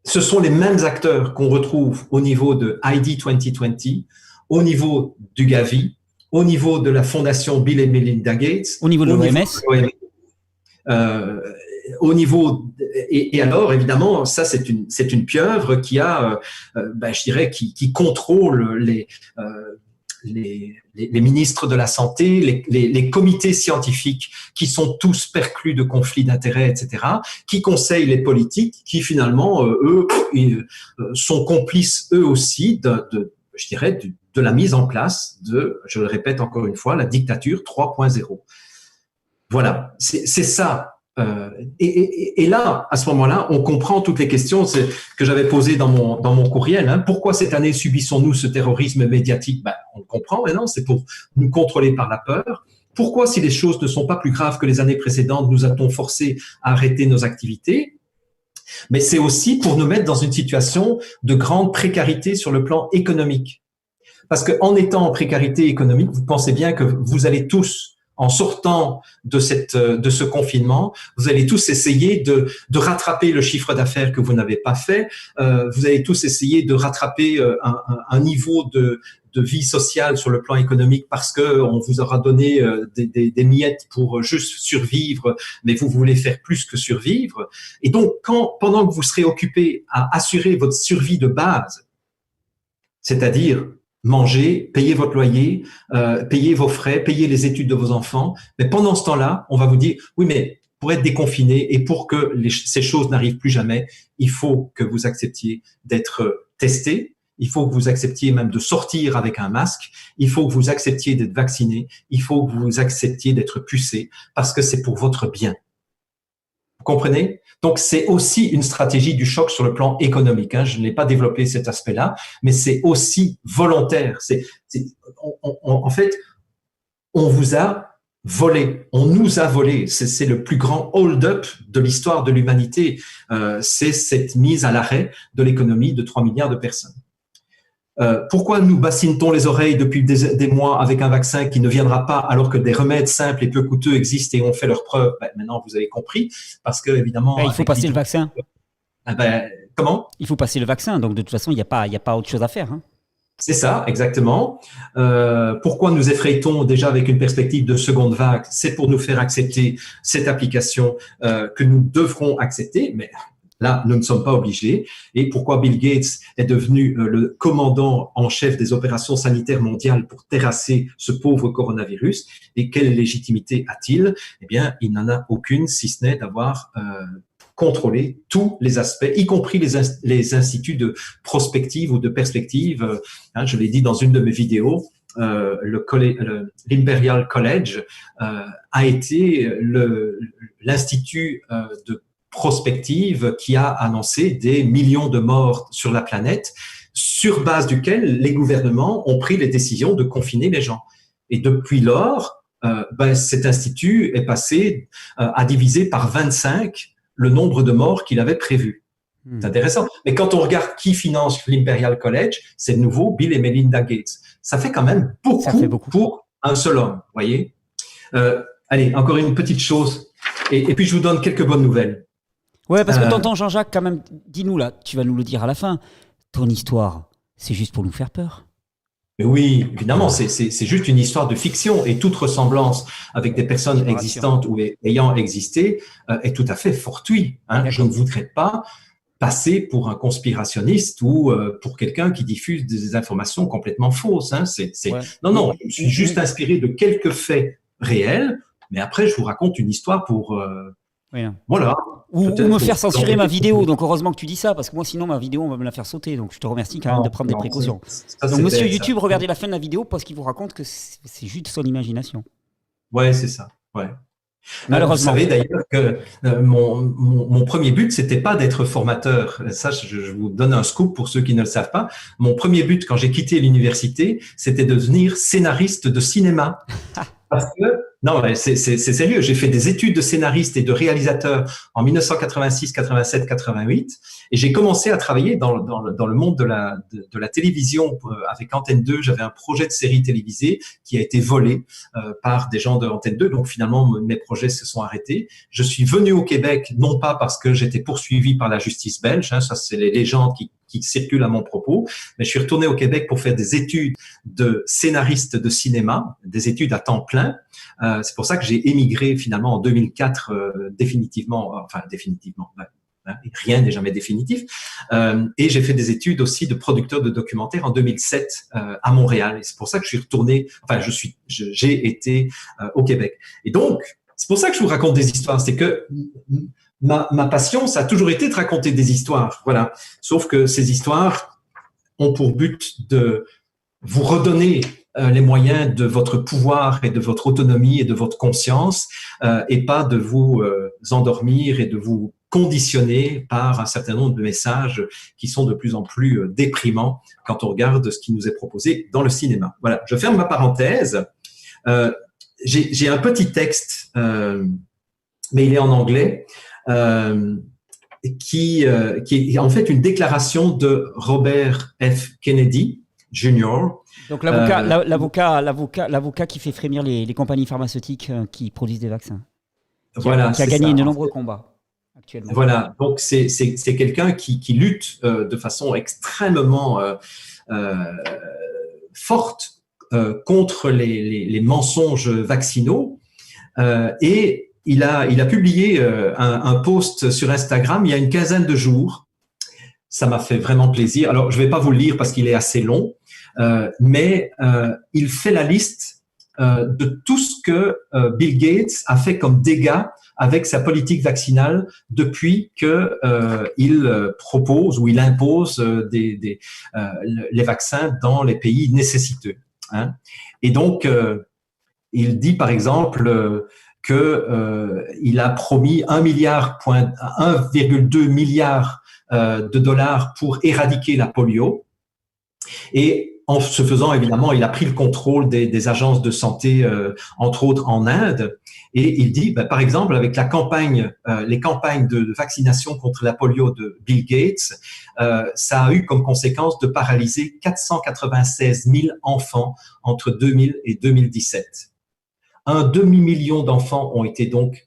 ce sont les mêmes acteurs qu'on retrouve au niveau de ID 2020, au niveau du Gavi, au niveau de la fondation Bill et Melinda Gates, au niveau de l'OMS. Au niveau et alors évidemment ça c'est une pieuvre qui a je dirais qui contrôle les ministres de la santé, les comités scientifiques qui sont tous perclus de conflits d'intérêts, etc., qui conseillent les politiques, qui finalement, eux, sont complices eux aussi je dirais, de la mise en place de, je le répète encore une fois, la dictature 3.0. Voilà, c'est ça. Et là, à ce moment-là, on comprend toutes les questions que j'avais posées dans mon courriel. Hein. Pourquoi cette année subissons-nous ce terrorisme médiatique? On le comprend maintenant, c'est pour nous contrôler par la peur. Pourquoi, si les choses ne sont pas plus graves que les années précédentes, nous a-t-on forcé à arrêter nos activités? Mais c'est aussi pour nous mettre dans une situation de grande précarité sur le plan économique. Parce qu'en étant en précarité économique, vous pensez bien que vous allez tous, en sortant de ce confinement, vous allez tous essayer de rattraper le chiffre d'affaires que vous n'avez pas fait. Vous allez tous essayer de rattraper un niveau de vie sociale sur le plan économique parce que on vous aura donné des miettes pour juste survivre, mais vous voulez faire plus que survivre. Et donc, pendant que vous serez occupé à assurer votre survie de base, c'est-à-dire manger, payer votre loyer, payer vos frais, payer les études de vos enfants. Mais pendant ce temps-là, on va vous dire, oui, mais pour être déconfiné et pour que ces choses n'arrivent plus jamais, il faut que vous acceptiez d'être testé, il faut que vous acceptiez même de sortir avec un masque, il faut que vous acceptiez d'être vacciné, il faut que vous acceptiez d'être pucé, parce que c'est pour votre bien. Vous comprenez? Donc, c'est aussi une stratégie du choc sur le plan économique. Hein. Je n'ai pas développé cet aspect-là, mais c'est aussi volontaire. En fait, on vous a volé, on nous a volé. C'est le plus grand hold-up de l'histoire de l'humanité. C'est cette mise à l'arrêt de l'économie de 3 milliards de personnes. Pourquoi nous bassine-t-on les oreilles depuis des mois avec un vaccin qui ne viendra pas alors que des remèdes simples et peu coûteux existent et ont fait leurs preuves? Maintenant, vous avez compris, parce que évidemment… il faut passer le vaccin. Comment? Il faut passer le vaccin, donc de toute façon, il n'y a pas autre chose à faire. Hein. C'est ça, exactement. Pourquoi nous effraie-t-on déjà avec une perspective de seconde vague? C'est pour nous faire accepter cette application que nous devrons accepter, mais… Là, nous ne sommes pas obligés. Et pourquoi Bill Gates est devenu le commandant en chef des opérations sanitaires mondiales pour terrasser ce pauvre coronavirus? Et quelle légitimité a-t-il? Eh bien, il n'en a aucune, si ce n'est d'avoir contrôlé tous les aspects, y compris les instituts de prospective ou de perspective. Je l'ai dit dans une de mes vidéos. L'Imperial College a été l'institut de prospective qui a annoncé des millions de morts sur la planète, sur base duquel les gouvernements ont pris les décisions de confiner les gens. Et depuis lors, cet institut est passé à diviser par 25 le nombre de morts qu'il avait prévu. C'est intéressant. Mais quand on regarde qui finance l'Imperial College, c'est de nouveau Bill et Melinda Gates. Ça fait quand même beaucoup pour un seul homme, voyez. Allez, encore une petite chose. Et puis, je vous donne quelques bonnes nouvelles. Ouais, parce que t'entends Jean-Jacques quand même, dis-nous là, tu vas nous le dire à la fin, ton histoire, c'est juste pour nous faire peur. Mais oui, évidemment, c'est juste une histoire de fiction et toute ressemblance avec des personnes existantes ou ayant existé est tout à fait fortuite. Hein. Je ne voudrais pas passer pour un conspirationniste ou pour quelqu'un qui diffuse des informations complètement fausses. Hein. Non, je suis juste inspiré de quelques faits réels, mais après, je vous raconte une histoire pour… Voilà. Ou me faire censurer ma vidéo. Donc heureusement que tu dis ça, parce que moi sinon ma vidéo on va me la faire sauter. Donc je te remercie quand même de prendre des précautions. Donc monsieur YouTube, regardez la fin de la vidéo parce qu'il vous raconte que c'est juste son imagination. Ouais, c'est ça. Ouais. Malheureusement. Vous savez d'ailleurs que mon premier but, c'était pas d'être formateur. Ça, je vous donne un scoop pour ceux qui ne le savent pas. Mon premier but quand j'ai quitté l'université, c'était de devenir scénariste de cinéma. Parce que Non, mais c'est sérieux. J'ai fait des études de scénariste et de réalisateur en 1986, 87, 88, et j'ai commencé à travailler dans le monde de la télévision avec Antenne 2. J'avais un projet de série télévisée qui a été volé par des gens de Antenne 2. Donc finalement, mes projets se sont arrêtés. Je suis venu au Québec non pas parce que j'étais poursuivi par la justice belge, hein, ça c'est les légendes qui circulent à mon propos, mais je suis retourné au Québec pour faire des études de scénariste de cinéma, des études à temps plein. C'est pour ça que j'ai émigré finalement en 2004 définitivement, ouais, hein, rien n'est jamais définitif. Et j'ai fait des études aussi de producteur de documentaires en 2007 à Montréal. Et c'est pour ça que je suis retourné, j'ai été au Québec. Et donc, c'est pour ça que je vous raconte des histoires. C'est que ma passion, ça a toujours été de raconter des histoires. Voilà. Sauf que ces histoires ont pour but de vous redonner les moyens de votre pouvoir et de votre autonomie et de votre conscience, et pas de vous endormir et de vous conditionner par un certain nombre de messages qui sont de plus en plus déprimants quand on regarde ce qui nous est proposé dans le cinéma. Voilà, je ferme ma parenthèse. J'ai un petit texte, mais il est en anglais, qui est en fait une déclaration de Robert F. Kennedy Jr. Donc l'avocat qui fait frémir les compagnies pharmaceutiques qui produisent des vaccins. Qui a gagné de nombreux combats actuellement. Voilà, donc c'est quelqu'un qui lutte de façon extrêmement forte contre les mensonges vaccinaux, et il a publié un post sur Instagram il y a une quinzaine de jours. Ça m'a fait vraiment plaisir. Alors, je vais pas vous le lire parce qu'il est assez long, mais il fait la liste de tout ce que Bill Gates a fait comme dégâts avec sa politique vaccinale depuis que il propose ou il impose les vaccins dans les pays nécessiteux. Hein. Et donc, il dit par exemple il a promis 1,2 milliard de dollars pour éradiquer la polio. Et en se faisant, évidemment, il a pris le contrôle des agences de santé, entre autres en Inde. Et il dit, par exemple, avec les campagnes de vaccination contre la polio de Bill Gates, ça a eu comme conséquence de paralyser 496 000 enfants entre 2000 et 2017. Un demi-million d'enfants ont été donc...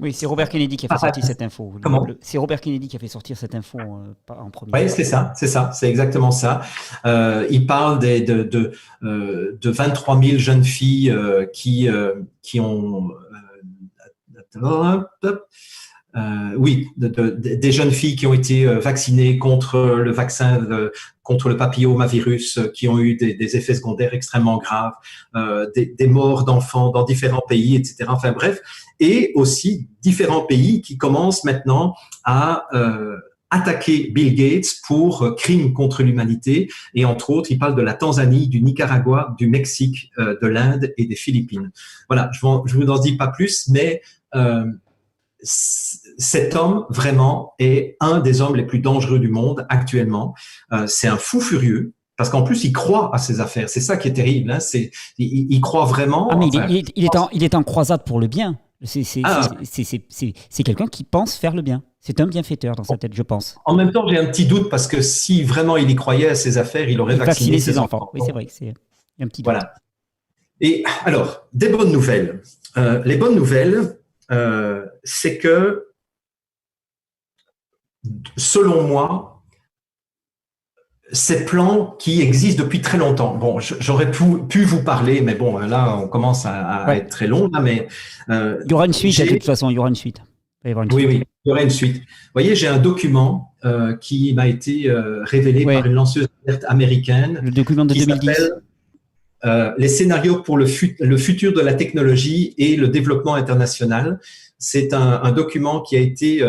oui, c'est Robert Kennedy qui a fait sortir cette info. C'est Robert Kennedy qui a fait sortir cette info en premier. Oui, c'est exactement ça. Il parle de 23 000 jeunes filles qui ont... des jeunes filles qui ont été vaccinées contre le vaccin, contre le papillomavirus, qui ont eu des effets secondaires extrêmement graves, des morts d'enfants dans différents pays, etc. Enfin bref, et aussi différents pays qui commencent maintenant à attaquer Bill Gates pour crimes contre l'humanité. Et entre autres, il parle de la Tanzanie, du Nicaragua, du Mexique, de l'Inde et des Philippines. Voilà, je vous en dis pas plus, mais cet homme, vraiment, est un des hommes les plus dangereux du monde actuellement. C'est un fou furieux, parce qu'en plus, il croit à ses affaires. C'est ça qui est terrible. Hein. Il croit vraiment... Ah, mais il est en croisade pour le bien. C'est quelqu'un qui pense faire le bien. C'est un bienfaiteur dans sa tête, je pense. En même temps, j'ai un petit doute, parce que si vraiment il y croyait à ses affaires, il aurait vacciné ses enfants. Oui, c'est vrai que c'est un petit doute. Voilà. Et alors, des bonnes nouvelles. Les bonnes nouvelles... c'est que, selon moi, ces plans qui existent depuis très longtemps. Bon, j'aurais pu vous parler, mais bon, là, on commence à être très long. Là, mais il y aura une suite, de toute façon, il y aura une suite. Oui, il y aura une suite. Vous voyez, j'ai un document qui m'a été révélé par une lanceuse d'alerte américaine. Le document de 2010. Les scénarios pour le futur de la technologie et le développement international. C'est un document qui a été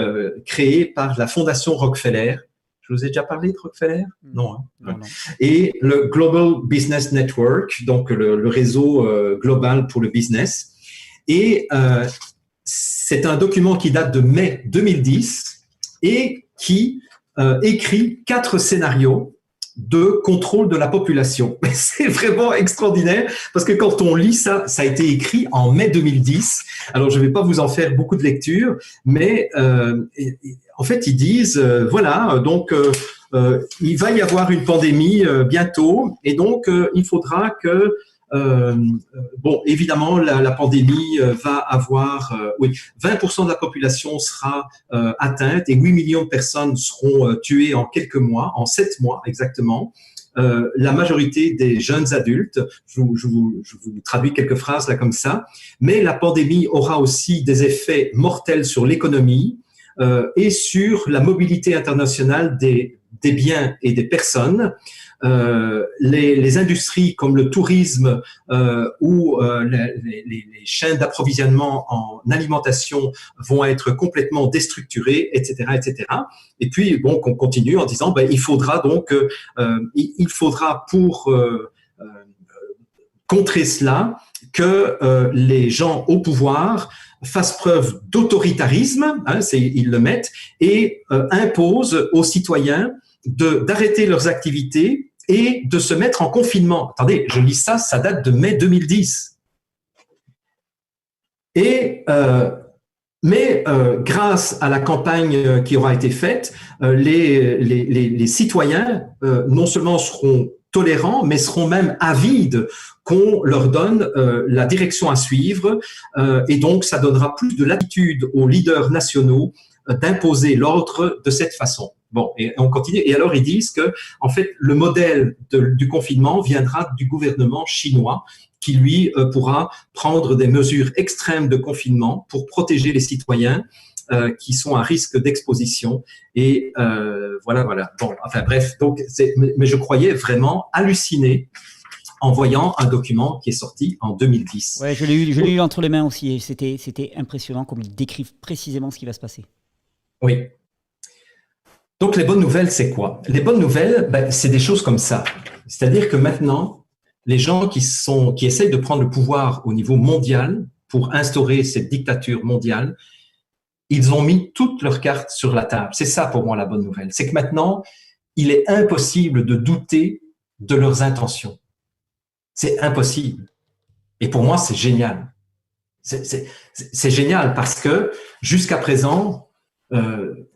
créé par la Fondation Rockefeller. Je vous ai déjà parlé de Rockefeller ? Non, hein? Non. Et le Global Business Network, donc le réseau global pour le business. Et c'est un document qui date de mai 2010 et qui écrit 4 scénarios de contrôle de la population. C'est vraiment extraordinaire parce que quand on lit ça, ça a été écrit en mai 2010. Alors, je ne vais pas vous en faire beaucoup de lectures, mais en fait, ils disent, voilà, donc il va y avoir une pandémie bientôt et donc il faudra que bon, évidemment, la pandémie va avoir, oui, 20% de la population sera atteinte et 8 millions de personnes seront tuées en quelques mois, en 7 mois exactement. La majorité des jeunes adultes, je vous traduis quelques phrases là comme ça, mais la pandémie aura aussi des effets mortels sur l'économie et sur la mobilité internationale des biens et des personnes. Les industries comme le tourisme ou les chaînes d'approvisionnement en alimentation vont être complètement déstructurées, etc., etc. Et puis, bon, on continue en disant, ben, il faudra donc, il faudra pour contrer cela que les gens au pouvoir fassent preuve d'autoritarisme, hein, ils le mettent, et imposent aux citoyens d'arrêter leurs activités et de se mettre en confinement. Attendez, je lis ça, ça date de mai 2010. Et mais grâce à la campagne qui aura été faite, les citoyens non seulement seront tolérants, mais seront même avides qu'on leur donne la direction à suivre. Et donc, ça donnera plus de latitude aux leaders nationaux d'imposer l'ordre de cette façon. Bon, et on continue. Et alors, ils disent que, en fait, le modèle du confinement viendra du gouvernement chinois qui, lui, pourra prendre des mesures extrêmes de confinement pour protéger les citoyens qui sont à risque d'exposition. Et voilà. Bon, enfin bref, donc, mais je croyais vraiment halluciner en voyant un document qui est sorti en 2010. Ouais, je l'ai eu entre les mains aussi, et c'était impressionnant comme ils décrivent précisément ce qui va se passer. Oui. Donc, les bonnes nouvelles, c'est quoi? Les bonnes nouvelles, ben, c'est des choses comme ça. C'est-à-dire que maintenant, les gens qui essayent de prendre le pouvoir au niveau mondial pour instaurer cette dictature mondiale, ils ont mis toutes leurs cartes sur la table. C'est ça pour moi la bonne nouvelle. C'est que maintenant, il est impossible de douter de leurs intentions. C'est impossible. Et pour moi, c'est génial. C'est génial parce que jusqu'à présent,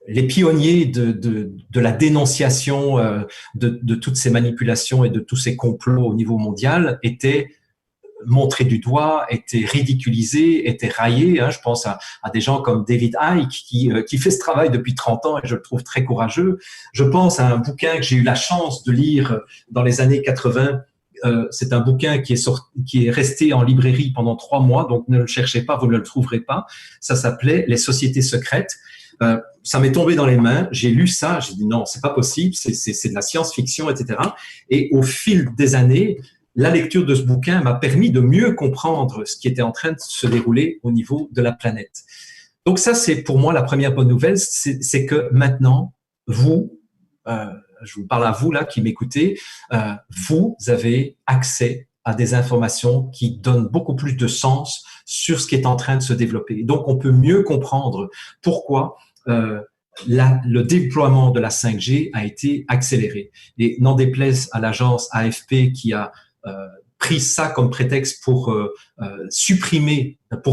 les pionniers de la dénonciation de toutes ces manipulations et de tous ces complots au niveau mondial étaient montrés du doigt, étaient ridiculisés, étaient raillés. Hein. Je pense à des gens comme David Icke qui fait ce travail depuis 30 ans et je le trouve très courageux. Je pense à un bouquin que j'ai eu la chance de lire dans les années 80. C'est un bouquin qui est resté en librairie pendant 3 mois, donc ne le cherchez pas, vous ne le trouverez pas. Ça s'appelait Les sociétés secrètes. Ça m'est tombé dans les mains, j'ai lu ça, j'ai dit non, c'est pas possible, c'est de la science-fiction, etc. Et au fil des années, la lecture de ce bouquin m'a permis de mieux comprendre ce qui était en train de se dérouler au niveau de la planète. Donc ça, c'est pour moi la première bonne nouvelle, c'est que maintenant, vous, je vous parle à vous là qui m'écoutez, vous avez accès à des informations qui donnent beaucoup plus de sens sur ce qui est en train de se développer. Donc, on peut mieux comprendre pourquoi le déploiement de la 5G a été accéléré. Et n'en déplaise à l'agence AFP qui a pris ça comme prétexte pour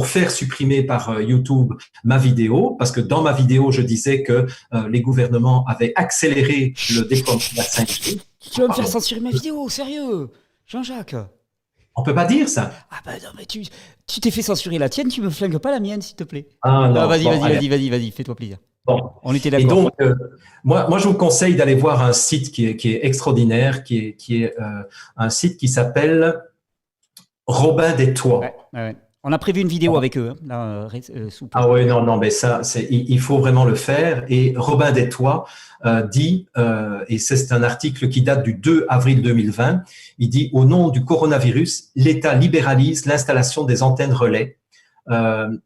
faire supprimer par YouTube ma vidéo, parce que dans ma vidéo, je disais que les gouvernements avaient accéléré le déploiement de la 5G. Tu vas me faire censurer ma vidéo, sérieux, Jean-Jacques? On peut pas dire ça. Ah bah non, mais tu t'es fait censurer la tienne, tu me flingues pas la mienne, s'il te plaît. Ah non, vas-y, fais-toi plaisir. Bon. On était d'accord. Et donc, moi, je vous conseille d'aller voir un site qui est extraordinaire, qui est un site qui s'appelle Robin des Toits. Ouais. On a prévu une vidéo avec eux. Là, ah oui, non, mais ça, il faut vraiment le faire. Et Robin des Toits dit, et c'est un article qui date du 2 avril 2020, il dit « Au nom du coronavirus, l'État libéralise l'installation des antennes relais.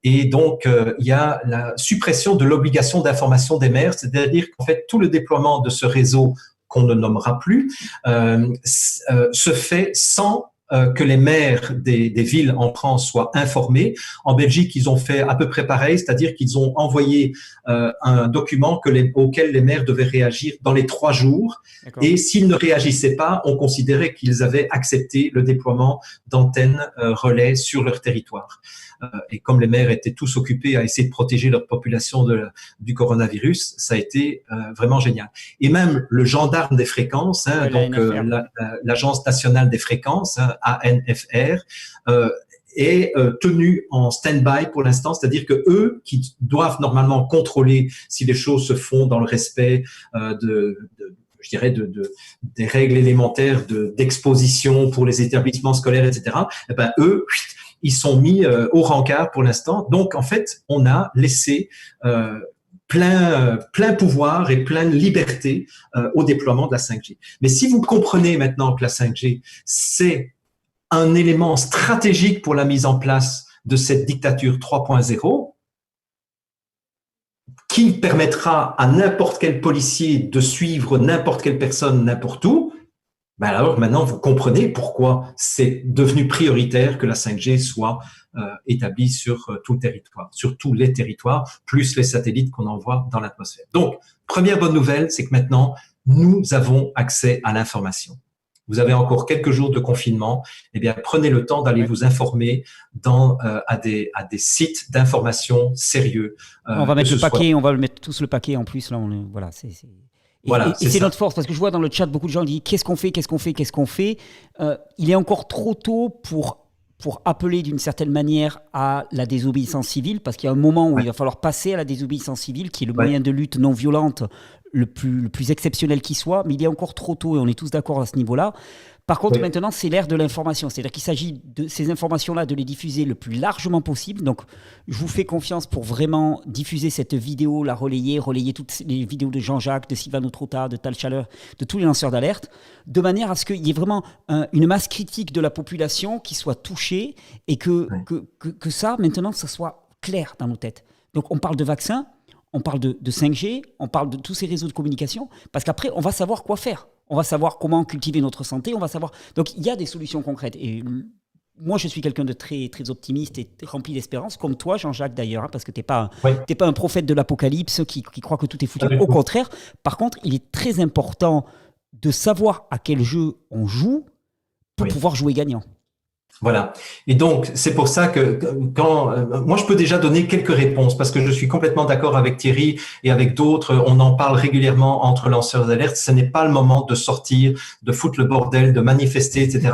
Et donc, il y a la suppression de l'obligation d'information des maires, c'est-à-dire qu'en fait, tout le déploiement de ce réseau qu'on ne nommera plus se fait sans que les maires des villes en France soient informés. En Belgique, ils ont fait à peu près pareil, c'est-à-dire qu'ils ont envoyé un document auquel les maires devaient réagir dans les 3 jours. Et s'ils ne réagissaient pas, on considérait qu'ils avaient accepté le déploiement d'antennes relais sur leur territoire. Et comme les maires étaient tous occupés à essayer de protéger leur population du coronavirus, ça a été vraiment génial. Et même le gendarme des fréquences, donc l'Agence nationale des fréquences, ANFR, est tenu en stand-by pour l'instant, c'est-à-dire que eux qui doivent normalement contrôler si les choses se font dans le respect je dirais des règles élémentaires d'exposition pour les établissements scolaires, etc. Eh ben eux, ils sont mis au rencard pour l'instant. Donc en fait, on a laissé plein pouvoir et pleine liberté au déploiement de la 5G. Mais si vous comprenez maintenant que la 5G, c'est un élément stratégique pour la mise en place de cette dictature 3.0, qui permettra à n'importe quel policier de suivre n'importe quelle personne n'importe où, ben alors maintenant vous comprenez pourquoi c'est devenu prioritaire que la 5G soit établie sur tout le territoire, sur tous les territoires, plus les satellites qu'on envoie dans l'atmosphère. Donc, première bonne nouvelle, c'est que maintenant, nous avons accès à l'information. Vous avez encore quelques jours de confinement, eh bien, prenez le temps d'aller vous informer à des sites d'information sérieux. On va mettre le paquet, on va mettre tous le paquet en plus. Là, voilà, et c'est notre force, parce que je vois dans le chat beaucoup de gens qui disent qu'est-ce qu'on fait. Il est encore trop tôt pour appeler d'une certaine manière à la désobéissance civile, parce qu'il y a un moment où il va falloir passer à la désobéissance civile, qui est le moyen de lutte non violente le plus exceptionnel qui soit, mais il est encore trop tôt et on est tous d'accord à ce niveau-là. Par contre, maintenant, c'est l'ère de l'information. C'est-à-dire qu'il s'agit de ces informations-là, de les diffuser le plus largement possible. Donc, je vous fais confiance pour vraiment diffuser cette vidéo, la relayer toutes les vidéos de Jean-Jacques, de Sylvain Trottat, de Tal Chaleur, de tous les lanceurs d'alerte, de manière à ce qu'il y ait vraiment une masse critique de la population qui soit touchée et que ça, maintenant, ça soit clair dans nos têtes. Donc, on parle de vaccins, on parle de 5G, on parle de tous ces réseaux de communication, parce qu'après, on va savoir quoi faire. On va savoir comment cultiver notre santé, on va savoir... Donc, il y a des solutions concrètes. Et moi, je suis quelqu'un de très, très optimiste et rempli d'espérance, comme toi, Jean-Jacques, d'ailleurs, parce que tu n'es pas un prophète de l'apocalypse qui croit que tout est foutu. Au contraire, par contre, il est très important de savoir à quel jeu on joue pour pouvoir jouer gagnant. Voilà. Et donc, c'est pour ça que moi, je peux déjà donner quelques réponses parce que je suis complètement d'accord avec Thierry et avec d'autres. On en parle régulièrement entre lanceurs d'alerte. Ce n'est pas le moment de sortir, de foutre le bordel, de manifester, etc.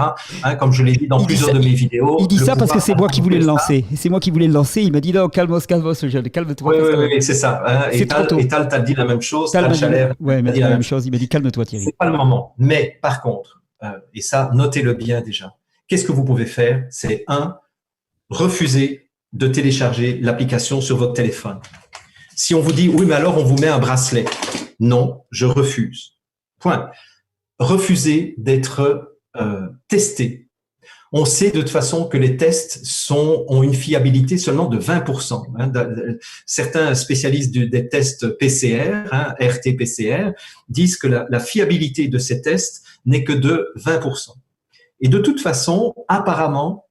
Comme je l'ai dit dans plusieurs de mes vidéos. Il dit ça parce que c'est moi qui voulais le lancer. C'est moi qui voulais le lancer. Il m'a dit non, calme-toi, ce jeune, calme-toi. Oui, c'est ça. Et Tal t'a dit la même chose. Tal Chalère m'a dit la même chose. Il m'a dit calme-toi, Thierry. C'est pas le moment. Mais par contre, et ça, notez-le bien déjà. Qu'est-ce que vous pouvez faire? C'est refuser de télécharger l'application sur votre téléphone. Si on vous dit, oui, mais alors on vous met un bracelet. Non, je refuse. Point. Refusez d'être testé. On sait de toute façon que les tests ont une fiabilité seulement de 20%. Certains spécialistes des tests PCR, RT-PCR, disent que la fiabilité de ces tests n'est que de 20%. Et de toute façon, apparemment,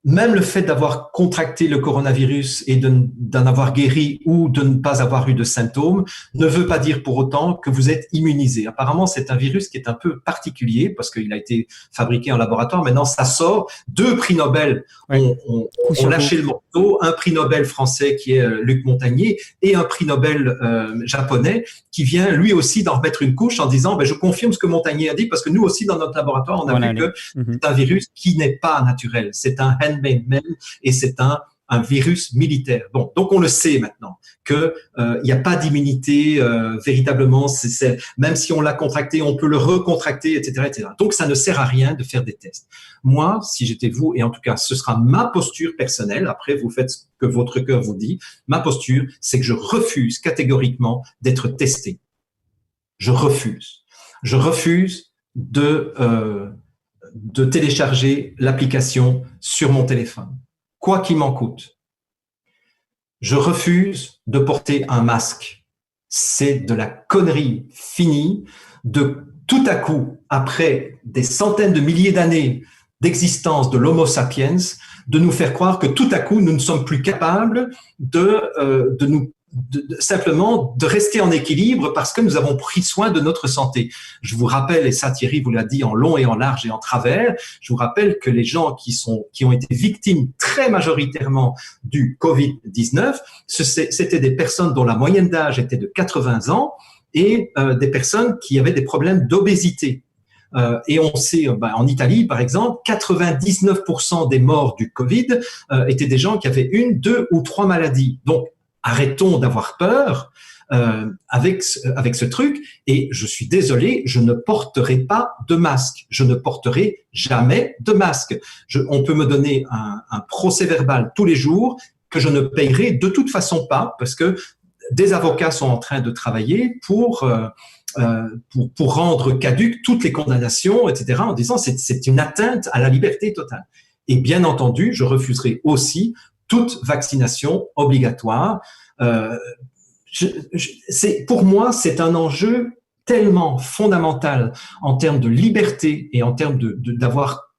même le fait d'avoir contracté le coronavirus et d'en avoir guéri ou de ne pas avoir eu de symptômes ne veut pas dire pour autant que vous êtes immunisé. Apparemment, c'est un virus qui est un peu particulier parce qu'il a été fabriqué en laboratoire. Maintenant, ça sort. 2 prix Nobel ont lâché le morceau. Un prix Nobel français qui est Luc Montagnier et un prix Nobel japonais qui vient lui aussi d'en remettre une couche en disant je confirme ce que Montagnier a dit parce que nous aussi dans notre laboratoire, on a vu que c'est un virus qui n'est pas naturel. C'est un handmade man et c'est un virus militaire. Bon, donc on le sait maintenant que il n'y a pas d'immunité véritablement. Même si on l'a contracté, on peut le recontracter, etc., etc. Donc ça ne sert à rien de faire des tests. Moi, si j'étais vous, et en tout cas ce sera ma posture personnelle. Après, vous faites ce que votre cœur vous dit. Ma posture, c'est que je refuse catégoriquement d'être testé. Je refuse. Je refuse de télécharger l'application sur mon téléphone. Quoi qu'il m'en coûte. Je refuse de porter un masque. C'est de la connerie finie de tout à coup, après des centaines de milliers d'années d'existence de l'Homo sapiens, de nous faire croire que tout à coup, nous ne sommes plus capables simplement de rester en équilibre parce que nous avons pris soin de notre santé. Je vous rappelle, et ça Thierry vous l'a dit en long et en large et en travers, je vous rappelle que les gens qui ont été victimes très majoritairement du Covid-19, c'était des personnes dont la moyenne d'âge était de 80 ans et des personnes qui avaient des problèmes d'obésité. Et on sait, en Italie, par exemple, 99% des morts du Covid étaient des gens qui avaient 1, 2 ou 3 maladies. Donc, arrêtons d'avoir peur avec ce truc. Et je suis désolé, je ne porterai pas de masque. Je ne porterai jamais de masque. On peut me donner un procès-verbal tous les jours que je ne payerai de toute façon pas, parce que des avocats sont en train de travailler pour rendre caduques toutes les condamnations, etc., en disant c'est une atteinte à la liberté totale. Et bien entendu, je refuserai aussi toute vaccination obligatoire. Pour moi, c'est un enjeu tellement fondamental en termes de liberté et en termes d'avoir,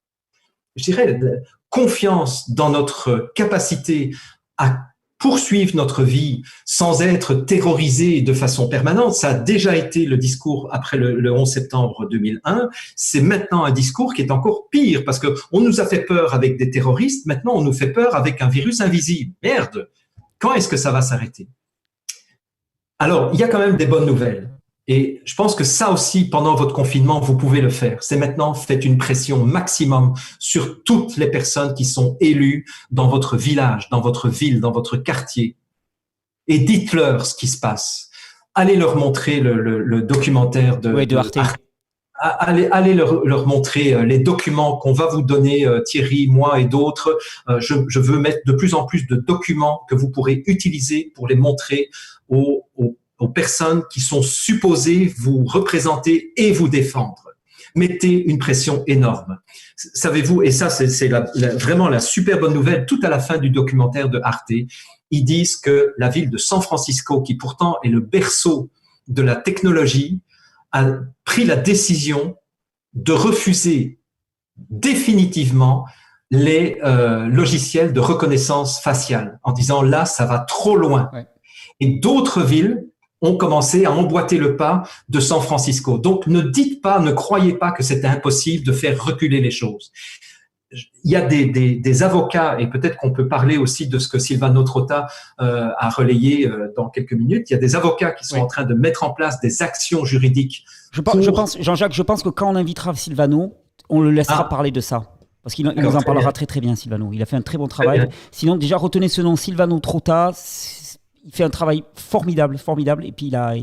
je dirais, confiance dans notre capacité à poursuivre notre vie sans être terrorisé de façon permanente. Ça a déjà été le discours après le 11 septembre 2001. C'est maintenant un discours qui est encore pire parce que on nous a fait peur avec des terroristes. Maintenant, on nous fait peur avec un virus invisible. Merde! Quand est-ce que ça va s'arrêter? Alors, il y a quand même des bonnes nouvelles. Et je pense que ça aussi, pendant votre confinement, vous pouvez le faire. C'est maintenant, faites une pression maximum sur toutes les personnes qui sont élues dans votre village, dans votre ville, dans votre quartier. Et dites-leur ce qui se passe. Allez leur montrer le documentaire de Arte. Allez leur montrer les documents qu'on va vous donner, Thierry, moi et d'autres. Je veux mettre de plus en plus de documents que vous pourrez utiliser pour les montrer aux personnes qui sont supposées vous représenter et vous défendre. Mettez une pression énorme. Savez-vous, et ça c'est vraiment la super bonne nouvelle, tout à la fin du documentaire de Arte, ils disent que la ville de San Francisco, qui pourtant est le berceau de la technologie, a pris la décision de refuser définitivement les logiciels de reconnaissance faciale, en disant là, ça va trop loin. Ouais. Et d'autres villes ont commencé à emboîter le pas de San Francisco. Donc, ne croyez pas que c'est impossible de faire reculer les choses. Il y a des avocats, et peut-être qu'on peut parler aussi de ce que Silvano Trota a relayé dans quelques minutes. Il y a des avocats qui sont en train de mettre en place des actions juridiques. Je pense, Jean-Jacques, je pense que quand on invitera Silvano, on le laissera parler de ça. Parce qu'il nous en parlera très très bien, Silvano. Il a fait un très bon travail. Sinon, déjà, retenez ce nom, Silvano Trota. Il fait un travail formidable. Et puis, il a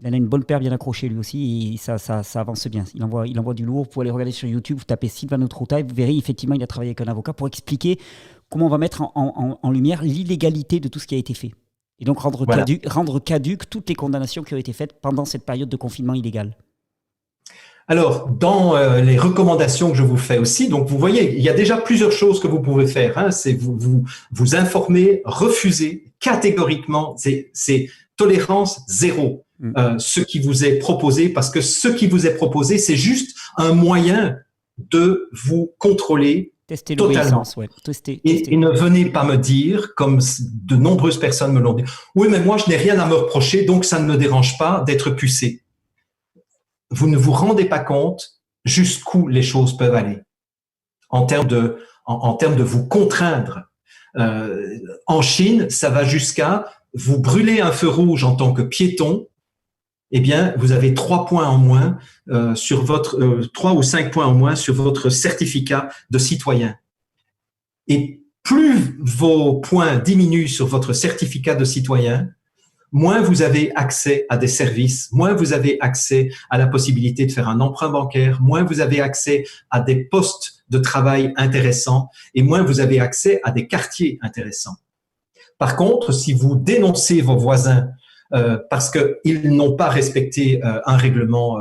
une bonne paire bien accrochée lui aussi. Et ça avance bien. Il envoie du lourd. Vous pouvez aller regarder sur YouTube. Vous tapez Silvano Trota et vous verrez, effectivement, il a travaillé avec un avocat pour expliquer comment on va mettre en lumière l'illégalité de tout ce qui a été fait. Et donc, rendre caduques toutes les condamnations qui ont été faites pendant cette période de confinement illégal. Alors, dans les recommandations que je vous fais aussi, donc vous voyez, il y a déjà plusieurs choses que vous pouvez faire. Hein, c'est vous informer, refuser catégoriquement, c'est tolérance zéro. Ce qui vous est proposé, parce que ce qui vous est proposé, c'est juste un moyen de vous contrôler Tester totalement. Tester. Et ne venez pas me dire, comme de nombreuses personnes me l'ont dit, oui, mais moi, je n'ai rien à me reprocher, donc ça ne me dérange pas d'être pucé. Vous ne vous rendez pas compte jusqu'où les choses peuvent aller en termes de vous contraindre. En Chine, ça va jusqu'à vous brûler un feu rouge en tant que piéton. Eh bien, vous avez 3 points en moins sur votre 3 ou 5 points en moins sur votre certificat de citoyen. Et plus vos points diminuent sur votre certificat de citoyen, moins vous avez accès à des services, moins vous avez accès à la possibilité de faire un emprunt bancaire, moins vous avez accès à des postes de travail intéressants et moins vous avez accès à des quartiers intéressants. Par contre, si vous dénoncez vos voisins parce qu'ils n'ont pas respecté un règlement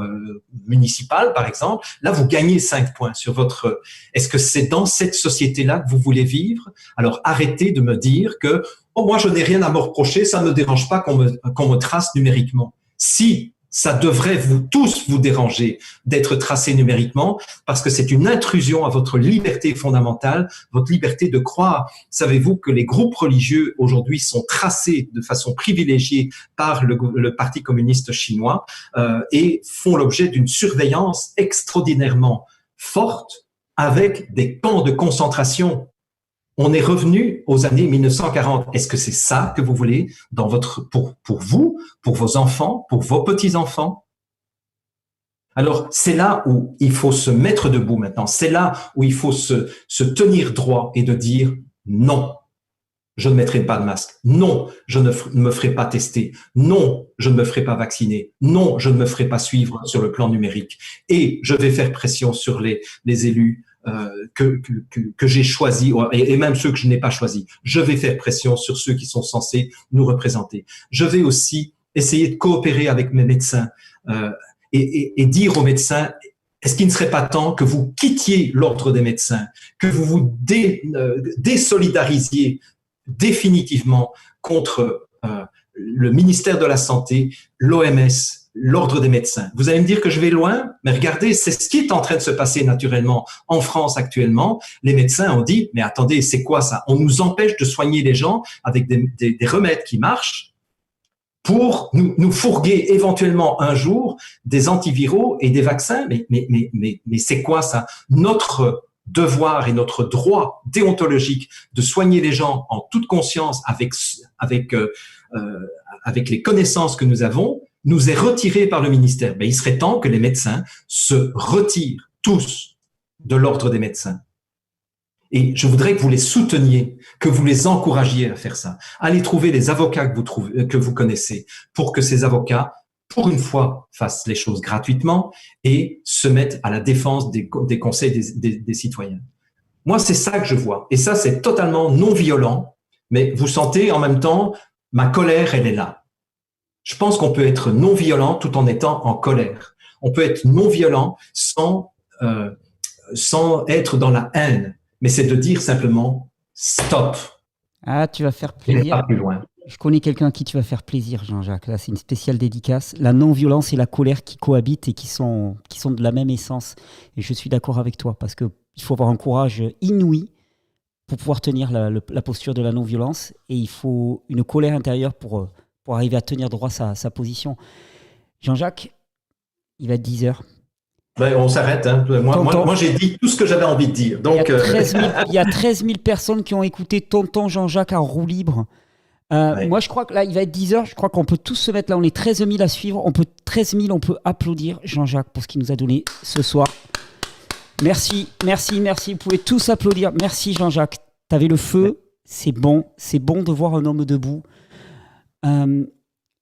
municipal, par exemple, là, vous gagnez 5 points sur votre... Est-ce que c'est dans cette société-là que vous voulez vivre? Alors, arrêtez de me dire que « Oh, moi, je n'ai rien à me reprocher, ça ne me dérange pas qu'on me trace numériquement. » Si ça devrait tous vous déranger d'être tracé numériquement parce que c'est une intrusion à votre liberté fondamentale, votre liberté de croire. Savez-vous que les groupes religieux aujourd'hui sont tracés de façon privilégiée par le Parti communiste chinois et font l'objet d'une surveillance extraordinairement forte avec des camps de concentration. On est revenu aux années 1940. Est-ce que c'est ça que vous voulez pour vous, pour vos enfants, pour vos petits-enfants? Alors, c'est là où il faut se mettre debout maintenant. C'est là où il faut se tenir droit et de dire non, je ne mettrai pas de masque. Non, je ne me ferai pas tester. Non, je ne me ferai pas vacciner. Non, je ne me ferai pas suivre sur le plan numérique. Et je vais faire pression sur les élus que j'ai choisis et même ceux que je n'ai pas choisis. Je vais faire pression sur ceux qui sont censés nous représenter. Je vais aussi essayer de coopérer avec mes médecins et dire aux médecins, est-ce qu'il ne serait pas temps que vous quittiez l'ordre des médecins, que vous vous désolidarisiez définitivement contre le ministère de la Santé, l'OMS, l'ordre des médecins. Vous allez me dire que je vais loin, mais regardez, c'est ce qui est en train de se passer naturellement en France actuellement. Les médecins ont dit, mais attendez, c'est quoi ça? On nous empêche de soigner les gens avec des remèdes qui marchent pour nous fourguer éventuellement un jour des antiviraux et des vaccins. Mais c'est quoi ça? Notre devoir et notre droit déontologique de soigner les gens en toute conscience avec les connaissances que nous avons, nous est retiré par le ministère. Il serait temps que les médecins se retirent tous de l'ordre des médecins. Et je voudrais que vous les souteniez, que vous les encouragiez à faire ça. Allez trouver les avocats que vous connaissez pour que ces avocats, pour une fois, fassent les choses gratuitement et se mettent à la défense des conseils des citoyens. Moi, c'est ça que je vois. Et ça, c'est totalement non violent, mais vous sentez en même temps, ma colère, elle est là. Je pense qu'on peut être non violent tout en étant en colère. On peut être non violent sans être dans la haine. Mais c'est de dire simplement stop. Ah, tu vas faire plaisir. Pas plus loin. Je connais quelqu'un à qui tu vas faire plaisir, Jean-Jacques. Là, c'est une spéciale dédicace. La non-violence et la colère qui cohabitent et qui sont de la même essence. Et je suis d'accord avec toi parce qu'il faut avoir un courage inouï pour pouvoir tenir la posture de la non-violence. Et il faut une colère intérieure pour arriver à tenir droit sa position. Jean-Jacques, il va être 10h. On s'arrête. Hein. Moi, j'ai dit tout ce que j'avais envie de dire. Donc, il y a 13 000 personnes qui ont écouté Tonton Jean-Jacques en roue libre. Ouais. Moi, je crois que là, il va être 10h. Je crois qu'on peut tous se mettre là. On est 13 000 à suivre. 13 000, on peut applaudir Jean-Jacques pour ce qu'il nous a donné ce soir. Merci. Vous pouvez tous applaudir. Merci Jean-Jacques. T'avais le feu. Ouais. C'est bon de voir un homme debout.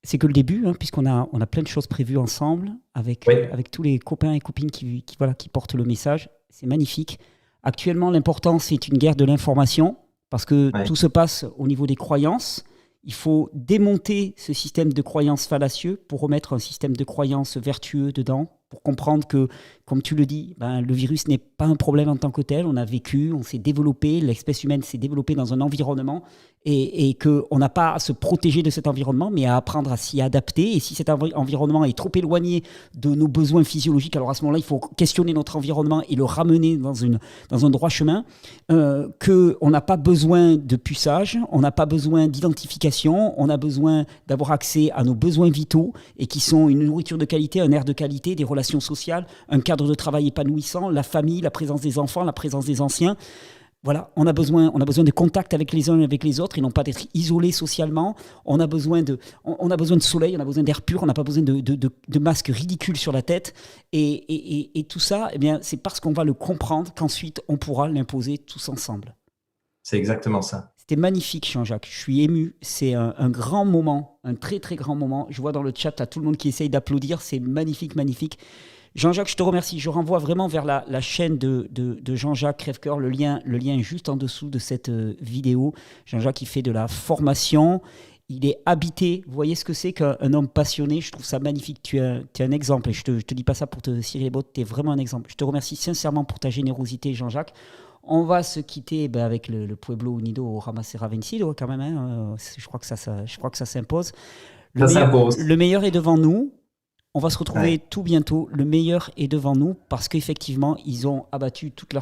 C'est que le début, hein, puisqu'on a plein de choses prévues ensemble avec tous les copains et copines qui portent le message. C'est magnifique. Actuellement, l'important, c'est une guerre de l'information parce que tout se passe au niveau des croyances. Il faut démonter ce système de croyances fallacieux pour remettre un système de croyances vertueux dedans, pour comprendre que, comme tu le dis, le virus n'est pas un problème en tant que tel. On a vécu, on s'est développé, l'espèce humaine s'est développée dans un environnement et qu'on n'a pas à se protéger de cet environnement, mais à apprendre à s'y adapter. Et si cet environnement est trop éloigné de nos besoins physiologiques, alors à ce moment-là, il faut questionner notre environnement et le ramener dans un droit chemin, qu'on n'a pas besoin de puçage, on n'a pas besoin d'identification, on a besoin d'avoir accès à nos besoins vitaux et qui sont une nourriture de qualité, un air de qualité, des relations sociales, un cadre de travail épanouissant, la famille, la présence des enfants, la présence des anciens. Voilà, on a besoin de contact avec les uns et avec les autres et non pas d'être isolés socialement. On a besoin de soleil, on a besoin d'air pur, on n'a pas besoin de masques ridicules sur la tête. Et tout ça, eh bien, c'est parce qu'on va le comprendre qu'ensuite on pourra l'imposer tous ensemble. C'est exactement ça. C'était magnifique, Jean-Jacques. Je suis ému. C'est un grand moment, un très très grand moment. Je vois dans le chat là, tout le monde qui essaye d'applaudir. C'est magnifique, magnifique. Jean-Jacques, je te remercie. Je renvoie vraiment vers la chaîne de Jean-Jacques Crèvecoeur. Le lien est juste en dessous de cette vidéo. Jean-Jacques, il fait de la formation. Il est habité. Vous voyez ce que c'est qu'un homme passionné? Je trouve ça magnifique. Tu es un exemple. Et je te dis pas ça pour te cirer les bottes. Tu es vraiment un exemple. Je te remercie sincèrement pour ta générosité, Jean-Jacques. On va se quitter avec le Pueblo Unido au Ramasera Vencido quand même. Hein. Je crois que ça s'impose. Le meilleur est devant nous. On va se retrouver tout bientôt. Le meilleur est devant nous parce qu'effectivement, ils ont abattu toute leur